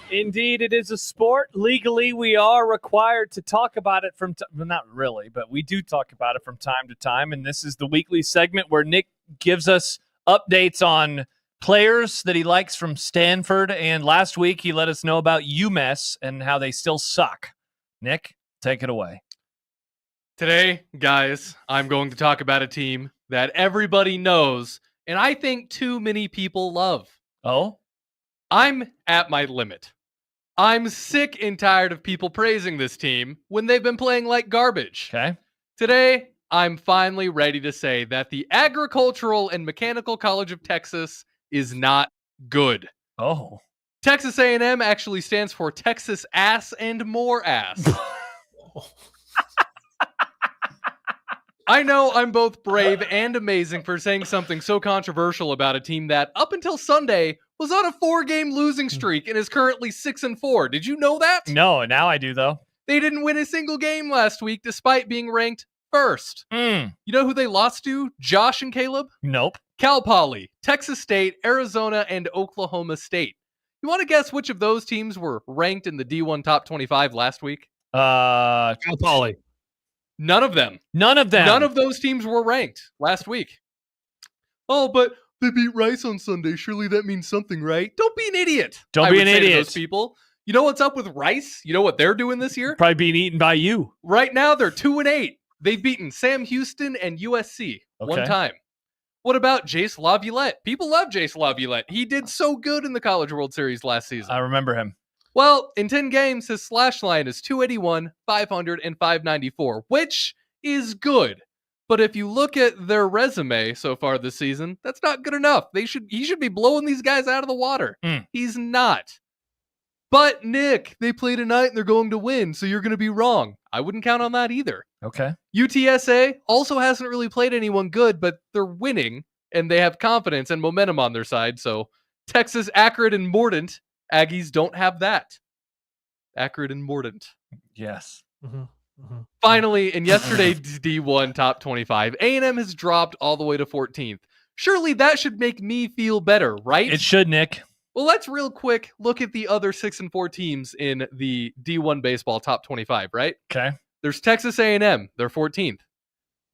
Indeed, it is a sport. Legally, we are required to talk about it well, not really, but we do talk about it from time to time. And this is the weekly segment where Nick gives us updates on players that he likes from Stanford. And last week, he let us know about UMass and how they still suck. Nick, take it away. Today, guys, I'm going to talk about a team that everybody knows, and I think too many people love. Oh? I'm at my limit. I'm sick and tired of people praising this team when they've been playing like garbage. Okay. Today, I'm finally ready to say that the Agricultural and Mechanical College of Texas is not good. Oh. Texas A&M actually stands for Texas Ass and More Ass. I know I'm both brave and amazing for saying something so controversial about a team that, up until Sunday, was on a 4-game losing streak and is currently 6-4. Did you know that? No, now I do, though. They didn't win a single game last week, despite being ranked first. You know who they lost to? Josh and Caleb? Nope. Cal Poly, Texas State, Arizona, and Oklahoma State. You want to guess which of those teams were ranked in the D1 Top 25 last week? Cal Poly. None of them. None of them. None of those teams were ranked last week. Oh, but they beat Rice on Sunday. Surely that means something, right? Don't be an idiot. Don't I be would an say to idiot. those people. You know what's up with Rice? You know what they're doing this year? Probably being eaten by you. Right now, they're 2-8. They've beaten Sam Houston and USC one time. What about Jace Laviolette? People love Jace Laviolette. He did so good in the College World Series last season. I remember him. Well, in 10 games, his slash line is 281, 500, and 594, which is good. But if you look at their resume so far this season, that's not good enough. He should be blowing these guys out of the water. He's not. But Nick, they play tonight and they're going to win, so you're going to be wrong. I wouldn't count on that either. Okay. UTSA also hasn't really played anyone good, but they're winning and they have confidence and momentum on their side. So Texas, Accurate, and Mordant, Aggies don't have that. Accurate and Mordant. Yes. Finally, in yesterday's D1 Top 25, A&M has dropped all the way to 14th. Surely that should make me feel better, right? It should, Nick. Well, let's real quick look at the other 6-4 teams in the D1 Baseball Top 25, right? Okay. There's Texas A&M, they're 14th.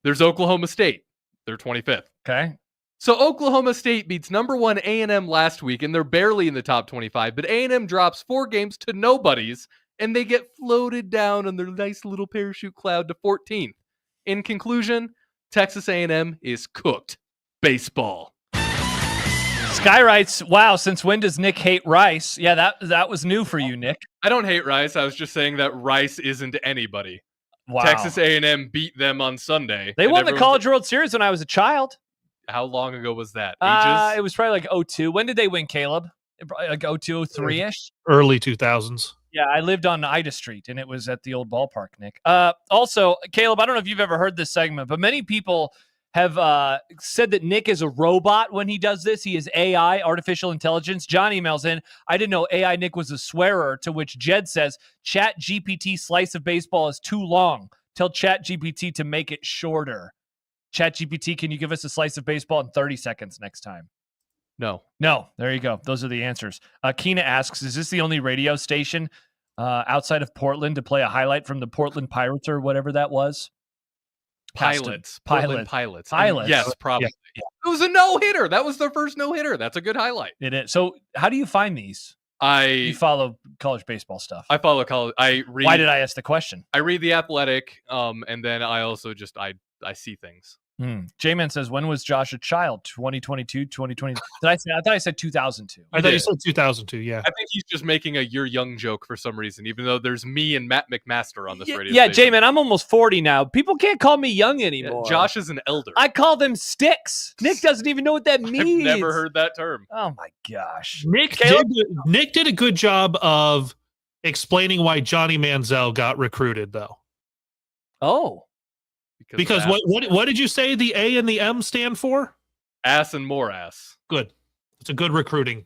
There's Oklahoma State, they're 25th. Okay. So Oklahoma State beats number 1 A&M last week, and they're barely in the top 25, but A&M drops 4 games to nobodies, and they get floated down on their nice little parachute cloud to 14th. In conclusion, Texas A&M is cooked. Baseball. Sky writes, wow, since when does Nick hate Rice? Yeah, that was new for you, Nick. I don't hate Rice. I was just saying that Rice isn't anybody. Wow. Texas A&M beat them on Sunday. They won the College World Series when I was a child. How long ago was that? Ages? It was probably like 02. When did they win, Caleb? Like 02, 03-ish? Early 2000s. Yeah, I lived on Ida Street, and it was at the old ballpark, Nick. Also, Caleb, I don't know if you've ever heard this segment, but many people have said that Nick is a robot when he does this. He is AI, artificial intelligence. John emails in, I didn't know AI Nick was a swearer, to which Jed says, Chat GPT slice of baseball is too long. Tell Chat GPT to make it shorter. Chat GPT, can you give us a slice of baseball in 30 seconds next time? No. There you go. Those are the answers. Keena asks, is this the only radio station outside of Portland to play a highlight from the Portland Pirates or whatever that was? Pilots. Pilots. Yes, probably. Yeah. It was a no-hitter. That was their first no-hitter. That's a good highlight. It is. So how do you find these? You follow college baseball stuff. I follow college. I read. Why did I ask the question? I read The Athletic, and then I also just I see things. J-Man says, when was Josh a child? 2022, 2020? I thought I said 2002. I thought you said 2002, yeah. I think he's just making a you're young joke for some reason, even though there's me and Matt McMaster on this radio Yeah, station. J-Man, I'm almost 40 now. People can't call me young anymore. Yeah, Josh is an elder. I call them sticks. Nick doesn't even know what that means. I've never heard that term. Oh, my gosh. Nick did a good job of explaining why Johnny Manziel got recruited, though. Oh. Because what did you say the A and the M stand for? Ass and more ass. Good. It's a good recruiting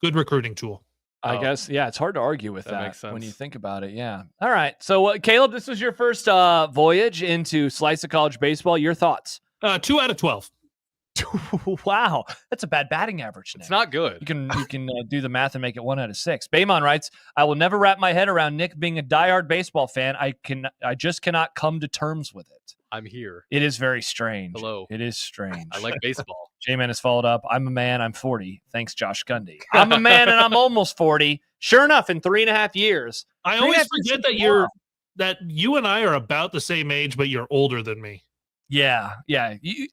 tool. I guess, yeah, it's hard to argue with that makes sense. when you think about it, yeah. All right, so Caleb, this was your first voyage into Slice of College Baseball. Your thoughts? 2 out of 12. Wow, that's a bad batting average, Nick. It's not good. You can do the math and make it 1 out of 6. Baymon writes, I will never wrap my head around Nick being a diehard baseball fan. I just cannot come to terms with it. I'm here. It is very strange. Hello. It is strange. I like baseball. J-Man has followed up. I'm a man. I'm 40. Thanks, Josh Gundy. I'm a man and I'm almost 40. Sure enough, in 3.5 years. I always forget that you and I are about the same age, but you're older than me. Yeah.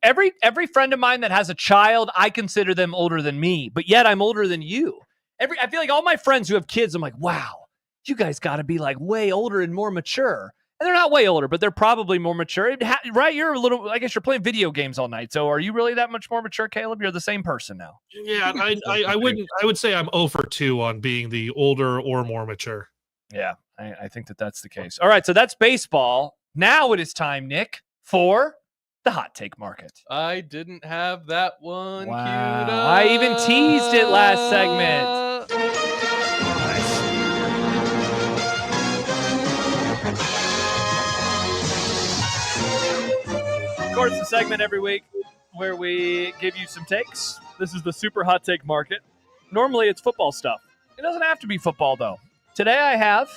Every friend of mine that has a child, I consider them older than me, but yet I'm older than you. I feel like all my friends who have kids, I'm like, wow, you guys got to be like way older and more mature. And they're not way older, but they're probably more mature, right? You're I guess you're playing video games all night. So are you really that much more mature, Caleb? You're the same person now. Yeah, I would say I'm 0 for 2 on being the older or more mature. Yeah, I think that's the case. All right, so that's baseball. Now it is time, Nick, for the hot take market. I didn't have that one Wow. queued up. I even teased it last segment. Of course, the segment every week where we give you some takes. This is the super hot take market. Normally, it's football stuff. It doesn't have to be football, though. Today, I have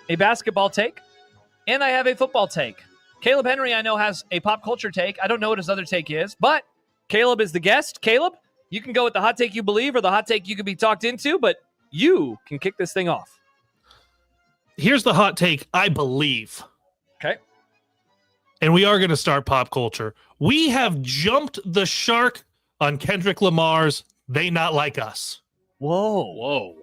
a basketball take, and I have a football take. Kaleb Henry, I know, has a pop culture take. I don't know what his other take is, but Caleb is the guest. Caleb, you can go with the hot take you believe or the hot take you can be talked into, but you can kick this thing off. Here's the hot take I believe. Okay. And we are going to start pop culture. We have jumped the shark on Kendrick Lamar's They Not Like Us. Whoa.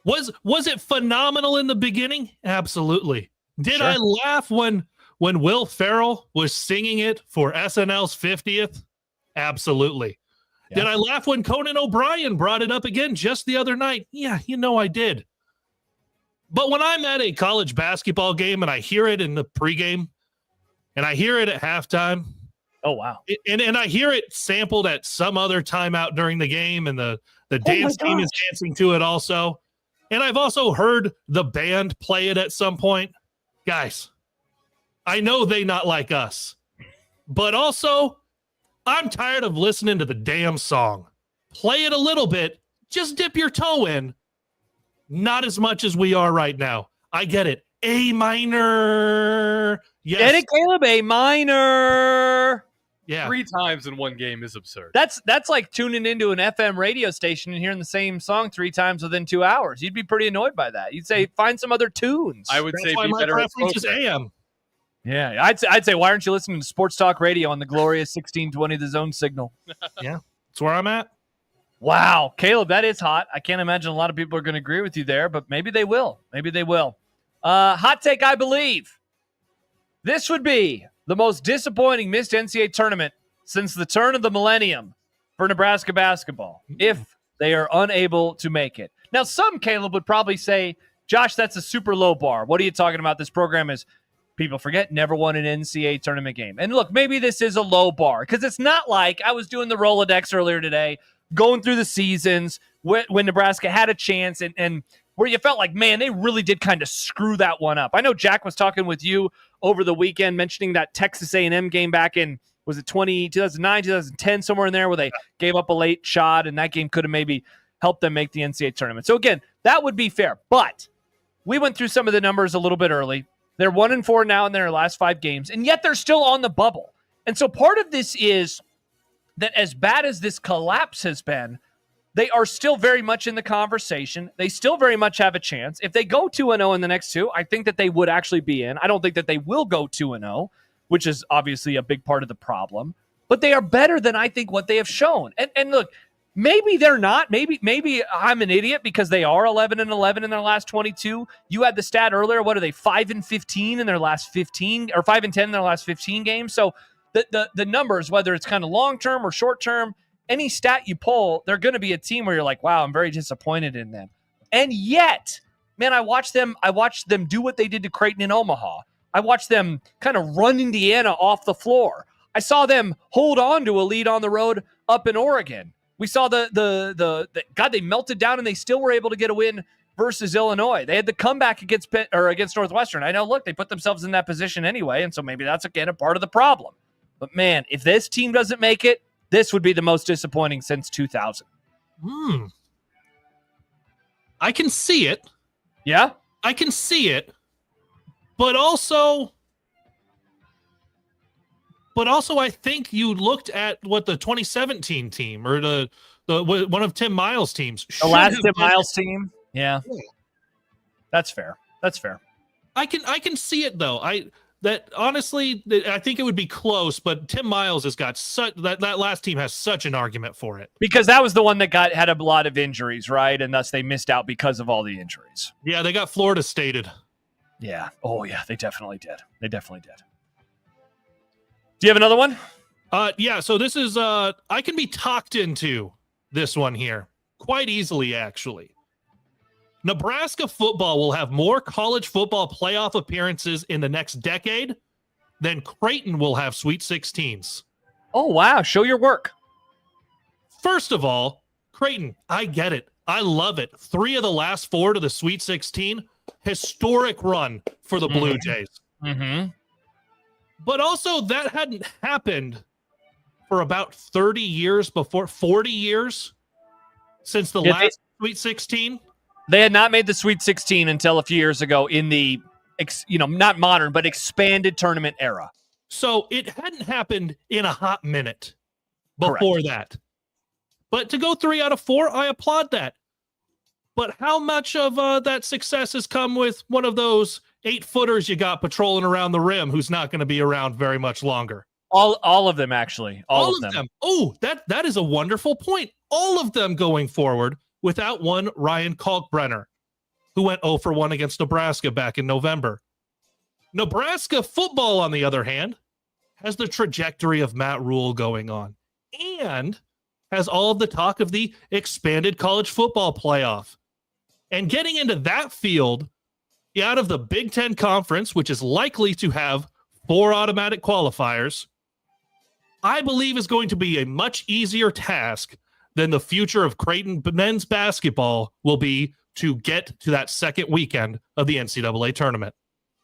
Was it phenomenal in the beginning? Absolutely. Did Sure. I laugh when Will Ferrell was singing it for SNL's 50th? Absolutely. Yeah. Did I laugh when Conan O'Brien brought it up again just the other night? Yeah, I did. But when I'm at a college basketball game and I hear it in the pregame and I hear it at halftime. Oh, wow. And I hear it sampled at some other timeout during the game, and the dance team is dancing to it also. And I've also heard the band play it at some point. Guys, I know They Not Like Us, but also I'm tired of listening to the damn song. Play it a little bit. Just dip your toe in. Not as much as we are right now. I get it. A minor. Yes. Get it, Caleb? A minor. Yeah. 3 times in one game is absurd. That's like tuning into an FM radio station and hearing the same song 3 times within 2 hours. You'd be pretty annoyed by that. You'd say, find some other tunes. I would That's say why be my better at preference is program. AM. Yeah, I'd say, why aren't you listening to Sports Talk Radio on the glorious 1620 The Zone signal? Yeah, that's where I'm at. Wow, Caleb, that is hot. I can't imagine a lot of people are going to agree with you there, but maybe they will. Hot take, I believe. This would be the most disappointing missed NCAA tournament since the turn of the millennium for Nebraska basketball, if they are unable to make it. Now, some, Caleb, would probably say, Josh, that's a super low bar. What are you talking about? This program is, people forget, never won an NCAA tournament game. And look, maybe this is a low bar, because it's not like I was doing the Rolodex earlier today, going through the seasons when Nebraska had a chance and where you felt like, man, they really did kind of screw that one up. I know Jack was talking with you over the weekend, mentioning that Texas A&M game back in, was it 2009, 2010, somewhere in there, where they gave up a late shot, and that game could have maybe helped them make the NCAA tournament. So again, that would be fair. But we went through some of the numbers a little bit early. They're 1-4 now in their last 5 games, and yet they're still on the bubble. And so part of this is that as bad as this collapse has been, they are still very much in the conversation. They still very much have a chance. If they go 2-0 in the next 2, I think that they would actually be in. I don't think that they will go 2-0, which is obviously a big part of the problem. But they are better than I think what they have shown. And look, maybe they're not. Maybe I'm an idiot because they are 11-11 in their last 22. You had the stat earlier. What are they, 5-15 in their last 15, or 5-10 in their last 15 games? So the numbers, whether it's kind of long term or short term, any stat you pull, they're going to be a team where you're like, wow, I'm very disappointed in them. And yet, man, I watched them do what they did to Creighton in Omaha. I watched them kind of run Indiana off the floor. I saw them hold on to a lead on the road up in Oregon. We saw God, they melted down and they still were able to get a win versus Illinois. They had the comeback against Northwestern. I know, look, they put themselves in that position anyway, and so maybe that's, again, a part of the problem. But, man, if this team doesn't make it, this would be the most disappointing since 2000. I can see it. Yeah? I can see it. But also, But also, I think you looked at what the 2017 team or the one of Tim Miles' teams. The last Tim Miles team? Yeah. That's fair. That's fair. I can see it, though. Honestly, I think it would be close, but Tim Miles has got that last team has such an argument for it. Because that was the one that had a lot of injuries, right? And thus they missed out because of all the injuries. Yeah, they got Florida stated. Yeah. Oh, yeah, they definitely did. They definitely did. Do you have another one? Yeah, so this is I can be talked into this one here quite easily, actually. Nebraska football will have more college football playoff appearances in the next decade than Creighton will have Sweet 16s. Oh, wow. Show your work. First of all, Creighton, I get it. I love it. 3 of the last 4 to the Sweet 16. Historic run for the Blue Jays. Mm-hmm. But also, that hadn't happened for about 30 years before, 40 years since the last Sweet 16. They had not made the Sweet 16 until a few years ago in the, not modern, but expanded tournament era. So it hadn't happened in a hot minute before that. But to go 3 out of 4, I applaud that. But how much of that success has come with one of those 8-footers you got patrolling around the rim who's not going to be around very much longer? All of them, actually. All of them. Oh, that is a wonderful point. All of them going forward without one Ryan Kalkbrenner, who went 0 for 1 against Nebraska back in November. Nebraska football, on the other hand, has the trajectory of Matt Rhule going on and has all of the talk of the expanded college football playoff. And getting into that field out of the Big Ten Conference, which is likely to have 4 automatic qualifiers, I believe is going to be a much easier task than the future of Creighton men's basketball will be to get to that second weekend of the NCAA tournament.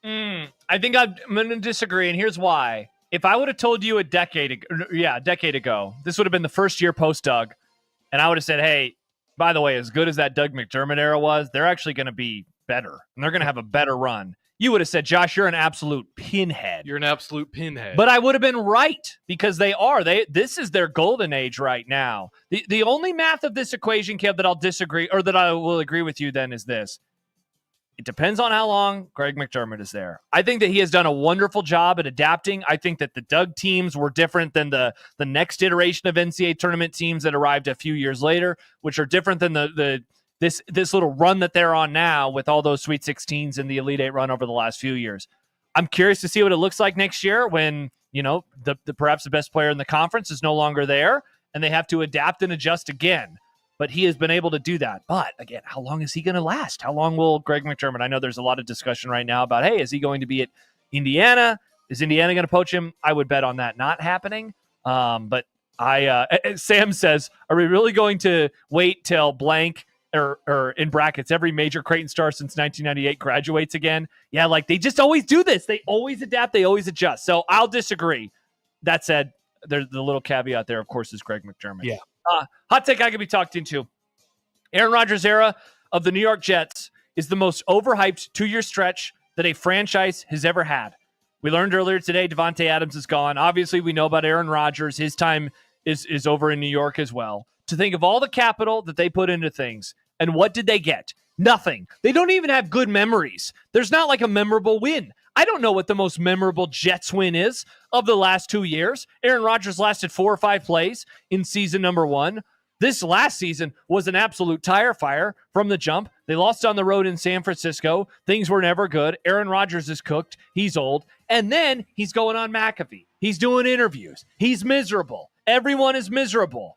I think I'm going to disagree, and here's why. If I would have told you a decade ago, this would have been the first year post-Doug, and I would have said, hey, by the way, as good as that Doug McDermott era was, they're actually going to be better, and they're going to have a better run. You would have said, Josh, you're an absolute pinhead. You're an absolute pinhead. But I would have been right, because they are. This is their golden age right now. The only math of this equation, Kev, that I'll disagree, or that I will agree with you then is this. It depends on how long Greg McDermott is there. I think that he has done a wonderful job at adapting. I think that the Doug teams were different than the next iteration of NCAA tournament teams that arrived a few years later, which are different than this little run that they're on now with all those Sweet 16s and the Elite 8 run over the last few years. I'm curious to see what it looks like next year when, the perhaps the best player in the conference is no longer there and they have to adapt and adjust again. But he has been able to do that. But again, how long is he going to last? How long will Greg McDermott? I know there's a lot of discussion right now about, hey, is he going to be at Indiana? Is Indiana going to poach him? I would bet on that not happening. But Sam says, are we really going to wait till blank or in brackets, every major Creighton star since 1998 graduates again? Yeah, like they just always do this. They always adapt. They always adjust. So I'll disagree. That said, there's the little caveat there, of course, is Greg McDermott. Yeah. Hot take I could be talked into. Aaron Rodgers' era of the New York Jets is the most overhyped 2-year stretch that a franchise has ever had. We learned earlier today Devontae Adams is gone. Obviously, we know about Aaron Rodgers. His time is over in New York as well. To think of all the capital that they put into things, and what did they get? Nothing. They don't even have good memories. There's not like a memorable win. I don't know what the most memorable Jets win is of the last 2 years. Aaron Rodgers lasted 4 or 5 plays in season number 1. This last season was an absolute tire fire from the jump. They lost on the road in San Francisco. Things were never good. Aaron Rodgers is cooked. He's old. And then he's going on McAfee. He's doing interviews. He's miserable. Everyone is miserable.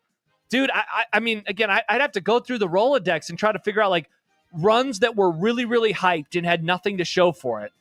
Dude, I mean, again, I'd have to go through the Rolodex and try to figure out, like, runs that were really, really hyped and had nothing to show for it.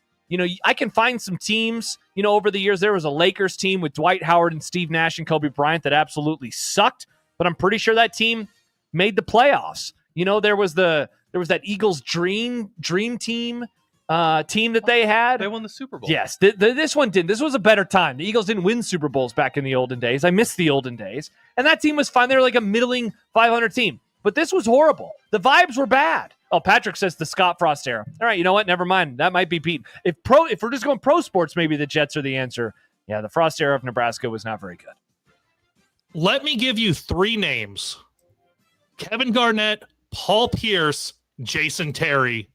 I can find some teams, over the years. There was a Lakers team with Dwight Howard and Steve Nash and Kobe Bryant that absolutely sucked, but I'm pretty sure that team made the playoffs. There was that Eagles dream team that they had. They won the Super Bowl. Yes, this one didn't. This was a better time. The Eagles didn't win Super Bowls back in the olden days. I miss the olden days. And that team was fine. They were like a middling 500 team. But this was horrible. The vibes were bad. Oh, Patrick says the Scott Frost era. All right, you know what? Never mind. That might be Pete. If we're just going pro sports, maybe the Jets are the answer. Yeah, the Frost era of Nebraska was not very good. Let me give you 3 names: Kevin Garnett, Paul Pierce, Jason Terry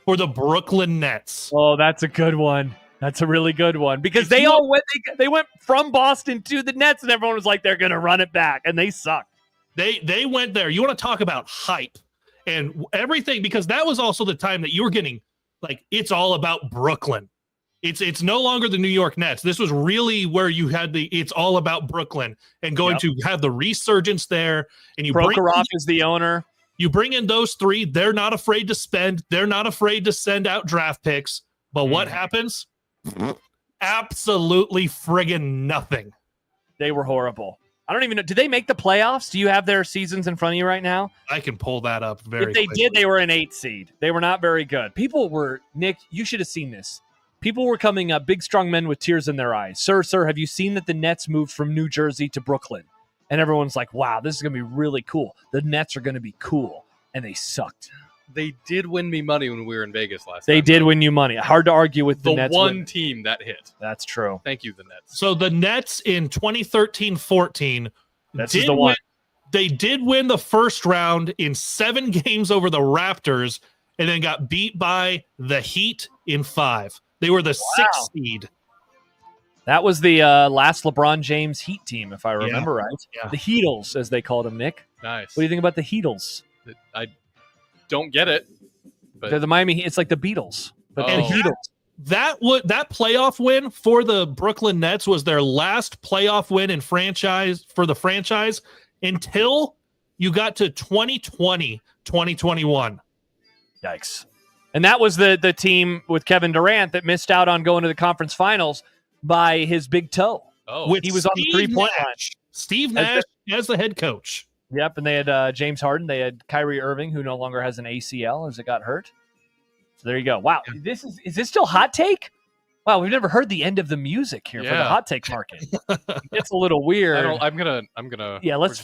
for the Brooklyn Nets. Oh, that's a good one. That's a really good one because they went from Boston to the Nets, and everyone was like, they're going to run it back, and they sucked. They went there. You want to talk about hype and everything, because that was also the time that you were getting like, it's all about Brooklyn. It's no longer the New York Nets. This was really where you had it's all about Brooklyn and going to have the resurgence there. And you Prokhorov is the owner. You bring in those 3. They're not afraid to spend. They're not afraid to send out draft picks. But what happens? Absolutely friggin' nothing. They were horrible. I don't even know. Did they make the playoffs? Do you have their seasons in front of you right now? I can pull that up very If they quickly. did, they were an 8 seed. They were not very good. People were, Nick, you should have seen this. People were coming up, big, strong men with tears in their eyes. Sir, have you seen that the Nets moved from New Jersey to Brooklyn? And everyone's like, wow, this is going to be really cool. The Nets are going to be cool. And they sucked. They did win me money when we were in Vegas last They time. did win you money. Hard to argue with the Nets. one team that hit. That's true. Thank you, the Nets. So the Nets in 2013-14, This is the one. They did win the first round in 7 games over the Raptors and then got beat by the Heat in 5. They were the 6th seed. That was the last LeBron James Heat team, if I remember right. Yeah. The Heatles, as they called them, Nick. Nice. What do you think about the Heatles? I don't get it. But They're the Miami Heat. It's like the Beatles. But And the Heatles. That playoff win for the Brooklyn Nets was their last playoff win in the franchise until you got to 2020, 2021. Yikes. And that was the team with Kevin Durant that missed out on going to the conference finals by his big toe. Oh, He was on the 3-point line. Steve Nash as the head coach. Yep, and they had James Harden. They had Kyrie Irving, who no longer has an ACL as it got hurt. So there you go. Wow, is this still hot take? Wow, we've never heard the end of the music here for the hot take market. It's a little weird. I'm gonna. Yeah, let's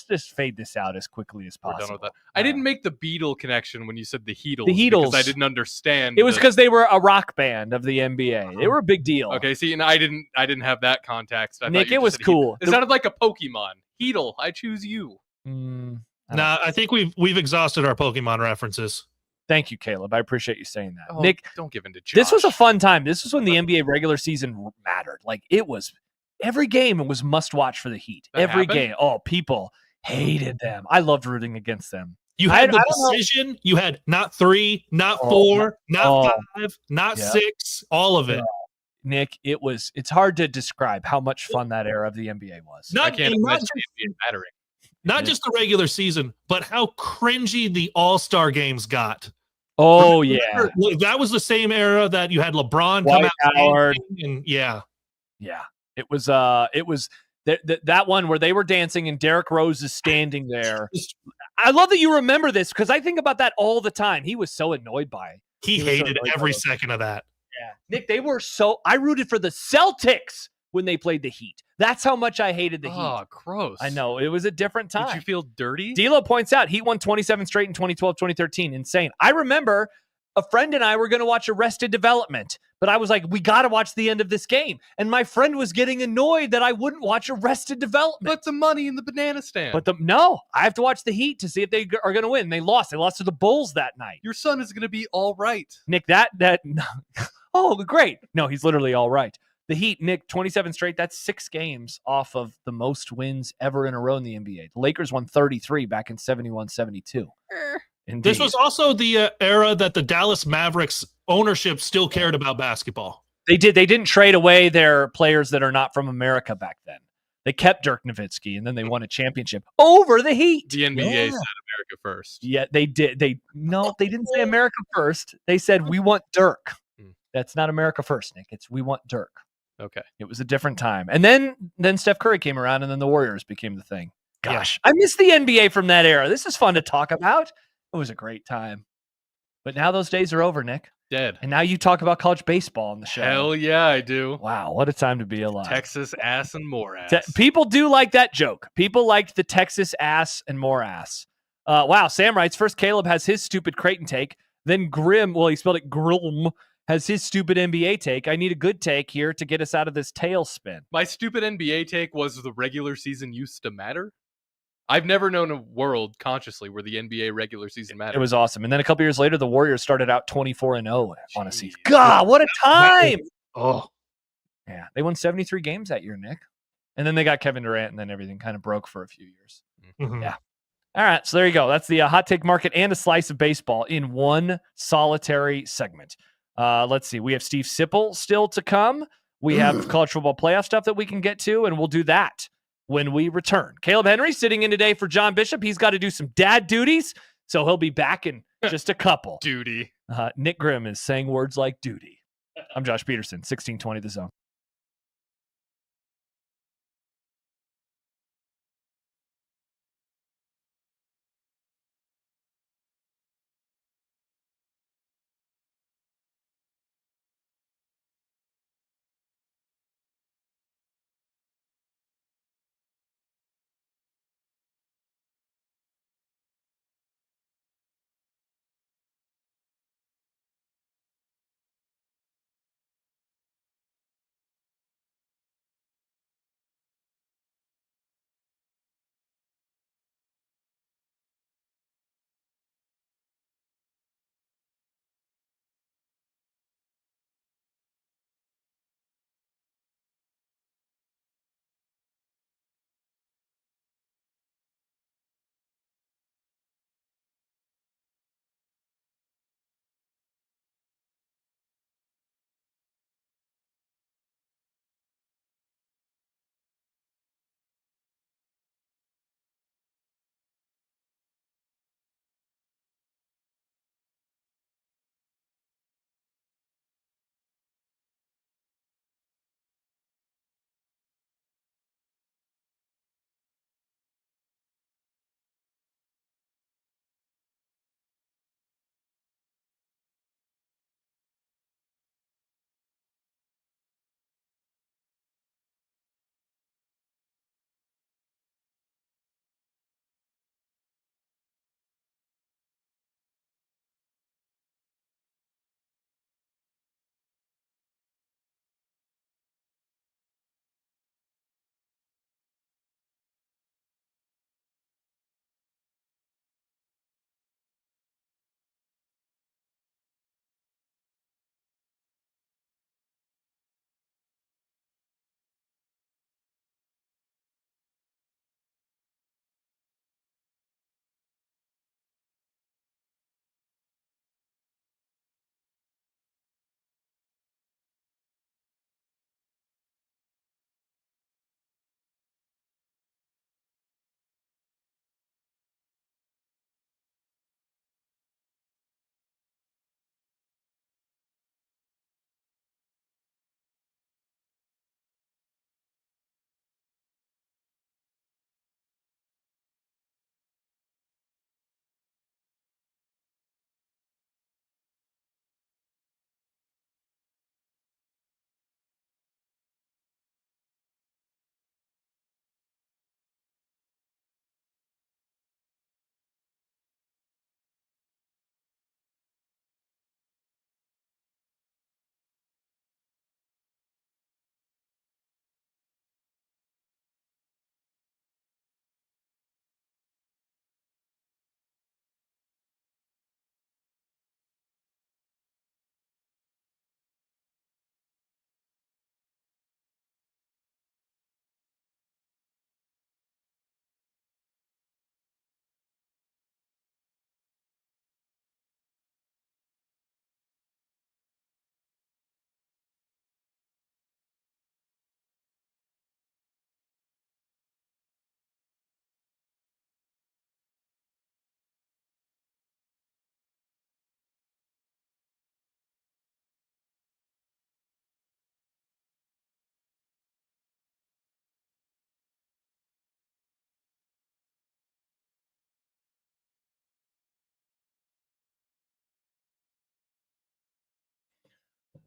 just fade this out as quickly as possible. We're done with that. I didn't make the Beatle connection when you said the Heatles. The Heatles. Because I didn't understand. It was because they were a rock band of the NBA. They were a big deal. Okay, see, and I didn't have that context. I Nick, thought you it was just said cool. Heat. It sounded like a Pokemon. Heatle, I choose you. Nah, I think we've exhausted our Pokemon references. Thank you, Caleb. I appreciate you saying that. Oh, Nick, don't give in to Josh. this was a fun time. This was when the NBA regular season mattered. Like, it was every game was must watch for the Heat. That Every happened? game. Oh, people hated them. I loved rooting against them. You had the decision. You had not 3, not 4, not 5, not 6, all of it. Nick, it's hard to describe how much fun that era of the NBA was. I can't imagine it being mattering. Not just the regular season, but how cringy the All-Star games got. Oh, yeah. That was the same era that you had LeBron Dwight come out Howard. and yeah. It was that one where they were dancing and Derrick Rose is standing there. I love that you remember this because I think about that all the time. He was so annoyed by it. He hated every second of that. Yeah. Nick, I rooted for the Celtics when they played the Heat. That's how much I hated the Heat. Oh, gross. I know. It was a different time. Did you feel dirty? D'Lo points out Heat won 27 straight in 2012, 2013. Insane. I remember a friend and I were going to watch Arrested Development, but I was like, we got to watch the end of this game. And my friend was getting annoyed that I wouldn't watch Arrested Development. Put some money in the banana stand. No, I have to watch the Heat to see if they are going to win. They lost. They lost to the Bulls that night. Your son is going to be all right. Nick, oh, great. No, he's literally all right. The Heat, Nick, 27 straight. That's 6 games off of the most wins ever in a row in the NBA. The Lakers won 33 back in 71-72. This was also the era that the Dallas Mavericks ownership still cared about basketball. They did. They didn't trade away their players that are not from America back then. They kept Dirk Nowitzki, and then they won a championship over the Heat. The NBA said America first. Yeah, they did. They didn't say America first. They said, we want Dirk. That's not America first, Nick. It's we want Dirk. Okay. It was a different time. And then Steph Curry came around, and then the Warriors became the thing. Gosh, I miss the NBA from that era. This is fun to talk about. It was a great time. But now those days are over, Nick. Dead. And now you talk about college baseball on the show. Hell yeah, I do. Wow, what a time to be alive. Texas ass and more ass. People do like that joke. People liked the Texas ass and more ass. Wow, Sam writes, first Caleb has his stupid Creighton take. Then Grim, well, he spelled it Grum, has his stupid NBA take. I need a good take here to get us out of this tailspin. My stupid NBA take was the regular season used to matter. I've never known a world consciously where the NBA regular season mattered. It was awesome. And then a couple years later, the Warriors started out 24-0 on a season. God, what a time! Oh, Yeah, they won 73 games that year, Nick. And then they got Kevin Durant, and then everything kind of broke for a few years. mhm. Yeah. All right, so there you go. That's the hot take market and a slice of baseball in one solitary segment. Let's see. We have Steve Sipple still to come. We have college football playoff stuff that we can get to, and we'll do that when we return. Kaleb Henry sitting in today for John Bishop. He's got to do some dad duties, so he'll be back in just a couple. Duty. Nick Grimm is saying words like duty. I'm Josh Peterson, 1620 The Zone.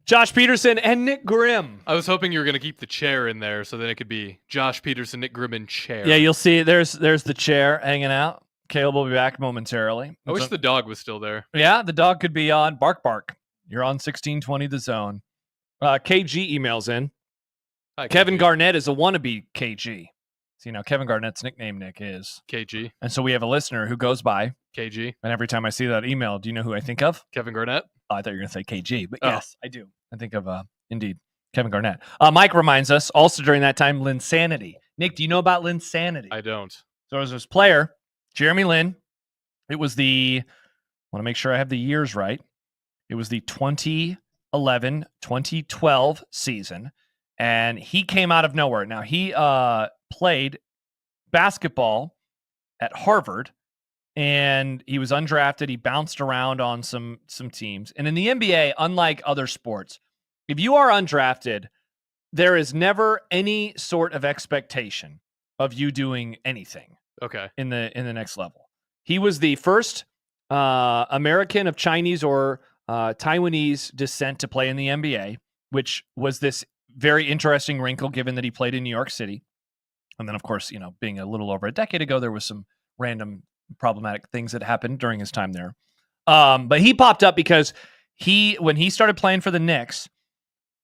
Josh Peterson and Nick Grimm. I was hoping you were going to keep the chair in there so then it could be Josh Peterson, Nick Grimm, and chair. Yeah, you'll see there's the chair hanging out. Caleb will be back momentarily. I wish the dog was still there. Yeah, the dog could be on Bark Bark. You're on 1620 The Zone. KG emails in. Hi, Kevin KG. Garnett is a wannabe KG. So, Kevin Garnett's nickname, Nick, is KG. And so we have a listener who goes by KG. And every time I see that email, do you know who I think of? Kevin Garnett. Oh, I thought you were going to say KG, but yes, I do. I think of, indeed, Kevin Garnett. Mike reminds us also during that time, Linsanity. Nick, do you know about Linsanity? I don't. So there was this player, Jeremy Lin. It was I want to make sure I have the years right. It was the 2011-2012 season, and he came out of nowhere. Now, he played basketball at Harvard, and he was undrafted. He bounced around on some teams. And in the NBA, unlike other sports, if you are undrafted, there is never any sort of expectation of you doing anything. Okay. In the next level. He was the first American of Chinese or Taiwanese descent to play in the NBA, which was this very interesting wrinkle given that he played in New York City. And then, of course, being a little over a decade ago, there was some random problematic things that happened during his time there. But he popped up because when he started playing for the Knicks,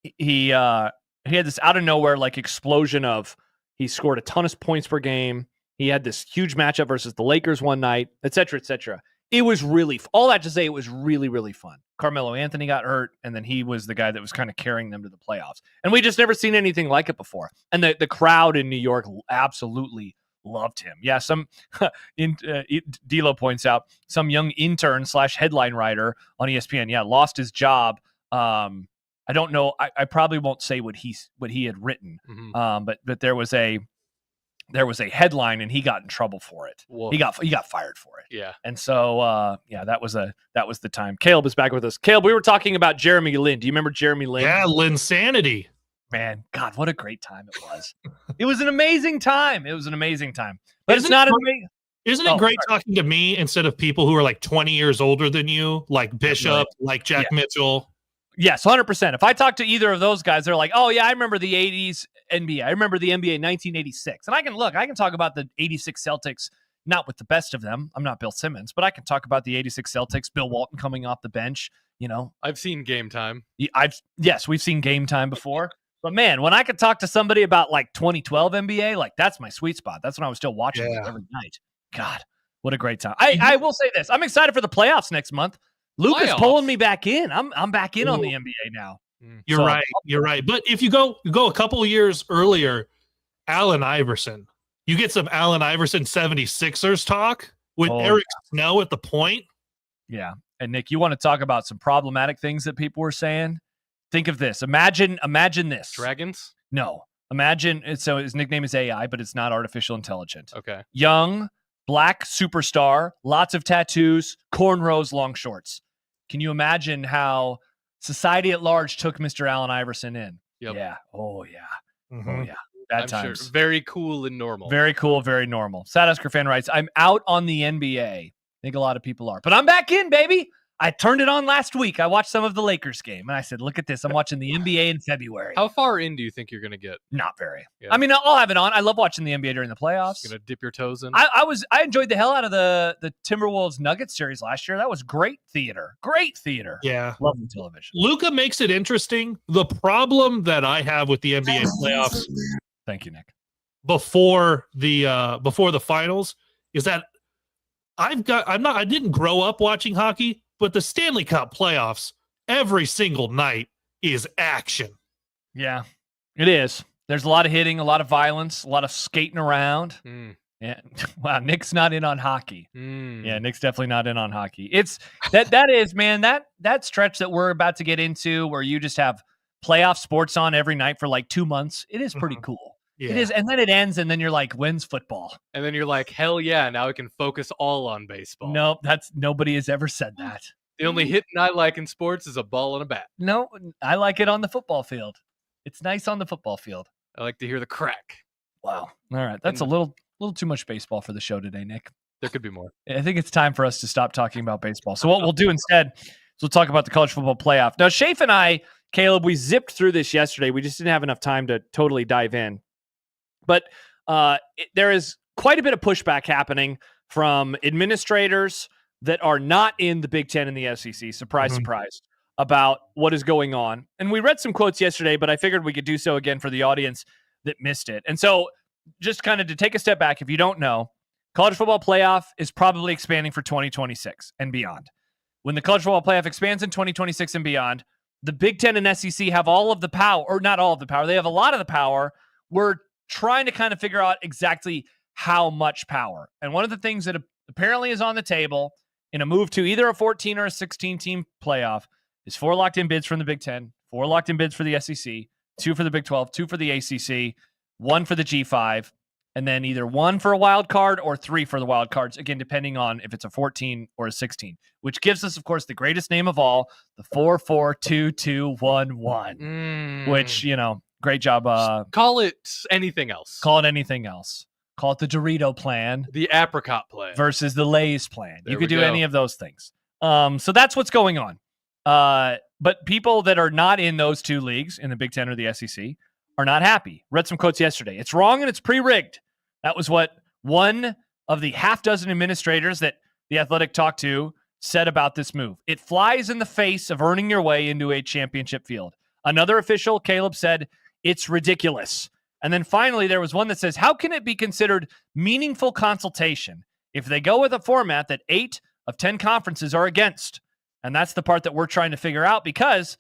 he had this out of nowhere explosion of, he scored a ton of points per game. He had this huge matchup versus the Lakers one night, et cetera, et cetera. It was really, all that to say, it was really, really fun. Carmelo Anthony got hurt, and then he was the guy that was kind of carrying them to the playoffs. And we just never seen anything like it before. And the crowd in New York absolutely loved him. Yeah, D'Lo points out, some young intern / headline writer on ESPN, lost his job. I don't know. I probably won't say what he had written, but there was a headline and he got in trouble for it. Whoa. He got fired for it. Yeah. And so that was the time. Kaleb is back with us. Kaleb, we were talking about Jeremy Lin. Do you remember Jeremy Lin? Yeah, Linsanity. Man, God, what a great time it was. It was an amazing time. But Isn't it great talking to me instead of people who are 20 years older than you, like Bishop, like Jack Mitchell? Yes, 100%. If I talk to either of those guys, they're like, oh, yeah, I remember the 80s NBA. I remember the NBA in 1986. And I can talk about the 86 Celtics, not with the best of them. I'm not Bill Simmons, but I can talk about the 86 Celtics, Bill Walton coming off the bench. I've seen Game Time. Yes, we've seen Game Time before. But man, when I could talk to somebody about 2012 NBA, that's my sweet spot. That's when I was still watching it every night. God, what a great time. I will say this. I'm excited for the playoffs next month. Luka's pulling me back in. I'm back in on the NBA now. You're right. But if you go a couple of years earlier, Allen Iverson, you get some Allen Iverson 76ers talk with Eric Snow at the point. Yeah. And Nick, you want to talk about some problematic things that people were saying? Think of this. Imagine this. Dragons? No. Imagine. So his nickname is AI, but it's not artificial intelligence. Okay. Young, black superstar, lots of tattoos, cornrows, long shorts. Can you imagine how society at large took Mr. Allen Iverson in? Yep. Yeah. Oh, yeah. Mm-hmm. Oh, yeah. Bad I'm times. sure. Very cool and normal. Very cool, very normal. Sad Husker fan writes, I'm out on the NBA. I think a lot of people are. But I'm back in, baby. I turned it on last week. I watched some of the Lakers game, and I said, look at this. I'm watching the NBA in February. How far in do you think you're going to get? Not very. Yeah. I mean, I'll have it on. I love watching the NBA during the playoffs. Just going to dip your toes in? I enjoyed the hell out of the Timberwolves Nuggets series last year. That was great theater. Great theater. Yeah. Lovely television. Luka makes it interesting. The problem that I have with the NBA playoffs, thank you, Nick, before the finals is that I didn't grow up watching hockey, but the Stanley Cup playoffs every single night is action. Yeah, it is. There's a lot of hitting, a lot of violence, a lot of skating around. Yeah. Wow, Nick's not in on hockey. Yeah, Nick's definitely not in on hockey. It's that is, man, that stretch that we're about to get into where you just have playoff sports on every night for 2 months. It is pretty cool. Yeah. It is, and then it ends, and then you're like, when's football? And then you're like, hell yeah, now we can focus all on baseball. Nope, nobody has ever said that. The only hitting I like in sports is a ball and a bat. No, I like it on the football field. It's nice on the football field. I like to hear the crack. Wow. All right, that's a little too much baseball for the show today, Nick. There could be more. I think it's time for us to stop talking about baseball. So what we'll do instead is we'll talk about the college football playoff. Now, Shafe and I, Kaleb, we zipped through this yesterday. We just didn't have enough time to totally dive in. But there is quite a bit of pushback happening from administrators that are not in the Big Ten and the SEC. Surprise, surprise. about what is going on. And we read some quotes yesterday, but I figured we could do so again for the audience that missed it. And so just kind of to take a step back, if you don't know, college football playoff is probably expanding for 2026 and beyond. When the college football playoff expands in 2026 and beyond, the Big Ten and SEC have all of the power, or not all of the power. They have a lot of the power. We're trying to kind of figure out exactly how much power. And one of the things that apparently is on the table in a move to either a 14 or a 16 team playoff is 4 locked-in bids from the Big Ten, 4 locked-in bids for the SEC, 2 for the Big 12, 2 for the ACC, 1 for the G5, and then either 1 for a wild card or 3 for the wild cards, again, depending on if it's a 14 or a 16, which gives us, of course, the greatest name of all, the 4-4-2-2-1-1, which, great job. Call it anything else. Call it anything else. Call it the Dorito plan. The apricot plan. Versus the Lay's plan. There you could we do go. any of those things. So that's what's going on. But people that are not in those two leagues, in the Big Ten or the SEC, are not happy. Read some quotes yesterday. It's wrong and it's pre-rigged. That was what one of the half dozen administrators that the Athletic talked to said about this move. It flies in the face of earning your way into a championship field. Another official, Kaleb, said, it's ridiculous. And then finally, there was one that says, how can it be considered meaningful consultation if they go with a format that 8 of 10 conferences are against? And that's the part that we're trying to figure out, because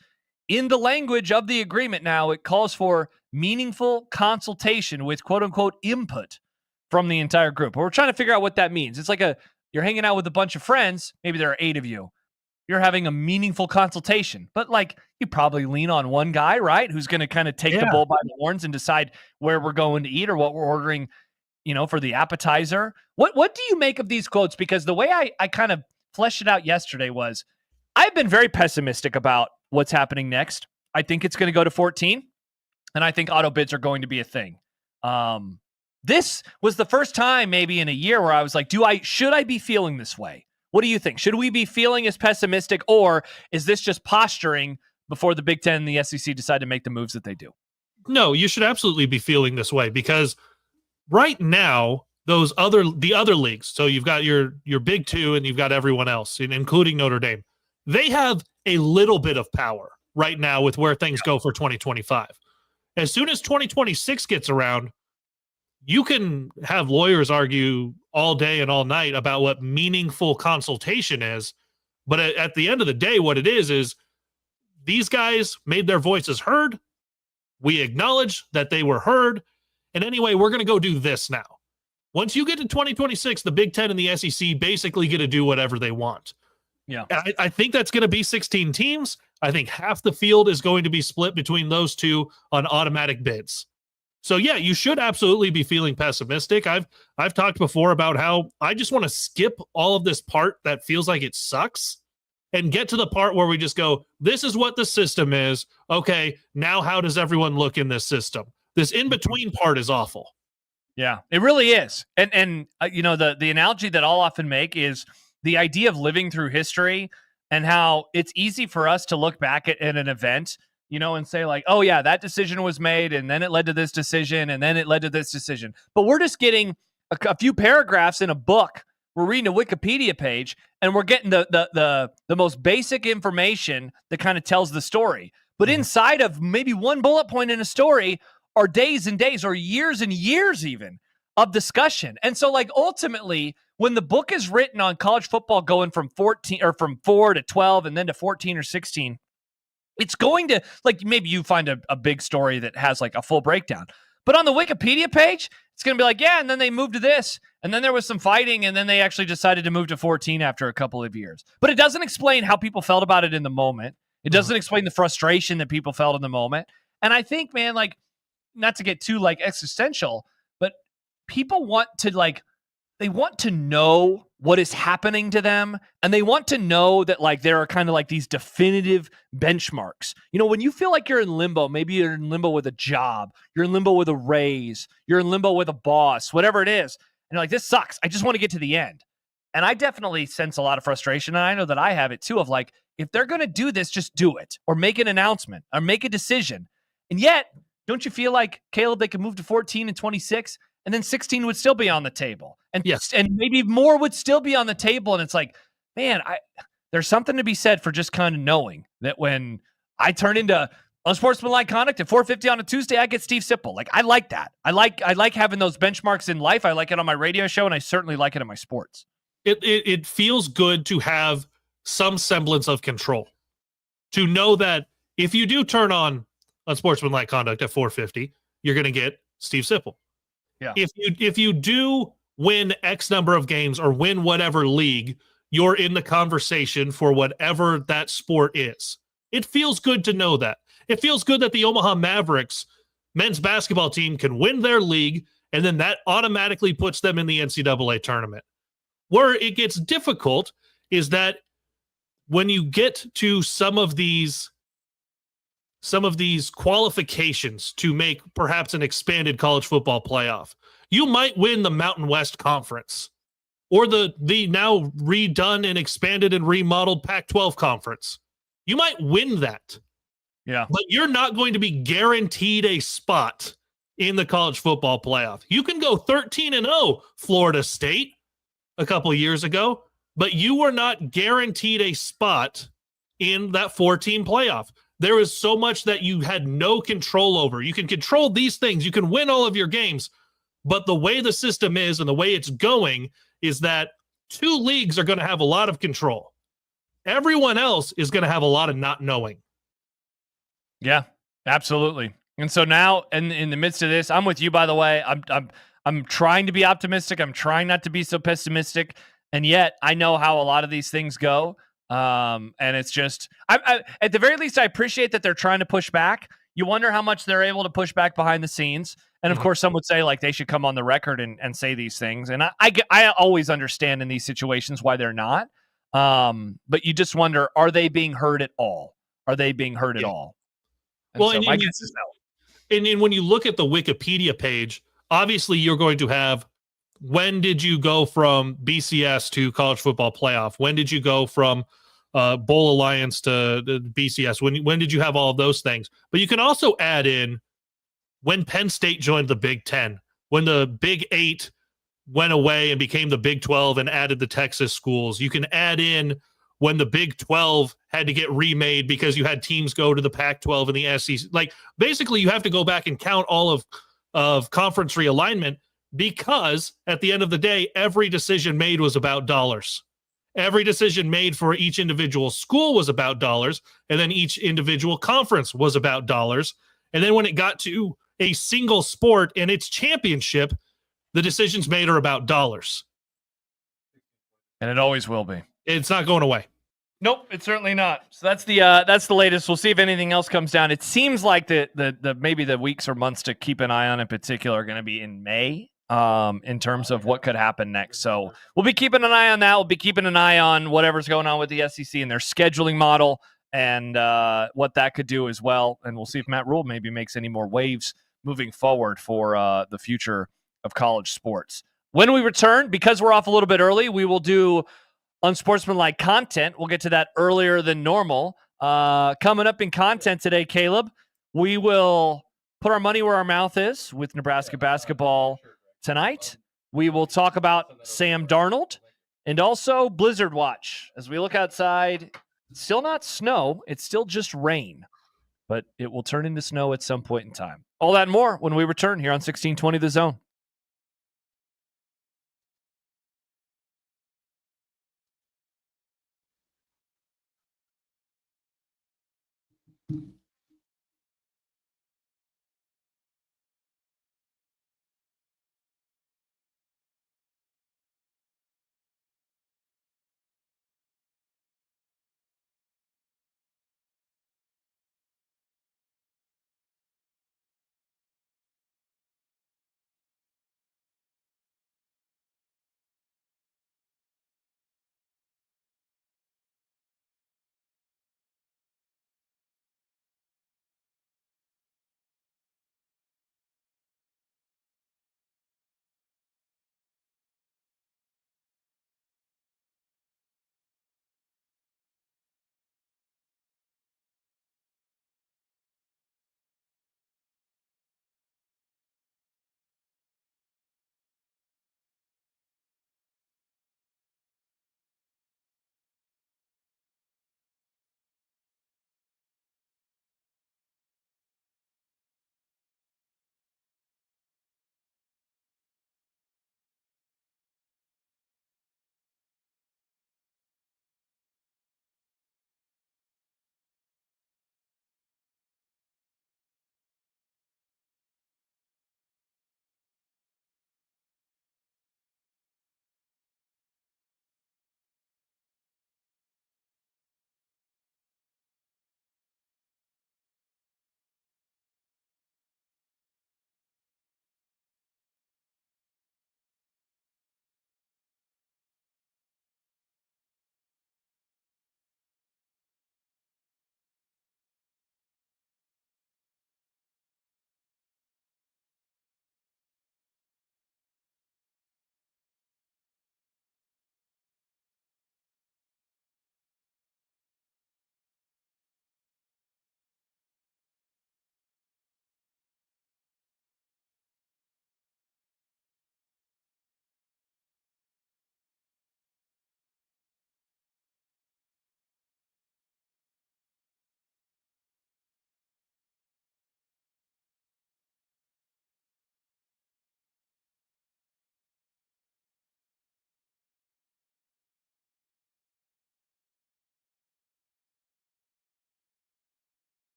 in the language of the agreement now, it calls for meaningful consultation with quote-unquote input from the entire group. But we're trying to figure out what that means. It's like you're hanging out with a bunch of friends. Maybe there are 8 of you. You're having a meaningful consultation. But you probably lean on one guy, right? Who's going to kind of take the bull by the horns and decide where we're going to eat or what we're ordering, for the appetizer. What do you make of these quotes? Because the way I kind of fleshed it out yesterday was, I've been very pessimistic about what's happening next. I think it's going to go to 14, and I think auto bids are going to be a thing. This was the first time maybe in a year where I was like, should I be feeling this way? What do you think? Should we be feeling as pessimistic, or is this just posturing before the Big Ten and the SEC decide to make the moves that they do? No, you should absolutely be feeling this way, because right now, the other leagues, so you've got your Big Two and you've got everyone else, including Notre Dame, they have a little bit of power right now with where things go for 2025. As soon as 2026 gets around, you can have lawyers argue all day and all night about what meaningful consultation is. But at the end of the day, what it is these guys made their voices heard. We acknowledge that they were heard. And anyway, we're going to go do this now. Once you get to 2026, the Big Ten and the SEC basically get to do whatever they want. Yeah, I think that's going to be 16 teams. I think half the field is going to be split between those two on automatic bids. So yeah, you should absolutely be feeling pessimistic. I've talked before about how I just want to skip all of this part that feels like it sucks and get to the part where we just go, this is what the system is. Okay, now how does everyone look in this system? This in-between part is awful. Yeah, it really is. And the analogy that I'll often make is the idea of living through history and how it's easy for us to look back at an event, and say oh yeah, that decision was made and then it led to this decision and then it led to this decision. But we're just getting a few paragraphs in a book. We're reading a Wikipedia page and we're getting the most basic information that kind of tells the story. But inside of maybe one bullet point in a story are days and days or years and years even of discussion. And so ultimately, when the book is written on college football going from 14 or from 4 to 12 and then to 14 or 16, it's going to maybe you find a big story that has a full breakdown. But on the Wikipedia page, it's going to be and then they moved to this, and then there was some fighting, and then they actually decided to move to 14 after a couple of years. But it doesn't explain how people felt about it in the moment. It doesn't explain the frustration that people felt in the moment. And I think, man, not to get too existential, but people want to they want to know what is happening to them, and they want to know that there are kind of these definitive benchmarks. When you feel like you're in limbo, maybe you're in limbo with a job, you're in limbo with a raise, you're in limbo with a boss, whatever it is, and you're this sucks. I just want to get to the end. And I definitely sense a lot of frustration, and I know that I have it too, of if they're going to do this, just do it, or make an announcement, or make a decision. And yet, don't you feel Kaleb, they could move to 14 and 26, and then 16 would still be on the table, and yes, and maybe more would still be on the table. And it's man, there's something to be said for just kind of knowing that when I turn into unsportsmanlike conduct at 4:50 on a Tuesday, I get Steve Sipple. Like, I like that. I like having those benchmarks in life. I like it on my radio show, and I certainly like it in my sports. It feels good to have some semblance of control, to know that if you do turn on unsportsmanlike conduct at 4:50, you're going to get Steve Sipple. Yeah. If you do win X number of games or win whatever league, you're in the conversation for whatever that sport is. It feels good to know that. It feels good that the Omaha Mavericks men's basketball team can win their league, and then that automatically puts them in the NCAA tournament. Where it gets difficult is that when you get to some of these qualifications to make perhaps an expanded college football playoff, you might win the Mountain West Conference or the now redone and expanded and remodeled Pac-12 conference. You might win that. Yeah. But you're not going to be guaranteed a spot in the college football playoff. You can go 13-0, Florida State, a couple of years ago, but you were not guaranteed a spot in that 4-team playoff. There is so much that you had no control over. You can control these things. You can win all of your games, but the way the system is and the way it's going is that 2 leagues are going to have a lot of control. Everyone else is going to have a lot of not knowing. Yeah, absolutely. And so now, in the midst of this, I'm with you. By the way, I'm trying to be optimistic. I'm trying not to be so pessimistic, and yet I know how a lot of these things go. And it's just, I at the very least, I appreciate that they're trying to push back. You wonder how much they're able to push back behind the scenes. And of course, some would say like they should come on the record and say these things. And I always understand in these situations why they're not. But you just wonder, are they being heard at all? Are they being heard at all? And well, so my guess is no. And when you look at the Wikipedia page, obviously you're going to have, when did you go from BCS to college football playoff? When did you go from Bowl Alliance to BCS? When did you have all of those things? But you can also add in when Penn State joined the Big Ten, when the Big 8 went away and became the Big 12 and added the Texas schools. You can add in when the Big 12 had to get remade because you had teams go to the Pac-12 and the SEC. Like, basically, you have to go back and count all of conference realignment, because at the end of the day, every decision made was about dollars. Every decision made for each individual school was about dollars, and then each individual conference was about dollars. And then when it got to a single sport and its championship, the decisions made are about dollars. And it always will be. It's not going away. Nope, it's certainly not. So that's the latest. We'll see if anything else comes down. It seems like the maybe the weeks or months to keep an eye on in particular are going to be in May, in terms of what could happen next. So we'll be keeping an eye on that. We'll be keeping an eye on whatever's going on with the SEC and their scheduling model and what that could do as well. And we'll see if Matt Rhule maybe makes any more waves moving forward for the future of college sports. When we return, because we're off a little bit early, we will do unsportsmanlike content. We'll get to that earlier than normal. Coming up in content today, Caleb, we will put our money where our mouth is with Nebraska basketball tonight. We will talk about Sam Darnold and also Blizzard Watch. As we look outside, it's still not snow. It's still just rain, but it will turn into snow at some point in time. All that and more when we return here on 1620 The Zone.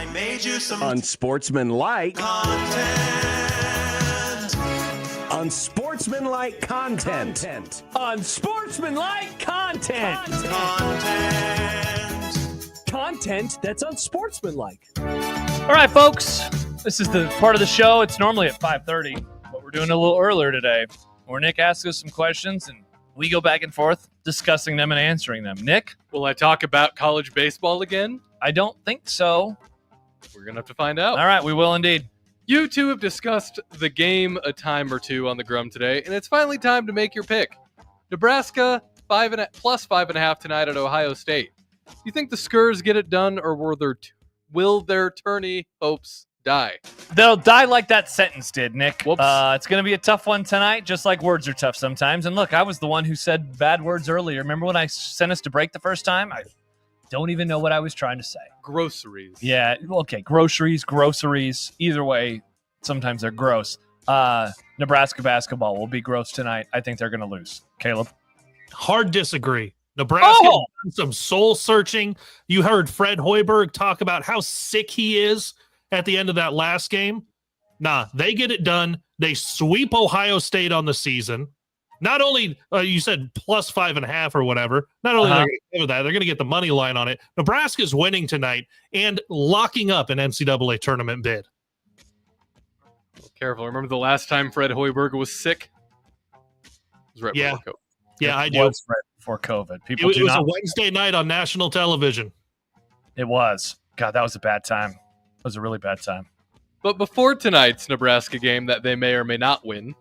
I made you some unsportsmanlike content. Unsportsmanlike content. Unsportsmanlike content. Content that's unsportsmanlike. All right, folks. This is the part of the show. It's normally at 5:30, but we're doing it a little earlier today, where Nick asks us some questions and we go back and forth discussing them and answering them. Nick? Will I talk about college baseball again? I don't think so. We're going to have to find out. All right, we will indeed. You two have discussed the game a time or two on the Grum today, and it's finally time to make your pick. Nebraska plus 5.5 tonight at Ohio State. Do you think the Huskers get it done, or will their tourney hopes die? They'll die like that sentence did, Nick. Whoops. It's going to be a tough one tonight, just like words are tough sometimes. And look, I was the one who said bad words earlier. Remember when I sent us to break the first time? I don't even know what I was trying to say. Groceries. Yeah, okay, groceries. Either way, sometimes they're gross. Nebraska basketball will be gross tonight. I think they're going to lose. Caleb? Hard disagree. Nebraska has done some soul searching. You heard Fred Hoiberg talk about how sick he is at the end of that last game. Nah, they get it done. They sweep Ohio State on the season. Not only, you said plus 5.5 or whatever, not only they're going to give that, they're going to get the money line on it. Nebraska's winning tonight and locking up an NCAA tournament bid. Careful. Remember the last time Fred Hoiberg was sick? It was right before COVID. Yeah, I do. It was right before COVID. It was a Wednesday night on national television. It was. God, that was a bad time. It was a really bad time. But before tonight's Nebraska game that they may or may not win,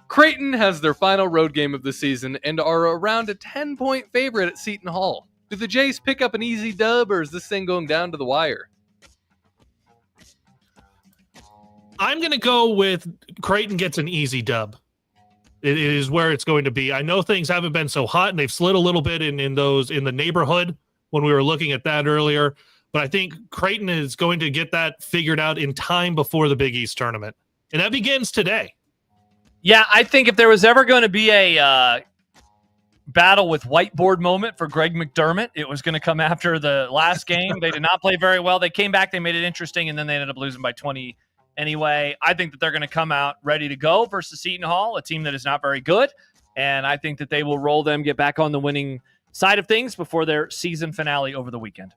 Creighton has their final road game of the season and are around a 10-point favorite at Seton Hall. Do the Jays pick up an easy dub, or is this thing going down to the wire? I'm going to go with Creighton gets an easy dub. It is where it's going to be. I know things haven't been so hot, and they've slid a little bit in the neighborhood when we were looking at that earlier. But I think Creighton is going to get that figured out in time before the Big East tournament. And that begins today. Yeah, I think if there was ever going to be a battle with whiteboard moment for Greg McDermott, it was going to come after the last game. They did not play very well. They came back, they made it interesting, and then they ended up losing by 20 anyway. I think that they're going to come out ready to go versus Seton Hall, a team that is not very good. And I think that they will roll them, get back on the winning side of things before their season finale over the weekend.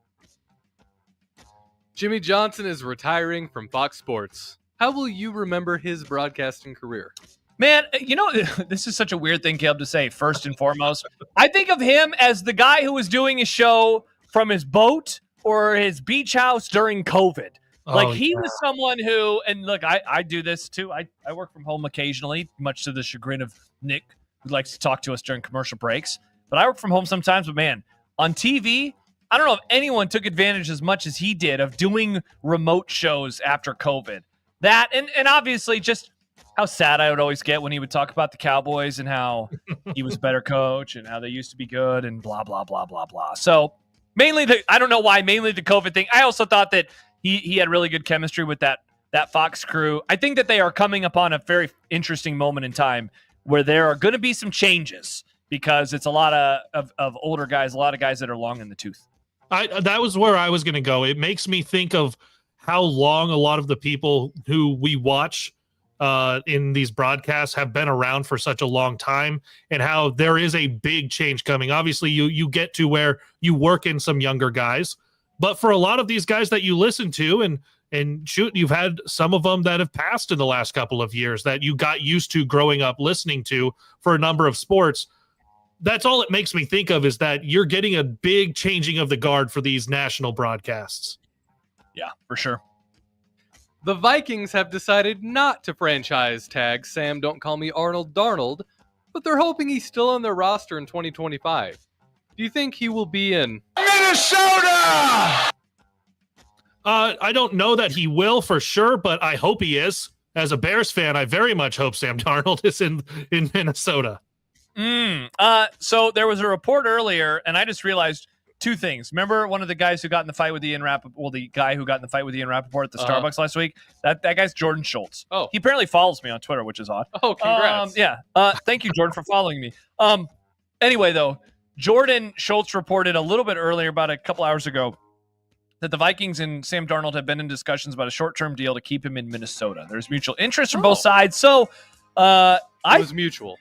Jimmy Johnson is retiring from Fox Sports. How will you remember his broadcasting career? Man, you know, this is such a weird thing, Caleb, to say first and foremost. I think of him as the guy who was doing a show from his boat or his beach house during COVID. He was someone who, and look, I do this too. I work from home occasionally, much to the chagrin of Nick, who likes to talk to us during commercial breaks. But I work from home sometimes, but man, on TV, I don't know if anyone took advantage as much as he did of doing remote shows after COVID. That, and obviously just how sad I would always get when he would talk about the Cowboys and how he was a better coach and how they used to be good and blah, blah, blah, blah, blah. So mainly I don't know why, mainly the COVID thing. I also thought that he had really good chemistry with that Fox crew. I think that they are coming upon a very interesting moment in time where there are going to be some changes because it's a lot of older guys, a lot of guys that are long in the tooth. That was where I was going to go. It makes me think of how long a lot of the people who we watch in these broadcasts have been around for such a long time and how there is a big change coming. Obviously, you get to where you work in some younger guys, but for a lot of these guys that you listen to and shoot, you've had some of them that have passed in the last couple of years that you got used to growing up listening to for a number of sports. That's all it makes me think of is that you're getting a big changing of the guard for these national broadcasts. Yeah, for sure. The Vikings have decided not to franchise tag Sam Don't Call Me Arnold Darnold, but they're hoping he's still on their roster in 2025. Do you think he will be in Minnesota? I don't know that he will for sure, but I hope he is. As a Bears fan, I very much hope Sam Darnold is in Minnesota. So there was a report earlier, and I just realized two things. Remember one of the guys who got in the fight with Ian Rappaport, the guy who got in the fight with Ian Rappaport at the Starbucks last week? That guy's Jordan Schultz. Oh. He apparently follows me on Twitter, which is odd. Oh, congrats. Thank you, Jordan, for following me. Anyway, though, Jordan Schultz reported a little bit earlier, about a couple hours ago, that the Vikings and Sam Darnold have been in discussions about a short-term deal to keep him in Minnesota. There's mutual interest from both sides. So it was mutual.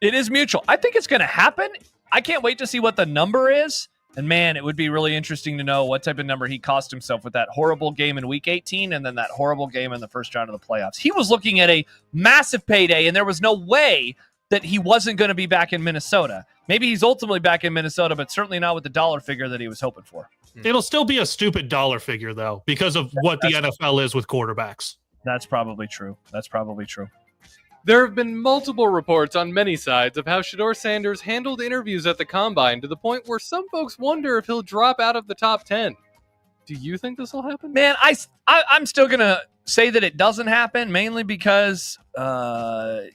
It is mutual. I think it's going to happen. I can't wait to see what the number is. And, man, it would be really interesting to know what type of number he cost himself with that horrible game in Week 18 and then that horrible game in the first round of the playoffs. He was looking at a massive payday, and there was no way that he wasn't going to be back in Minnesota. Maybe he's ultimately back in Minnesota, but certainly not with the dollar figure that he was hoping for. It'll still be a stupid dollar figure, though, because of what the NFL is with quarterbacks. That's probably true. There have been multiple reports on many sides of how Shedeur Sanders handled interviews at the Combine to the point where some folks wonder if he'll drop out of the top 10. Do you think this will happen? Man, I'm still going to say that it doesn't happen, mainly because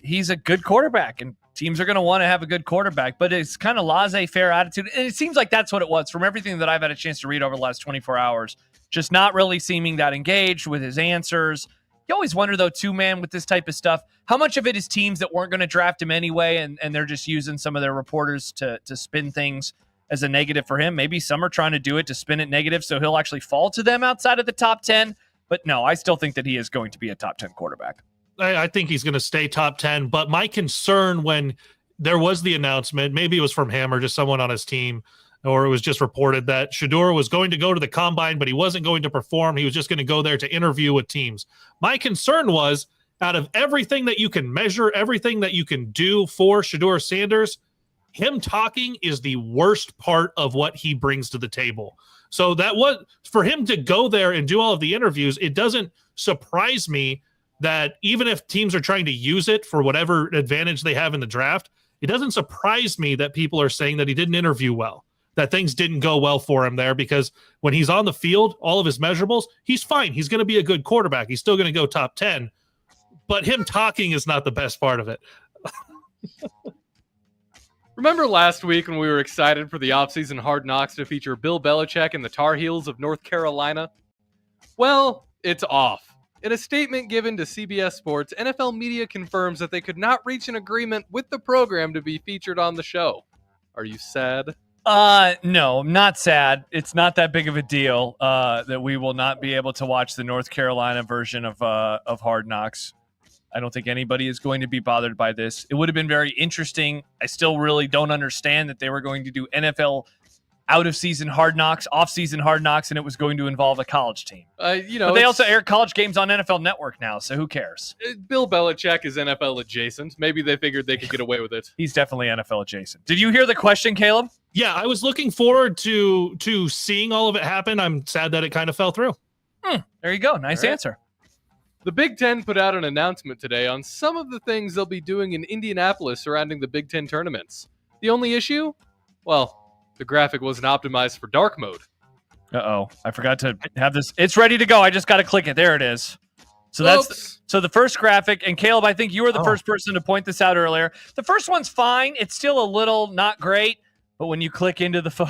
he's a good quarterback, and teams are going to want to have a good quarterback, but it's kind of laissez-faire attitude, and it seems like that's what it was from everything that I've had a chance to read over the last 24 hours, just not really seeming that engaged with his answers. You always wonder, though, too, man, with this type of stuff, how much of it is teams that weren't going to draft him anyway, and they're just using some of their reporters to spin things as a negative for him. Maybe some are trying to do it to spin it negative so he'll actually fall to them outside of the top 10. But no, I still think that he is going to be a top 10 quarterback. I think he's going to stay top 10. But my concern when there was the announcement, maybe it was from him or just someone on his team, or it was just reported that Shedeur was going to go to the Combine, but he wasn't going to perform. He was just going to go there to interview with teams. My concern was, out of everything that you can measure, everything that you can do for Shedeur Sanders, him talking is the worst part of what he brings to the table. So that was for him to go there and do all of the interviews. It doesn't surprise me that even if teams are trying to use it for whatever advantage they have in the draft, it doesn't surprise me that people are saying that he didn't interview well, that things didn't go well for him there, because when he's on the field, all of his measurables, he's fine. He's going to be a good quarterback. He's still going to go top 10, but him talking is not the best part of it. Remember last week when we were excited for the offseason Hard Knocks to feature Bill Belichick and the Tar Heels of North Carolina? Well, it's off. In a statement given to CBS Sports, NFL media confirms that they could not reach an agreement with the program to be featured on the show. Are you sad? No, I'm not sad. It's not that big of a deal that we will not be able to watch the North Carolina version of Hard Knocks. I don't think anybody is going to be bothered by this. It would have been very interesting. I still really don't understand that they were going to do NFL out-of-season Hard Knocks, off-season Hard Knocks, and it was going to involve a college team. But they also air college games on NFL Network now, so who cares? Bill Belichick is NFL adjacent. Maybe they figured they could get away with it. He's definitely NFL adjacent. Did you hear the question, Caleb? Yeah, I was looking forward to seeing all of it happen. I'm sad that it kind of fell through. There you go. Nice answer. The Big Ten put out an announcement today on some of the things they'll be doing in Indianapolis surrounding the Big Ten tournaments. The only issue? Well, the graphic wasn't optimized for dark mode. Uh-oh. I forgot to have this. It's ready to go. I just got to click it. There it is. So so the first graphic, and Caleb, I think you were the first person to point this out earlier. The first one's fine. It's still a little not great, but when you click into the phone,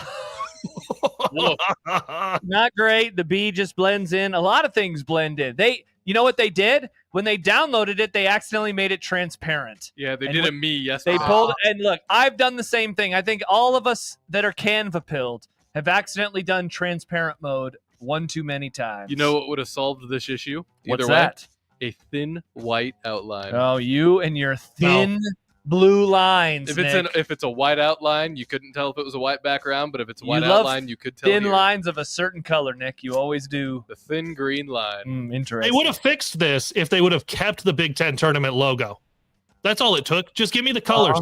not great. The B just blends in. A lot of things blend in. You know what they did? When they downloaded it, they accidentally made it transparent. Yeah, they did a me yesterday. They pulled, and look, I've done the same thing. I think all of us that are Canva-pilled have accidentally done transparent mode one too many times. You know what would have solved this issue? What's that? A thin white outline. Oh, you and your thin blue lines. If it's a white outline, you couldn't tell if it was a white background, but if it's a white outline, you could tell. Thin lines of a certain color, Nick. You always do. The thin green line. Interesting. They would have fixed this if they would have kept the Big Ten tournament logo. That's all it took. Just give me the colors.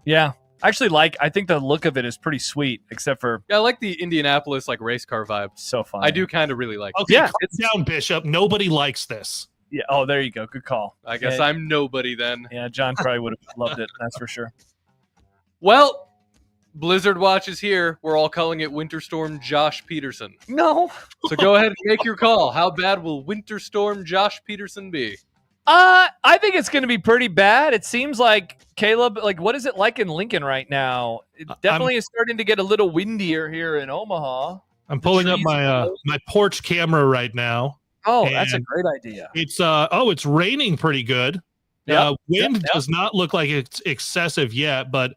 Yeah. I think the look of it is pretty sweet, except for... Yeah, I like the Indianapolis race car vibe. So fun. I do kind of really like it. Okay, calm down, Bishop. Nobody likes this. Yeah. Oh, there you go. Good call. I guess I'm nobody then. Yeah, John probably would have loved it. That's for sure. Well, Blizzard Watch is here. We're all calling it Winter Storm Josh Peterson. No. So go ahead and make your call. How bad will Winter Storm Josh Peterson be? I think it's going to be pretty bad. It seems like, Caleb, what is it like in Lincoln right now? It definitely is starting to get a little windier here in Omaha. I'm pulling up my porch camera right now. Oh, that's a great idea. It's raining pretty good. Wind does not look like it's excessive yet, but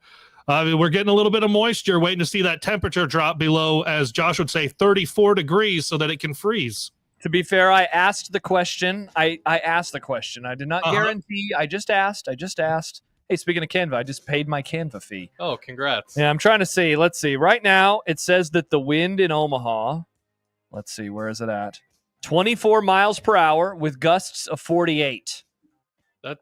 We're getting a little bit of moisture, waiting to see that temperature drop below, as Josh would say, 34 degrees so that it can freeze. To be fair, I asked the question. I asked the question. I did not guarantee. I just asked. Hey, speaking of Canva, I just paid my Canva fee. Oh, congrats. Yeah, I'm trying to see. Let's see. Right now, it says that the wind in Omaha, let's see, where is it at? 24 miles per hour with gusts of 48.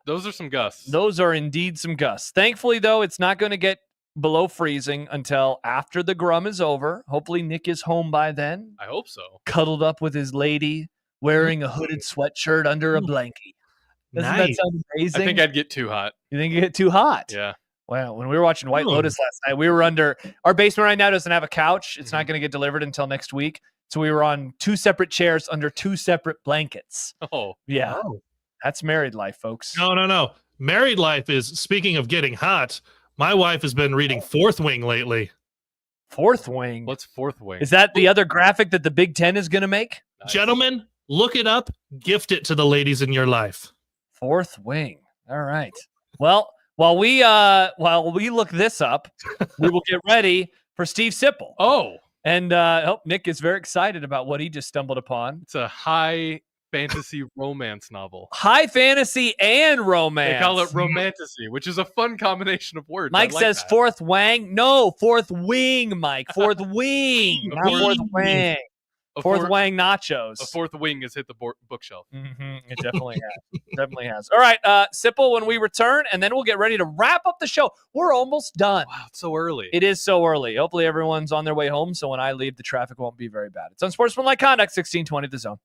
Those are some gusts. Those are indeed some gusts. Thankfully, though, it's not going to get below freezing until after the Grum is over. Hopefully, Nick is home by then. I hope so. Cuddled up with his lady, wearing a hooded sweatshirt under a blankie. Doesn't that sound amazing? I think I'd get too hot. You think you get too hot? Yeah. Wow. When we were watching White Lotus last night, we were under our basement right now doesn't have a couch. It's not going to get delivered until next week. So we were on 2 separate chairs under 2 separate blankets. Oh. Yeah. Oh. That's married life, folks. No. Married life is, speaking of getting hot, my wife has been reading Fourth Wing lately. Fourth Wing? What's Fourth Wing? Is that the other graphic that the Big Ten is going to make? Nice. Gentlemen, look it up. Gift it to the ladies in your life. Fourth Wing. All right. Well, while we look this up, we will get ready for Steve Sipple. Oh. And Nick is very excited about what he just stumbled upon. It's a high fantasy romance novel. High fantasy and romance. They call it romantasy, which is a fun combination of words. Mike says that. Fourth Wang. No, Fourth Wing, Mike. Fourth Wing, not Fourth Wang. Fourth Wang nachos. A fourth wing has hit the bookshelf. It definitely has. Definitely has. All right, Sipple, when we return, and then we'll get ready to wrap up the show. We're almost done. Wow, it's so early. It is so early. Hopefully everyone's on their way home, so when I leave, the traffic won't be very bad. It's Unsportsmanlike Conduct, 1620 The Zone.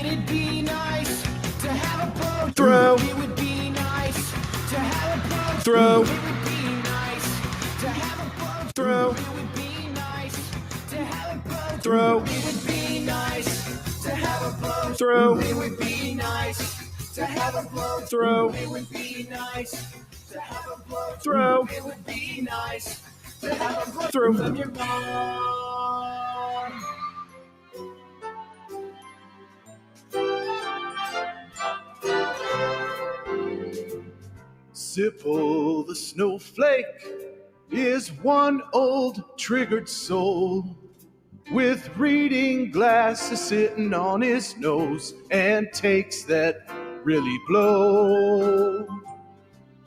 it'd be nice to have a boat. Throw. It would be nice to have a boat. Throw. It would be nice to have a boat. Throw. It would be nice to have a boat. Throw. It would be nice to have a boat. Throw. It would be nice to have a boat. Throw. It would be nice to have a boat. Throw. It would be nice to have a boat. Throw. From your mom. Sipple the snowflake is one old triggered soul with reading glasses sitting on his nose and takes that really blow.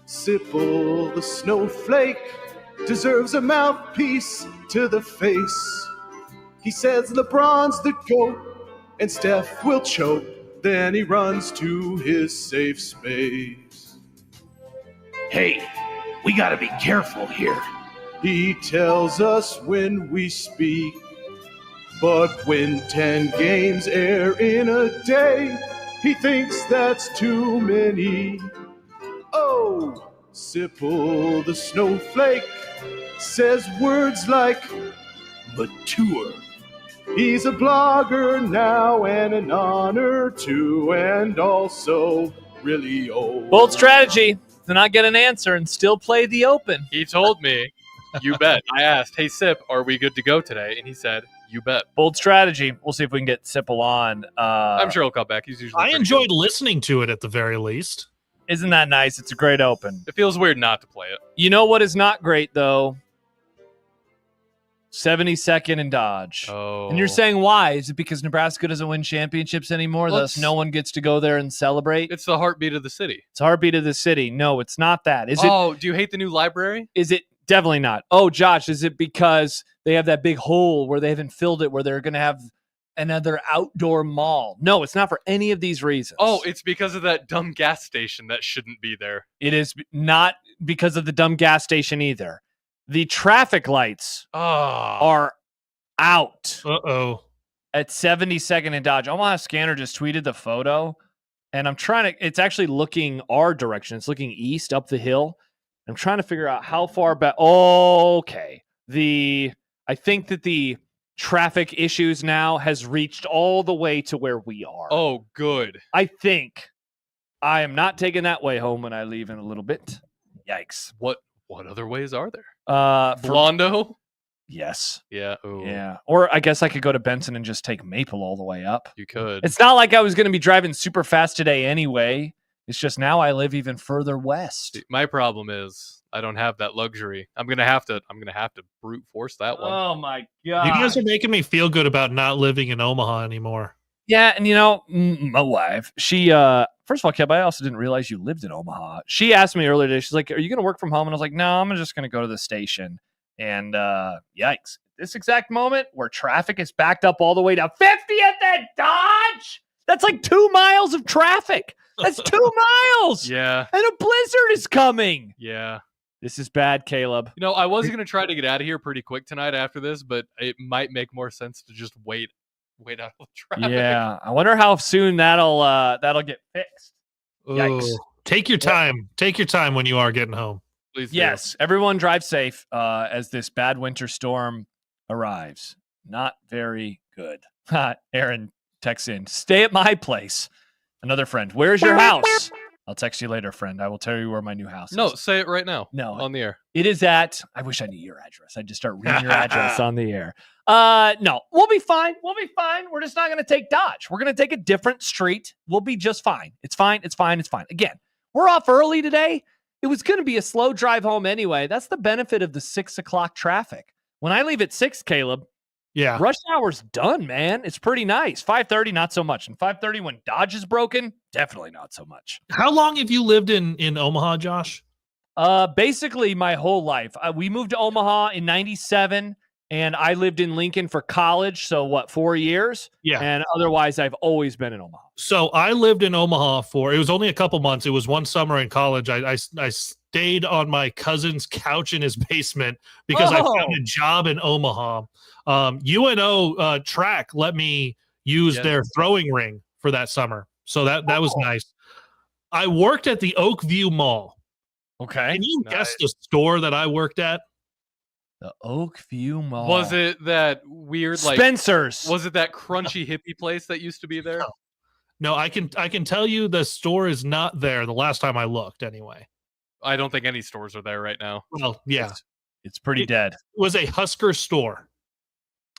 Sipple the snowflake deserves a mouthpiece to the face. He says LeBron's the GOAT and Steph will choke. Then he runs to his safe space. Hey, we gotta be careful here, he tells us when we speak. But when 10 games air in a day, he thinks that's too many. Oh, Sipple the snowflake says words like mature. He's a blogger now and an honor too, and also really old. Bold strategy to not get an answer and still play the open. He told me, you bet. I asked, hey, Sip, are we good to go today? And he said, you bet. Bold strategy. We'll see if we can get Sipple on. I'm sure he'll come back. He's usually I enjoyed listening to it at the very least. Isn't that nice? It's a great open. It feels weird not to play it. You know what is not great, though? 72nd and Dodge. Oh. And you're saying why? Is it because Nebraska doesn't win championships anymore? Thus, no one gets to go there and celebrate? It's the heartbeat of the city. It's the heartbeat of the city. No, it's not that. Is it? Oh, do you hate the new library? Is it? Definitely not. Oh, Josh, is it because they have that big hole where they haven't filled it, where they're going to have another outdoor mall? No, it's not for any of these reasons. Oh, it's because of that dumb gas station that shouldn't be there. It is not because of the dumb gas station either. The traffic lights are out. Uh-oh. At 72nd and Dodge. Omaha Scanner just tweeted the photo, and I'm trying to, it's actually looking our direction. It's looking east up the hill. I'm trying to figure out how far back. Okay. I think that the traffic issues now has reached all the way to where we are. Oh, good. I think I am not taking that way home when I leave in a little bit. Yikes. What other ways are there? Blondo? Yes. Yeah. Ooh. Yeah. Or I guess I could go to Benson and just take Maple all the way up. You could. It's not like I was going to be driving super fast today anyway. It's just now I live even further west. My problem is I don't have that luxury. I'm gonna have to brute force that one. Oh my god! You guys are making me feel good about not living in Omaha anymore. Yeah, and you know, my wife, she first of all, Kev, I also didn't realize you lived in Omaha. She asked me earlier today, she's like, "Are you gonna work from home?" And I was like, "No, I'm just gonna go to the station." And yikes. This exact moment where traffic is backed up all the way to 50th and Dodge. That's like 2 miles of traffic. That's 2 miles. Yeah. And a blizzard is coming. Yeah. This is bad, Caleb. You know, I was going to try to get out of here pretty quick tonight after this, but it might make more sense to just wait out of the traffic. Yeah. I wonder how soon that'll get fixed. Yikes. Ooh. Take your time. Take your time when you are getting home. Please do. Yes. Everyone drive safe as this bad winter storm arrives. Not very good. Aaron texts in, stay at my place. Another friend, where's your house? I'll text you later, friend. I will tell you where my new house No, is. say it right now. No. On the air. It is at, I wish I knew your address. I'd just start reading your address on the air. No, we'll be fine. We'll be fine. We're just not going to take Dodge. We're going to take a different street. We'll be just fine. It's fine. It's fine. It's fine. Again, we're off early today. It was going to be a slow drive home anyway. That's the benefit of the 6 o'clock traffic. When I leave at 6, Caleb, yeah, rush hour's done, man. It's pretty nice. 5:30, not so much. And 5:30 when Dodge is broken, definitely not so much. How long have you lived in Omaha, Josh? Basically my whole life. We moved to Omaha in 97, and I lived in Lincoln for college. So 4 years? Yeah. And otherwise, I've always been in Omaha. So I lived in Omaha it was only a couple months. It was one summer in college. I stayed on my cousin's couch in his basement because I found a job in Omaha. UNO track let me use their throwing ring for that summer. So that was nice. I worked at the Oakview Mall. Okay. Can you guess the store that I worked at? The Oakview Mall. Was it that weird like Spencer's? Was it that crunchy hippie place that used to be there? No, I can tell you the store is not there. The last time I looked, anyway. I don't think any stores are there right now. Well, yeah, it's pretty dead. It was a Husker store.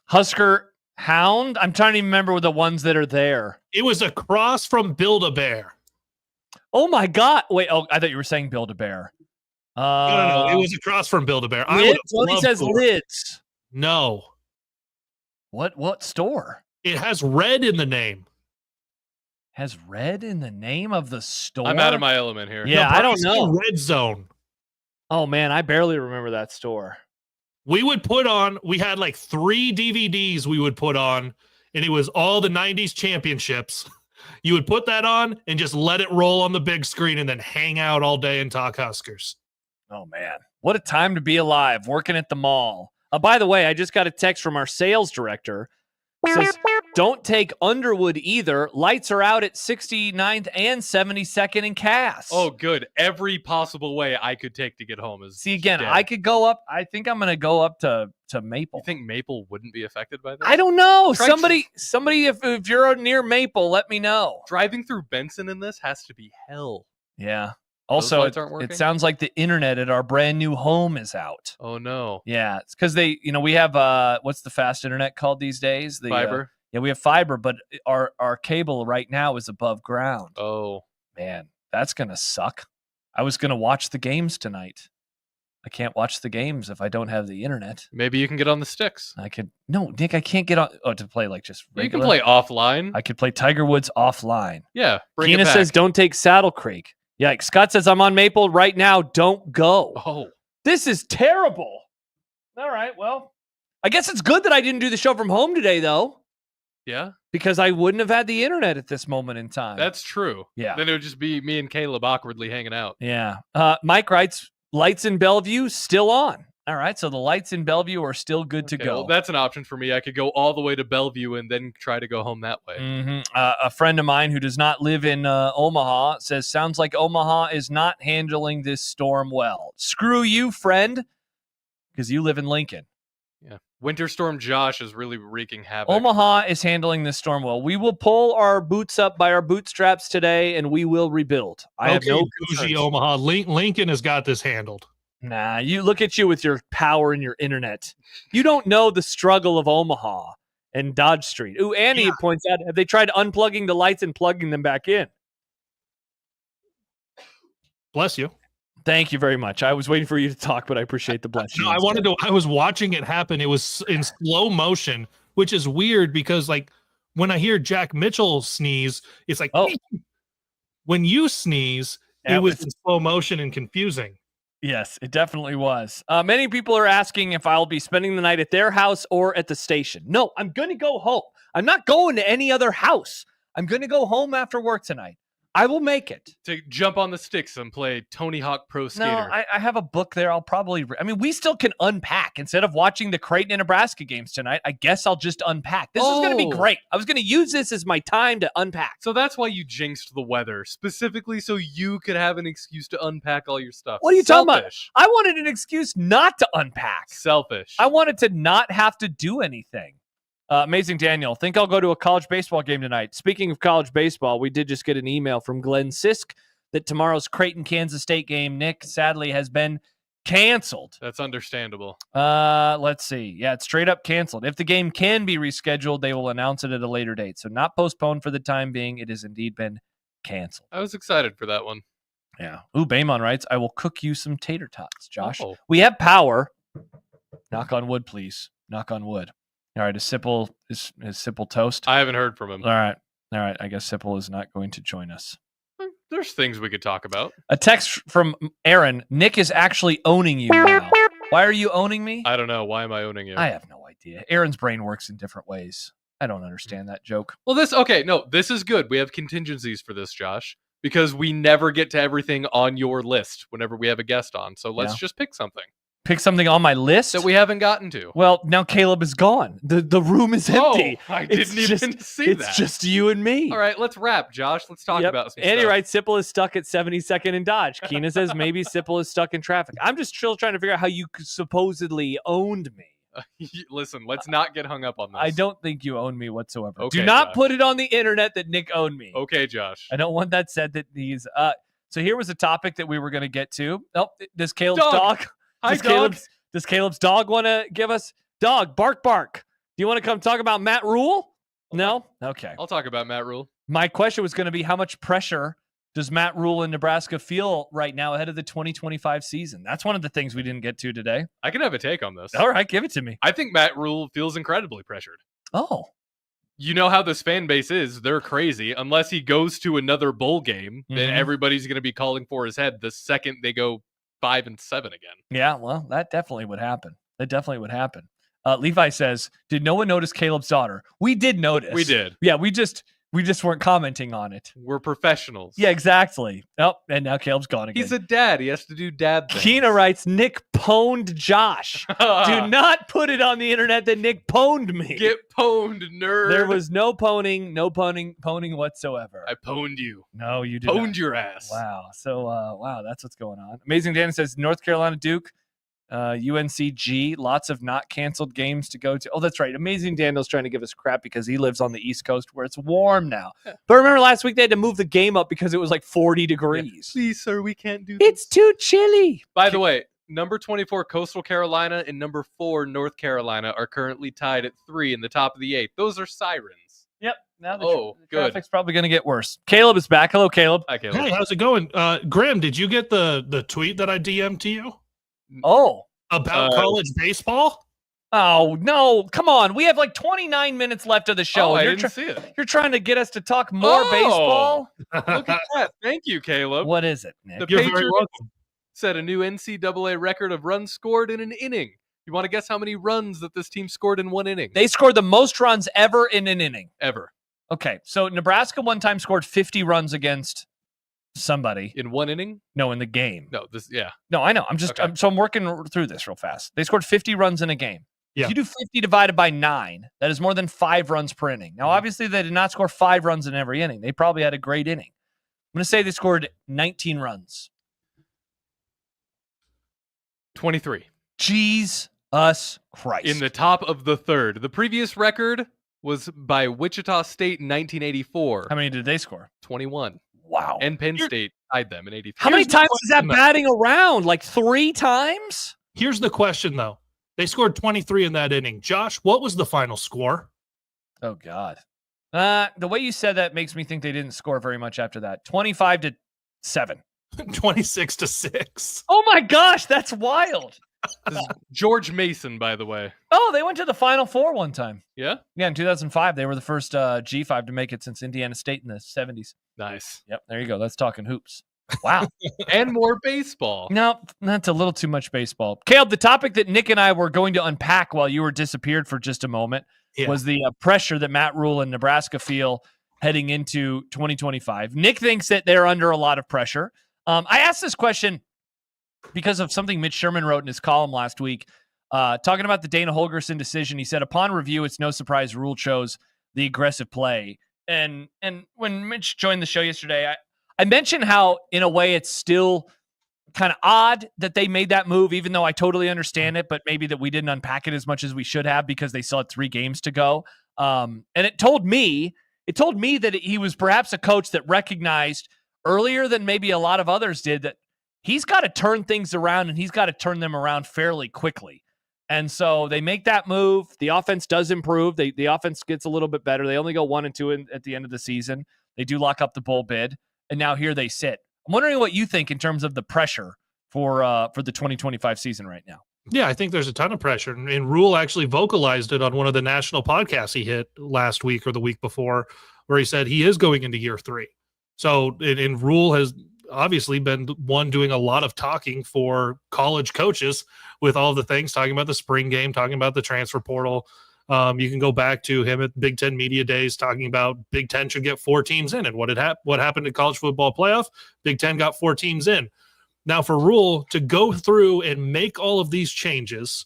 Husker Hound. I'm trying to remember the ones that are there. It was across from Build-A-Bear. Oh my God! Wait. Oh, I thought you were saying Build-A-Bear. No. It was across from Build-A-Bear. He says lids. No. What store? It has red in the name. Has red in the name of the store? I'm out of my element here. Yeah, I don't know. Red Zone. Oh man, I barely remember that store. We had like 3 DVDs we would put on, and it was all the 90s championships. You would put that on and just let it roll on the big screen and then hang out all day and talk Huskers. Oh man, what a time to be alive, working at the mall. By the way, I just got a text from our sales director. It says, don't take Underwood either. Lights are out at 69th and 72nd in Cass. Oh, good. Every possible way I could take to get home is See, again, dead. I could go up. I think I'm going to go up to Maple. You think Maple wouldn't be affected by that? I don't know. Somebody, if you're near Maple, let me know. Driving through Benson in this has to be hell. Yeah. Those Also, lights aren't working? it sounds like the internet at our brand new home is out. Oh, no. Yeah, it's because we have, what's the fast internet called these days? The Fiber? Yeah, we have fiber, but our cable right now is above ground. Oh. Man, that's going to suck. I was going to watch the games tonight. I can't watch the games if I don't have the internet. Maybe you can get on the sticks. I could. No, Nick, I can't get on. Oh, to play like just regular? You can play offline. I could play Tiger Woods offline. Yeah, bring Keena it back. says, don't take Saddle Creek. Yeah, Scott says, I'm on Maple right now. Don't go. Oh. This is terrible. All right, well, I guess it's good that I didn't do the show from home today, though. Yeah? Because I wouldn't have had the internet at this moment in time. That's true. Yeah. Then it would just be me and Caleb awkwardly hanging out. Yeah. Mike writes, lights in Bellevue still on. All right, so the lights in Bellevue are still good to go. Well, that's an option for me. I could go all the way to Bellevue and then try to go home that way. Mm-hmm. A friend of mine who does not live in Omaha says, sounds like Omaha is not handling this storm well. Screw you, friend, because you live in Lincoln. Yeah. Winter Storm Josh is really wreaking havoc. Omaha is handling this storm well. We will pull our boots up by our bootstraps today, and we will rebuild. I have no bougie Omaha. Lincoln has got this handled. Nah, you look at you with your power and your internet. You don't know the struggle of Omaha and Dodge Street. Ooh, Annie points out, have they tried unplugging the lights and plugging them back in? Bless you. Thank you very much. I was waiting for you to talk, but I appreciate the blessing. No, I was watching it happen. It was in slow motion, which is weird because like when I hear Jack Mitchell sneeze, it's like, when you sneeze, it was in slow motion and confusing. Yes, it definitely was. Many people are asking if I'll be spending the night at their house or at the station. No, I'm going to go home. I'm not going to any other house. I'm going to go home after work tonight. I will make it. To jump on the sticks and play Tony Hawk Pro Skater. No, I have a book there. I'll probably... we still can unpack. Instead of watching the Creighton and Nebraska games tonight, I guess I'll just unpack. This is going to be great. I was going to use this as my time to unpack. So that's why you jinxed the weather, specifically so you could have an excuse to unpack all your stuff. What are you talking about? I wanted an excuse not to unpack. Selfish. I wanted to not have to do anything. Amazing Daniel, think I'll go to a college baseball game tonight. Speaking of college baseball, we did just get an email from Glenn Sisk that tomorrow's Creighton-Kansas State game, Nick, sadly has been canceled. That's understandable. Let's see. Yeah, it's straight up canceled. If the game can be rescheduled, they will announce it at a later date. So not postponed for the time being. It has indeed been canceled. I was excited for that one. Yeah. Ooh, Baymon writes, I will cook you some tater tots, Josh. Oh. We have power. Knock on wood, please. Knock on wood. All right, is Sipple toast? I haven't heard from him. All right. I guess Sipple is not going to join us. There's things we could talk about. A text from Aaron. Nick is actually owning you now. Why are you owning me? I don't know. Why am I owning you? I have no idea. Aaron's brain works in different ways. I don't understand that joke. Well, this is good. We have contingencies for this, Josh, because we never get to everything on your list whenever we have a guest on. So let's just pick something. Pick something on my list that we haven't gotten to. Well, now Kaleb is gone. The room is empty. Oh, I didn't even see that. It's just you and me. All right, let's wrap, Josh. Let's talk about some Andy stuff. writes, Sipple is stuck at 72nd and Dodge. Keena says maybe Sipple is stuck in traffic. I'm just still trying to figure out how you supposedly owned me. Listen, let's not get hung up on this. I don't think you own me whatsoever. Okay, Do not Josh. put it on the internet that Nick owned me. Okay, Josh. I don't want that said that he's so here was a topic that we were going to get to. Oh, does Caleb's Dog. dog? Hi, Does Caleb's dog want to give us dog bark? Do you want to come talk about Matt Rhule? No? Okay. I'll talk about Matt Rhule. My question was going to be, how much pressure does Matt Rhule in Nebraska feel right now ahead of the 2025 season? That's one of the things we didn't get to today. I can have a take on this. All right, give it to me. I think Matt Rhule feels incredibly pressured. Oh. You know how this fan base is. They're crazy. Unless he goes to another bowl game, then everybody's going to be calling for his head the second they go 5-7 again. Yeah, well, that definitely would happen. Levi says, did no one notice Caleb's daughter? We did notice. We did. Yeah, we just weren't commenting on it. We're professionals. Yeah, exactly. Oh, and now Caleb's gone again. He's a dad. He has to do dad things. Keena writes, Nick pwned Josh. Do not put it on the internet that Nick pwned me. Get pwned, nerd. There was no pwning whatsoever. I pwned you. No, you did Pwned not. your ass. Wow. So, wow, that's what's going on. Amazing Dan says, North Carolina Duke, UNCG, lots of not canceled games to go to. Oh, that's right. Amazing Daniel's trying to give us crap because he lives on the East Coast where it's warm now. But remember last week they had to move the game up because it was like 40 degrees. Yeah. Please, sir, we can't do this. It's too chilly. By the way, number 24 Coastal Carolina and number 4 North Carolina are currently tied at 3 in the top of the 8th. Those are sirens. Yep. Now the, good. traffic's probably going to get worse. Caleb is back. Hello, Caleb. Hi, Caleb. Hey, how's it going? Graham, did you get the tweet that I DM'd to you Oh. about college baseball? Oh, no. Come on. We have like 29 minutes left of the show. Oh, I You're didn't see it. You're trying to get us to talk more baseball? Look at that. Thank you, Caleb. What is it, Nick? The You're very Patriots welcome. set a new NCAA record of runs scored in an inning. You want to guess how many runs that this team scored in one inning? They scored the most runs ever in an inning. Ever. Okay, so Nebraska one time scored 50 runs against somebody. In one inning? No, in the game. No, yeah. No, I know. I'm working through this real fast. They scored 50 runs in a game. Yeah. If you do 50 divided by 9, that is more than 5 runs per inning. Now, obviously, they did not score 5 runs in every inning. They probably had a great inning. I'm going to say they scored 19 runs. 23. Jesus Christ. In the top of the third. The previous record was by Wichita State in 1984. How many did they score? 21. Wow. And Penn State tied them in 83. How many times is that batting around? Like 3 times? Here's the question, though. They scored 23 in that inning. Josh, what was the final score? Oh, God. The way you said that makes me think they didn't score very much after that. 25-7. 26-6. Oh, my gosh. That's wild. This is George Mason, by the way. Oh, they went to the Final Four one time. Yeah? Yeah, in 2005. They were the first G5 to make it since Indiana State in the 70s. Nice. Yep, there you go. That's talking hoops. Wow. And more baseball. No, that's a little too much baseball. Caleb, the topic that Nick and I were going to unpack while you were disappeared for just a moment was the pressure that Matt Rhule and Nebraska feel heading into 2025. Nick thinks that they're under a lot of pressure. I asked this question because of something Mitch Sherman wrote in his column last week, talking about the Dana Holgorsen decision. He said, upon review, it's no surprise Rhule chose the aggressive play. And when Mitch joined the show yesterday, I mentioned how, in a way, it's still kind of odd that they made that move, even though I totally understand it, but maybe that we didn't unpack it as much as we should have because they still had 3 games to go. And it told me that he was perhaps a coach that recognized earlier than maybe a lot of others did that he's got to turn things around, and he's got to turn them around fairly quickly. And so they make that move. The offense does improve. The offense gets a little bit better. They only go 1-2 at the end of the season. They do lock up the bowl bid, and now here they sit. I'm wondering what you think in terms of the pressure for the 2025 season right now. Yeah, I think there's a ton of pressure. And Rhule actually vocalized it on one of the national podcasts he hit last week or the week before, where he said he is going into year 3. So, and Rhule has obviously been one doing a lot of talking for college coaches with all the things, talking about the spring game, talking about the transfer portal. You can go back to him at Big Ten Media Days talking about Big Ten should get 4 teams in, and what happened to college football playoff. Big Ten got 4 teams in. Now for Rhule to go through and make all of these changes,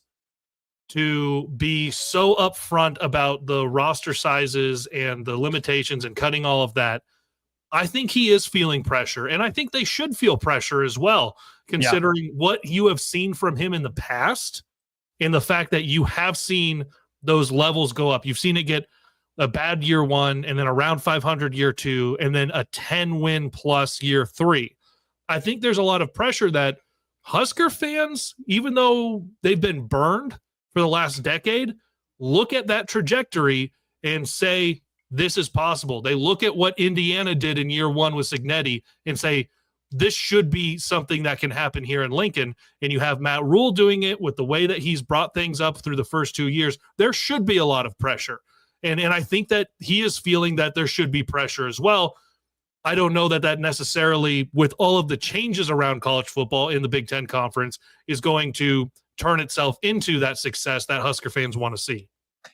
to be so upfront about the roster sizes and the limitations and cutting all of that, I think he is feeling pressure. And I think they should feel pressure as well, considering what you have seen from him in the past and the fact that you have seen those levels go up. You've seen it get a bad year 1 and then around 500 year 2 and then a 10-win plus year 3. I think there's a lot of pressure that Husker fans, even though they've been burned for the last decade, look at that trajectory and say, this is possible. They look at what Indiana did in year 1 with Cignetti and say, this should be something that can happen here in Lincoln. And you have Matt Rhule doing it with the way that he's brought things up through the first 2 years. There should be a lot of pressure. And I think that he is feeling that there should be pressure as well. I don't know that necessarily, with all of the changes around college football in the Big Ten Conference, is going to turn itself into that success that Husker fans want to see.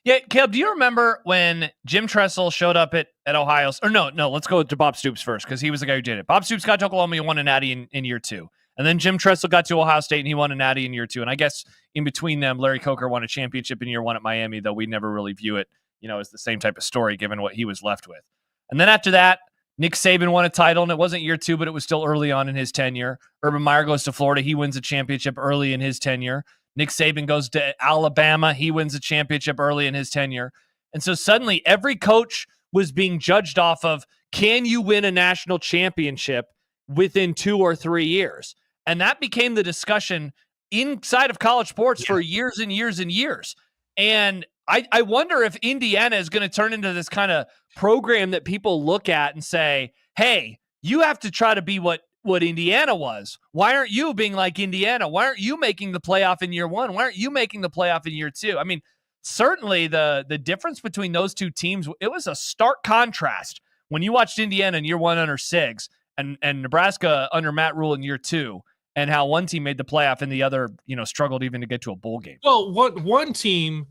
Yeah, Caleb, do you remember when Jim Tressel showed up at Ohio? Or no, let's go to Bob Stoops first, because he was the guy who did it. Bob Stoops got to Oklahoma and won a natty in year 2. And then Jim Tressel got to Ohio State and he won a natty in year 2. And I guess in between them, Larry Coker won a championship in year 1 at Miami, though we never really view it, as the same type of story given what he was left with. And then after that, Nick Saban won a title, and it wasn't year 2, but it was still early on in his tenure. Urban Meyer goes to Florida. He wins a championship early in his tenure. Nick Saban goes to Alabama. He wins a championship early in his tenure. And so suddenly every coach was being judged off of, can you win a national championship within 2 or 3 years? And that became the discussion inside of college sports for years and years and years. And I wonder if Indiana is going to turn into this kind of program that people look at and say, hey, you have to try to be what Indiana was. Why aren't you being like Indiana? Why aren't you making the playoff in year 1? Why aren't you making the playoff in year 2? I mean, certainly the difference between those two teams, it was a stark contrast when you watched Indiana in year 1 under Siggs and Nebraska under Matt Rhule in year 2, and how one team made the playoff and the other, struggled even to get to a bowl game. Well, one team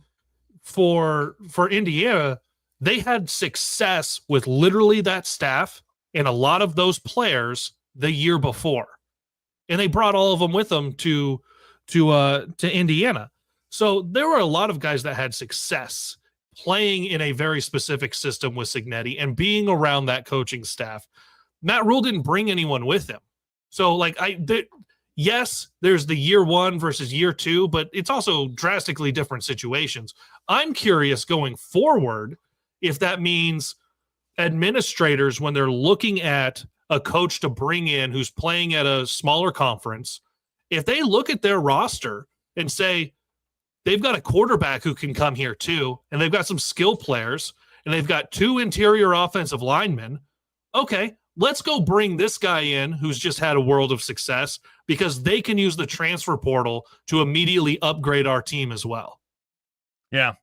for Indiana, they had success with literally that staff and a lot of those players the year before, and they brought all of them with them to Indiana. So there were a lot of guys that had success playing in a very specific system with Cignetti and being around that coaching staff. Matt Rhule didn't bring anyone with him. So yes, there's the year 1 versus year 2, but it's also drastically different situations. I'm curious going forward if that means administrators, when they're looking at a coach to bring in who's playing at a smaller conference, if they look at their roster and say, they've got a quarterback who can come here too, and they've got some skill players, and they've got 2 interior offensive linemen, okay, let's go bring this guy in who's just had a world of success, because they can use the transfer portal to immediately upgrade our team as well. Yeah.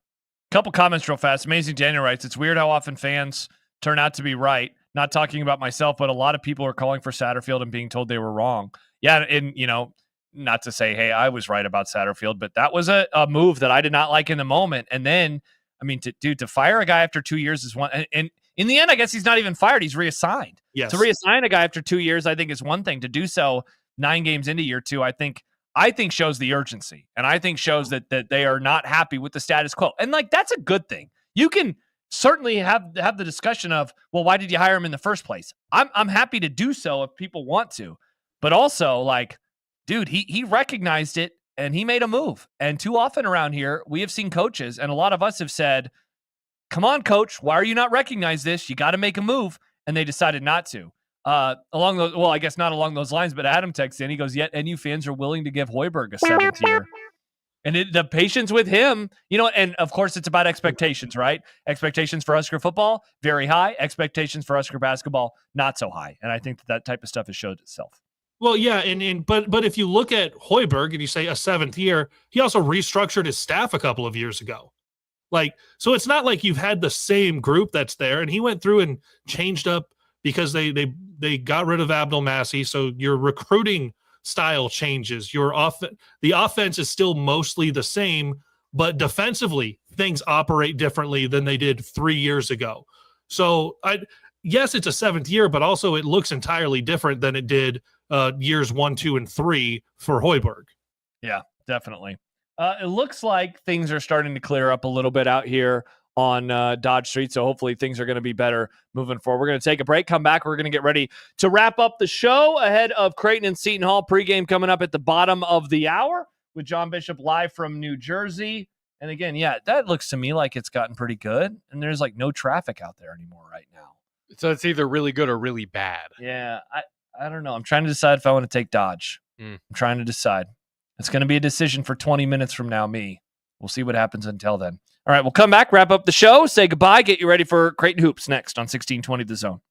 Couple comments real fast. Amazing Daniel writes, it's weird how often fans turn out to be right. Not talking about myself, but a lot of people are calling for Satterfield and being told they were wrong. Yeah, and not to say, hey, I was right about Satterfield, but that was a move that I did not like in the moment. And then, I mean, to fire a guy after 2 years is one, and in the end, I guess he's not even fired. He's reassigned. Yes. To reassign a guy after 2 years, I think is one thing. To do so 9 games into year 2, I think shows the urgency, and I think shows that they are not happy with the status quo. And that's a good thing. You can certainly have the discussion of, well, why did you hire him in the first place? I'm happy to do so if people want to, but also dude, he recognized it and he made a move. And too often around here, we have seen coaches, and a lot of us have said, come on, coach, why are you not recognize this? You got to make a move. And they decided not to. I guess not along those lines, but Adam texts in, he goes, yet NU fans are willing to give Hoiberg a 7th year. And the patience with him, and of course it's about expectations, right? Expectations for Husker football, very high. Expectations for Husker basketball, not so high. And I think that type of stuff has showed itself. Well, yeah, but if you look at Hoiberg and you say a 7th year, he also restructured his staff a couple of years ago. So it's not like you've had the same group that's there, and he went through and changed up because they got rid of Abdul Massey. So your recruiting style changes. The offense is still mostly the same, but defensively things operate differently than they did 3 years ago. So yes, it's a 7th year, but also it looks entirely different than it did years 1, 2, and 3 for Hoiberg. Yeah, definitely. It looks like things are starting to clear up a little bit out here on Dodge Street, so hopefully things are going to be better moving forward. We're going to take a break, come back. We're going to get ready to wrap up the show ahead of Creighton and Seton Hall pregame coming up at the bottom of the hour with John Bishop live from New Jersey. And again, yeah, that looks to me like it's gotten pretty good, and there's like no traffic out there anymore right now. So it's either really good or really bad. Yeah, I don't know. I'm trying to decide if I want to take Dodge. I'm trying to decide. It's going to be a decision for 20 minutes from now, me. We'll see what happens until then. All right, we'll come back, wrap up the show, say goodbye, get you ready for Creighton Hoops next on 1620 The Zone.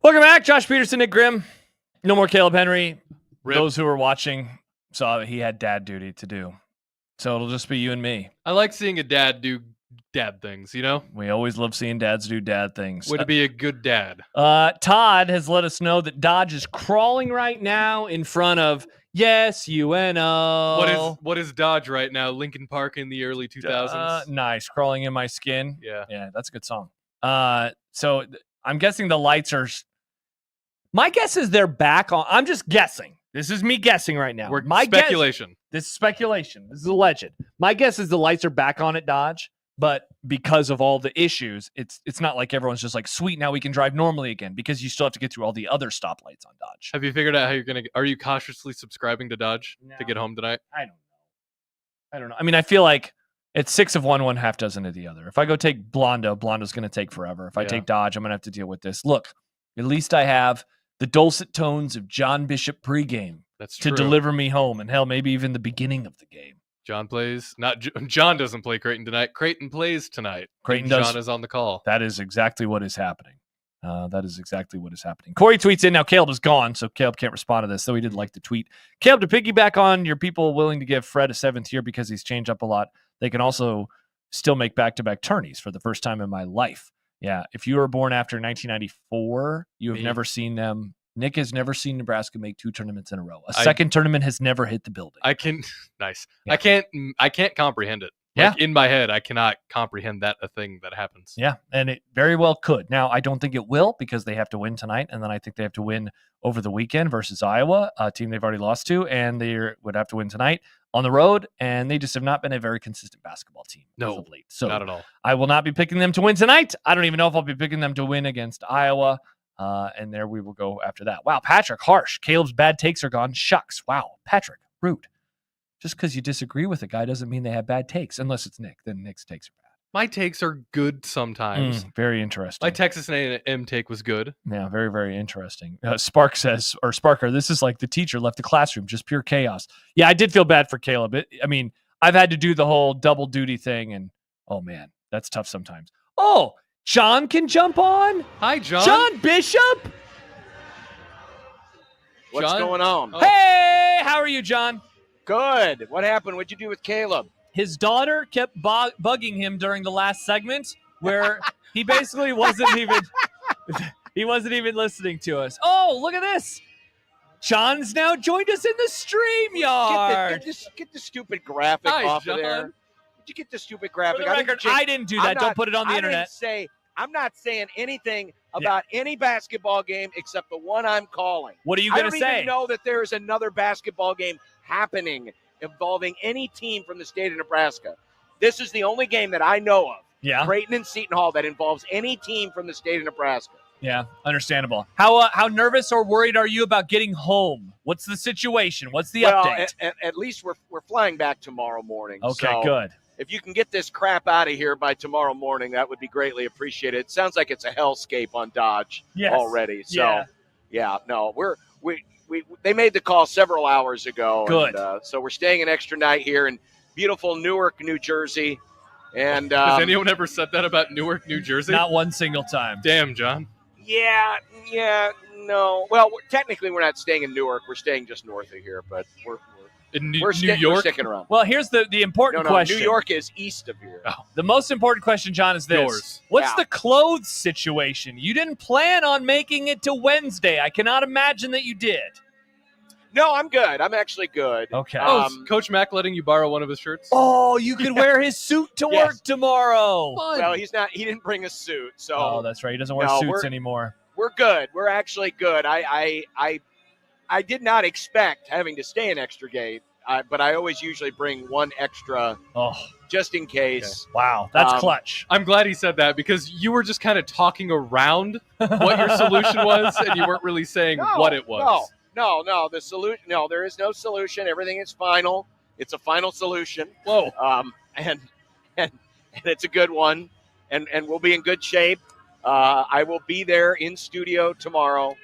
Welcome back. Josh Peterson, Nick Grimm. No more Kaleb Henry. Rip. Those who are watching saw that he had dad duty to do. So it'll just be you and me. I like seeing a dad do dad things, you know? We always love seeing dads do dad things. Way to be a good dad. Todd has let us know that Dodge is crawling right now in front of UNO. What is Dodge right now? Lincoln Park in the early 2000s. Nice. Crawling in my skin. Yeah, that's a good song. So I'm guessing the lights are. My guess is they're back on. I'm just guessing. This is me guessing right now. Speculation. This is speculation. This is alleged. My guess is the lights are back on at Dodge, but because of all the issues, it's not like everyone's just like, sweet, now we can drive normally again, because you still have to get through all the other stoplights on Dodge. Have you figured out how you're going to... Are you cautiously subscribing to Dodge to get home tonight? I don't know. I mean, I feel like it's 6 of one half dozen of the other. If I go take Blondo's going to take forever. If I take Dodge, I'm going to have to deal with this. Look, at least I have the dulcet tones of John Bishop pregame to deliver me home, and hell, maybe even the beginning of the game. John plays. John doesn't play Creighton tonight. Creighton plays tonight. Creighton does. John is on the call. That is exactly what is happening. Corey tweets in. Now, Caleb is gone, so Caleb can't respond to this, though he did like the tweet. Caleb, to piggyback on your people willing to give Fred a 7th year because he's changed up a lot, they can also still make back-to-back tourneys for the first time in my life. Yeah, if you were born after 1994, you have never seen them. Nick has never seen Nebraska make 2 tournaments in a row. A second tournament has never hit the building. Nice. Yeah. I can't comprehend it. Like, in my head, I cannot comprehend that a thing that happens. Yeah, and it very well could. Now, I don't think it will, because they have to win tonight, and then I think they have to win over the weekend versus Iowa, a team they've already lost to, and they would have to win tonight on the road, and they just have not been a very consistent basketball team as of late. So not at all. I will not be picking them to win tonight. I don't even know if I'll be picking them to win against Iowa. And there we will go after that. Wow, Patrick, harsh. Caleb's bad takes are gone. Shucks. Wow, Patrick, rude. Just because you disagree with a guy doesn't mean they have bad takes. Unless it's Nick, then Nick's takes are bad. My takes are good sometimes. Very interesting. My Texas A&M take was good. Yeah, very, very interesting. Sparker, this is like the teacher left the classroom, just pure chaos. Yeah, I did feel bad for Caleb. I've had to do the whole double duty thing, and oh man, that's tough sometimes. Oh, John can jump on. Hi, John. John Bishop. What's going on? Oh. Hey, how are you, John? Good. What happened? What'd you do with Caleb? His daughter kept bugging him during the last segment, where he basically wasn't even listening to us. Oh, look at this. John's now joined us in the StreamYard. Get the stupid graphic off John. of there. Did you get the stupid graphic? For the record, I didn't do that. Don't put it on the internet. I'm not saying anything about any basketball game except the one I'm calling. What are you going to say? I don't even know that there is another basketball game happening involving any team from the state of Nebraska. This is the only game that I know of. Yeah. Creighton and Seton Hall that involves any team from the state of Nebraska. Yeah, understandable. How nervous or worried are you about getting home? What's the situation? What's the update? At least we're flying back tomorrow morning. Okay, so good. If you can get this crap out of here by tomorrow morning, that would be greatly appreciated. It sounds like it's a hellscape on Dodge already. So, they made the call several hours ago. Good. And, so we're staying an extra night here in beautiful Newark, New Jersey. And has anyone ever said that about Newark, New Jersey? Not one single time. Damn, John. No. Well, technically we're not staying in Newark. We're staying just north of here, but we're New We're York? sticking around. Well, here's the important question. New York is east of here. Oh. The most important question, John, is this. Yours. What's the clothes situation? You didn't plan on making it to Wednesday. I cannot imagine that you did. No, I'm good. I'm actually good. Okay. Is Coach Mack letting you borrow one of his shirts? Oh, you can wear his suit to work tomorrow. Fun. Well, he's not. He didn't bring a suit, so. Oh, that's right. He doesn't wear suits anymore. We're good. We're actually good. I did not expect having to stay an extra game, but I always usually bring one extra just in case. Okay. Wow, that's clutch. I'm glad he said that because you were just kind of talking around what your solution was, and you weren't really saying what it was. No. The solution. No, there is no solution. Everything is final. It's a final solution. Whoa. And it's a good one, and we'll be in good shape. I will be there in studio tomorrow.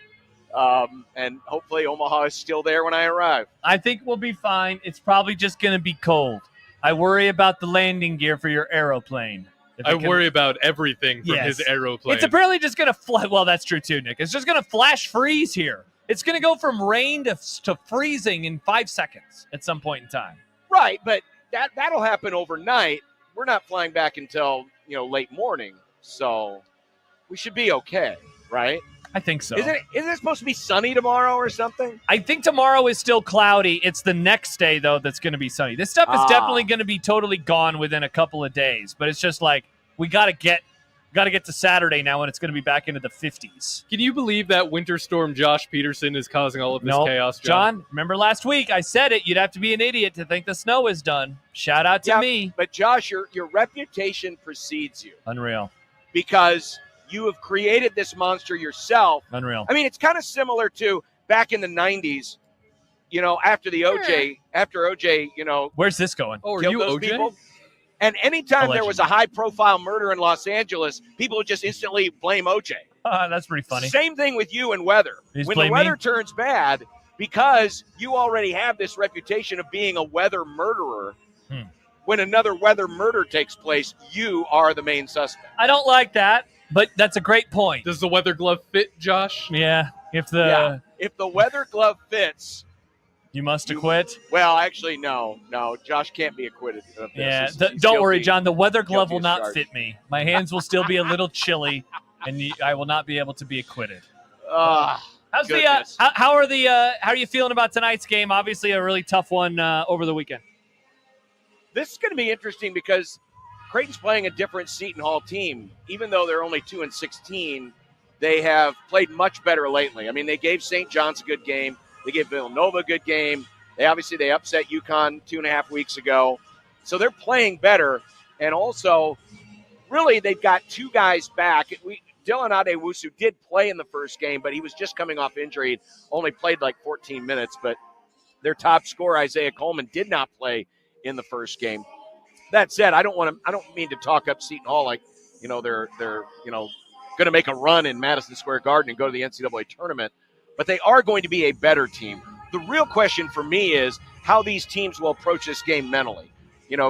And hopefully Omaha is still there when I arrive. I think we'll be fine. It's probably just going to be cold. I worry about the landing gear for your aeroplane. I worry about everything from his aeroplane. It's apparently just going to fly. Well, that's true too, Nick. It's just going to flash freeze here. It's going to go from rain to freezing in 5 seconds at some point in time. Right, but that'll happen overnight. We're not flying back until late morning, so we should be okay, right? I think so. Isn't it supposed to be sunny tomorrow or something? I think tomorrow is still cloudy. It's the next day, though, that's going to be sunny. This stuff is definitely going to be totally gone within a couple of days, but it's just like we got to get to Saturday now when it's going to be back into the 50s. Can you believe that winter storm Josh Peterson is causing all of this chaos, John, remember last week I said it. You'd have to be an idiot to think the snow is done. Shout out to me. But Josh, your reputation precedes you. Unreal. Because you have created this monster yourself. Unreal. I mean, it's kind of similar to back in the 90s, after OJ, Where's this going? Oh, are you those OJ? people. And anytime Allegedly. there was a high-profile murder in Los Angeles, people would just instantly blame OJ. That's pretty funny. Same thing with you and weather. You just When blame the weather me? turns bad, because you already have this reputation of being a weather murderer, when another weather murder takes place, you are the main suspect. I don't like that, but that's a great point. Does the weather glove fit, Josh? Yeah. If the weather glove fits, you must acquit. Well, actually, no. Josh can't be acquitted of this. Yeah, He's don't worry, guilty. John. The weather glove Guilty will as not charged. fit me. My hands will still be a little chilly, and I will not be able to be acquitted. How's goodness. how are you feeling about tonight's game? Obviously, a really tough one over the weekend. This is going to be interesting because Creighton's playing a different Seton Hall team. Even though they're only 2-16, they have played much better lately. I mean, they gave St. John's a good game. They gave Villanova a good game. They upset UConn 2.5 weeks ago. So they're playing better. And also, really, they've got two guys back. Dylan Adewusu did play in the first game, but he was just coming off injury. Only played like 14 minutes. But their top scorer, Isaiah Coleman, did not play in the first game. That said, I don't mean to talk up Seton Hall like, they're going to make a run in Madison Square Garden and go to the NCAA tournament, but they are going to be a better team. The real question for me is how these teams will approach this game mentally.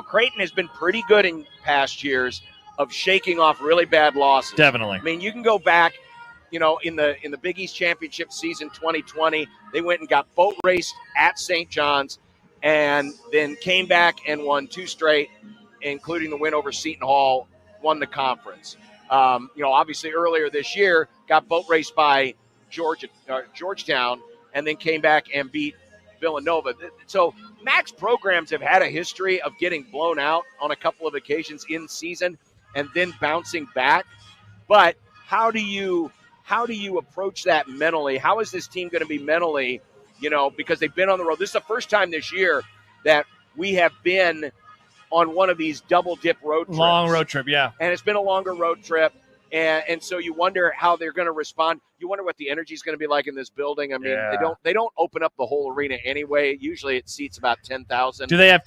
Creighton has been pretty good in past years of shaking off really bad losses. Definitely. I mean, you can go back, in the Big East Championship season 2020, they went and got boat raced at St. John's and then came back and won 2 straight, including the win over Seton Hall, won the conference. Obviously earlier this year, got boat raced by Georgetown, and then came back and beat Villanova. So Mac's programs have had a history of getting blown out on a couple of occasions in season and then bouncing back. But how do you approach that mentally? How is this team going to be mentally, because they've been on the road? This is the first time this year that we have been on one of these double dip road trips. Long road trip, yeah. And it's been a longer road trip. And so you wonder how they're going to respond. You wonder what the energy is going to be like in this building. I mean, they don't open up the whole arena anyway. Usually it seats about 10,000. Do they have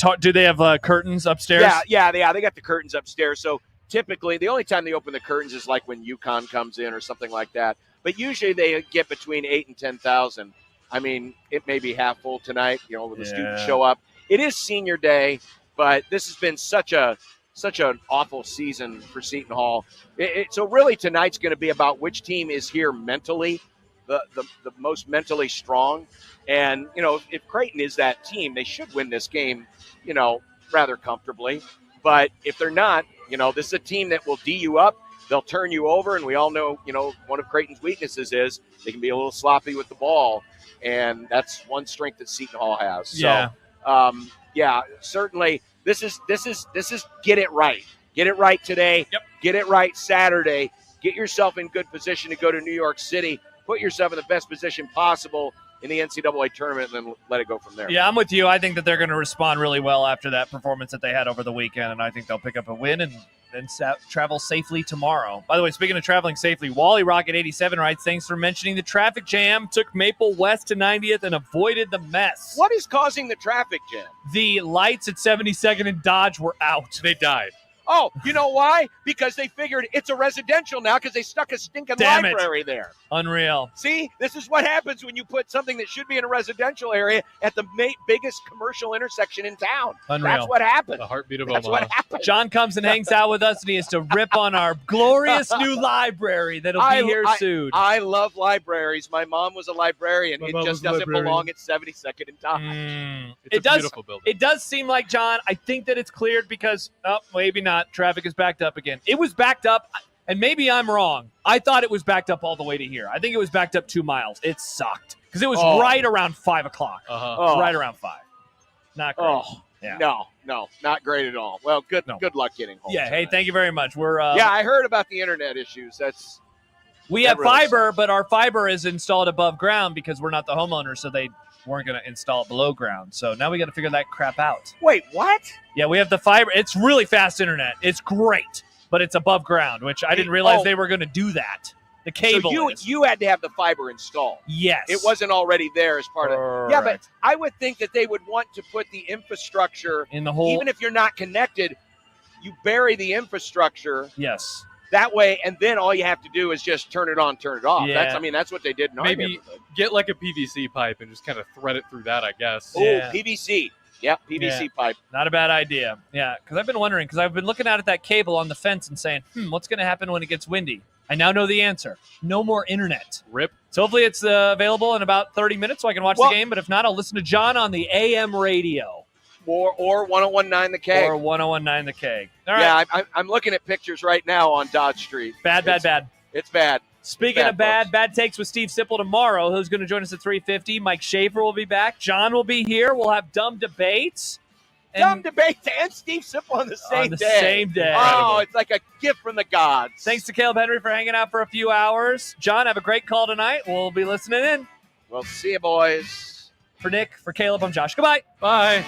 curtains upstairs? Yeah. They got the curtains upstairs. So typically the only time they open the curtains is like when UConn comes in or something like that. But usually they get between 8,000 and 10,000. I mean, it may be half full tonight, when the students show up. It is senior day, but this has been such an awful season for Seton Hall. So really tonight's going to be about which team is here mentally, the most mentally strong. And, if Creighton is that team, they should win this game, rather comfortably. But if they're not, this is a team that will D you up. They'll turn you over. And we all know, one of Creighton's weaknesses is they can be a little sloppy with the ball. And that's one strength that Seton Hall has. So, certainly this is get it right. Get it right today. Yep. Get it right Saturday. Get yourself in good position to go to New York City. Put yourself in the best position possible in the NCAA tournament, and then let it go from there. Yeah, I'm with you. I think that they're going to respond really well after that performance that they had over the weekend, and I think they'll pick up a win and then travel safely tomorrow. By the way, speaking of traveling safely, Wally Rocket 87 writes, thanks for mentioning the traffic jam. Took Maple West to 90th and avoided the mess. What is causing the traffic jam? The lights at 72nd and Dodge were out. They died. Oh, you know why? Because they figured it's a residential now because they stuck a stinking library there. Unreal. See, this is what happens when you put something that should be in a residential area at the biggest commercial intersection in town. Unreal. That's what happened. The heartbeat of That's Omaha. what happened. John comes and hangs out with us, and he has to rip on our glorious new library that'll be here soon. I love libraries. My mom was a librarian. My It mom just was a doesn't librarian. belong at 72nd and Time. It's a beautiful building. It does seem like, John, I think that it's cleared because, maybe not. Traffic is backed up again. It was backed up, and maybe I'm wrong. I thought it was backed up all the way to here. I think it was backed up 2 miles. It sucked because it was right around 5 o'clock. Right around 5. Not great. Oh, yeah. No, not great at all. Well, good luck getting home. Yeah, hey, tonight. thank you very much. We're Yeah, I heard about the internet issues. We have really fiber, sucks. but our fiber is installed above ground because we're not the homeowner, so they weren't going to install it below ground. So now we got to figure that crap out. Wait, what? Yeah, we have the fiber. It's really fast internet. It's great, but it's above ground, which I didn't realize they were going to do that. The cable. So is. you had to have the fiber installed. Yes. It wasn't already there as part of. Yeah, but I would think that they would want to put the infrastructure in the whole. Even if you're not connected, you bury the infrastructure. Yes. That way, and then all you have to do is just turn it on, turn it off. Yeah. That's what they did in our Maybe neighborhood. get like a PVC pipe and just kind of thread it through that, I guess. Oh, Yeah. PVC. Yep, PVC pipe. Not a bad idea. Yeah, because I've been wondering, because I've been looking at that cable on the fence and saying, what's going to happen when it gets windy? I now know the answer. No more internet. Rip. So hopefully it's available in about 30 minutes so I can watch the game. But if not, I'll listen to John on the AM radio. Or 1019 The Keg. Or 1019 The Keg. All right. Yeah, I'm looking at pictures right now on Dodge Street. Bad. It's bad. Speaking Bad, of bad takes with Steve Sipple tomorrow, who's going to join us at 3:50. Mike Schaefer will be back. John will be here. We'll have dumb debates. Dumb debates and Steve Sipple on the same day. Same day. Oh, it's like a gift from the gods. Thanks to Kaleb Henry for hanging out for a few hours. John, have a great call tonight. We'll be listening in. Well, see you, boys. For Nick, for Kaleb, I'm Josh. Goodbye. Bye.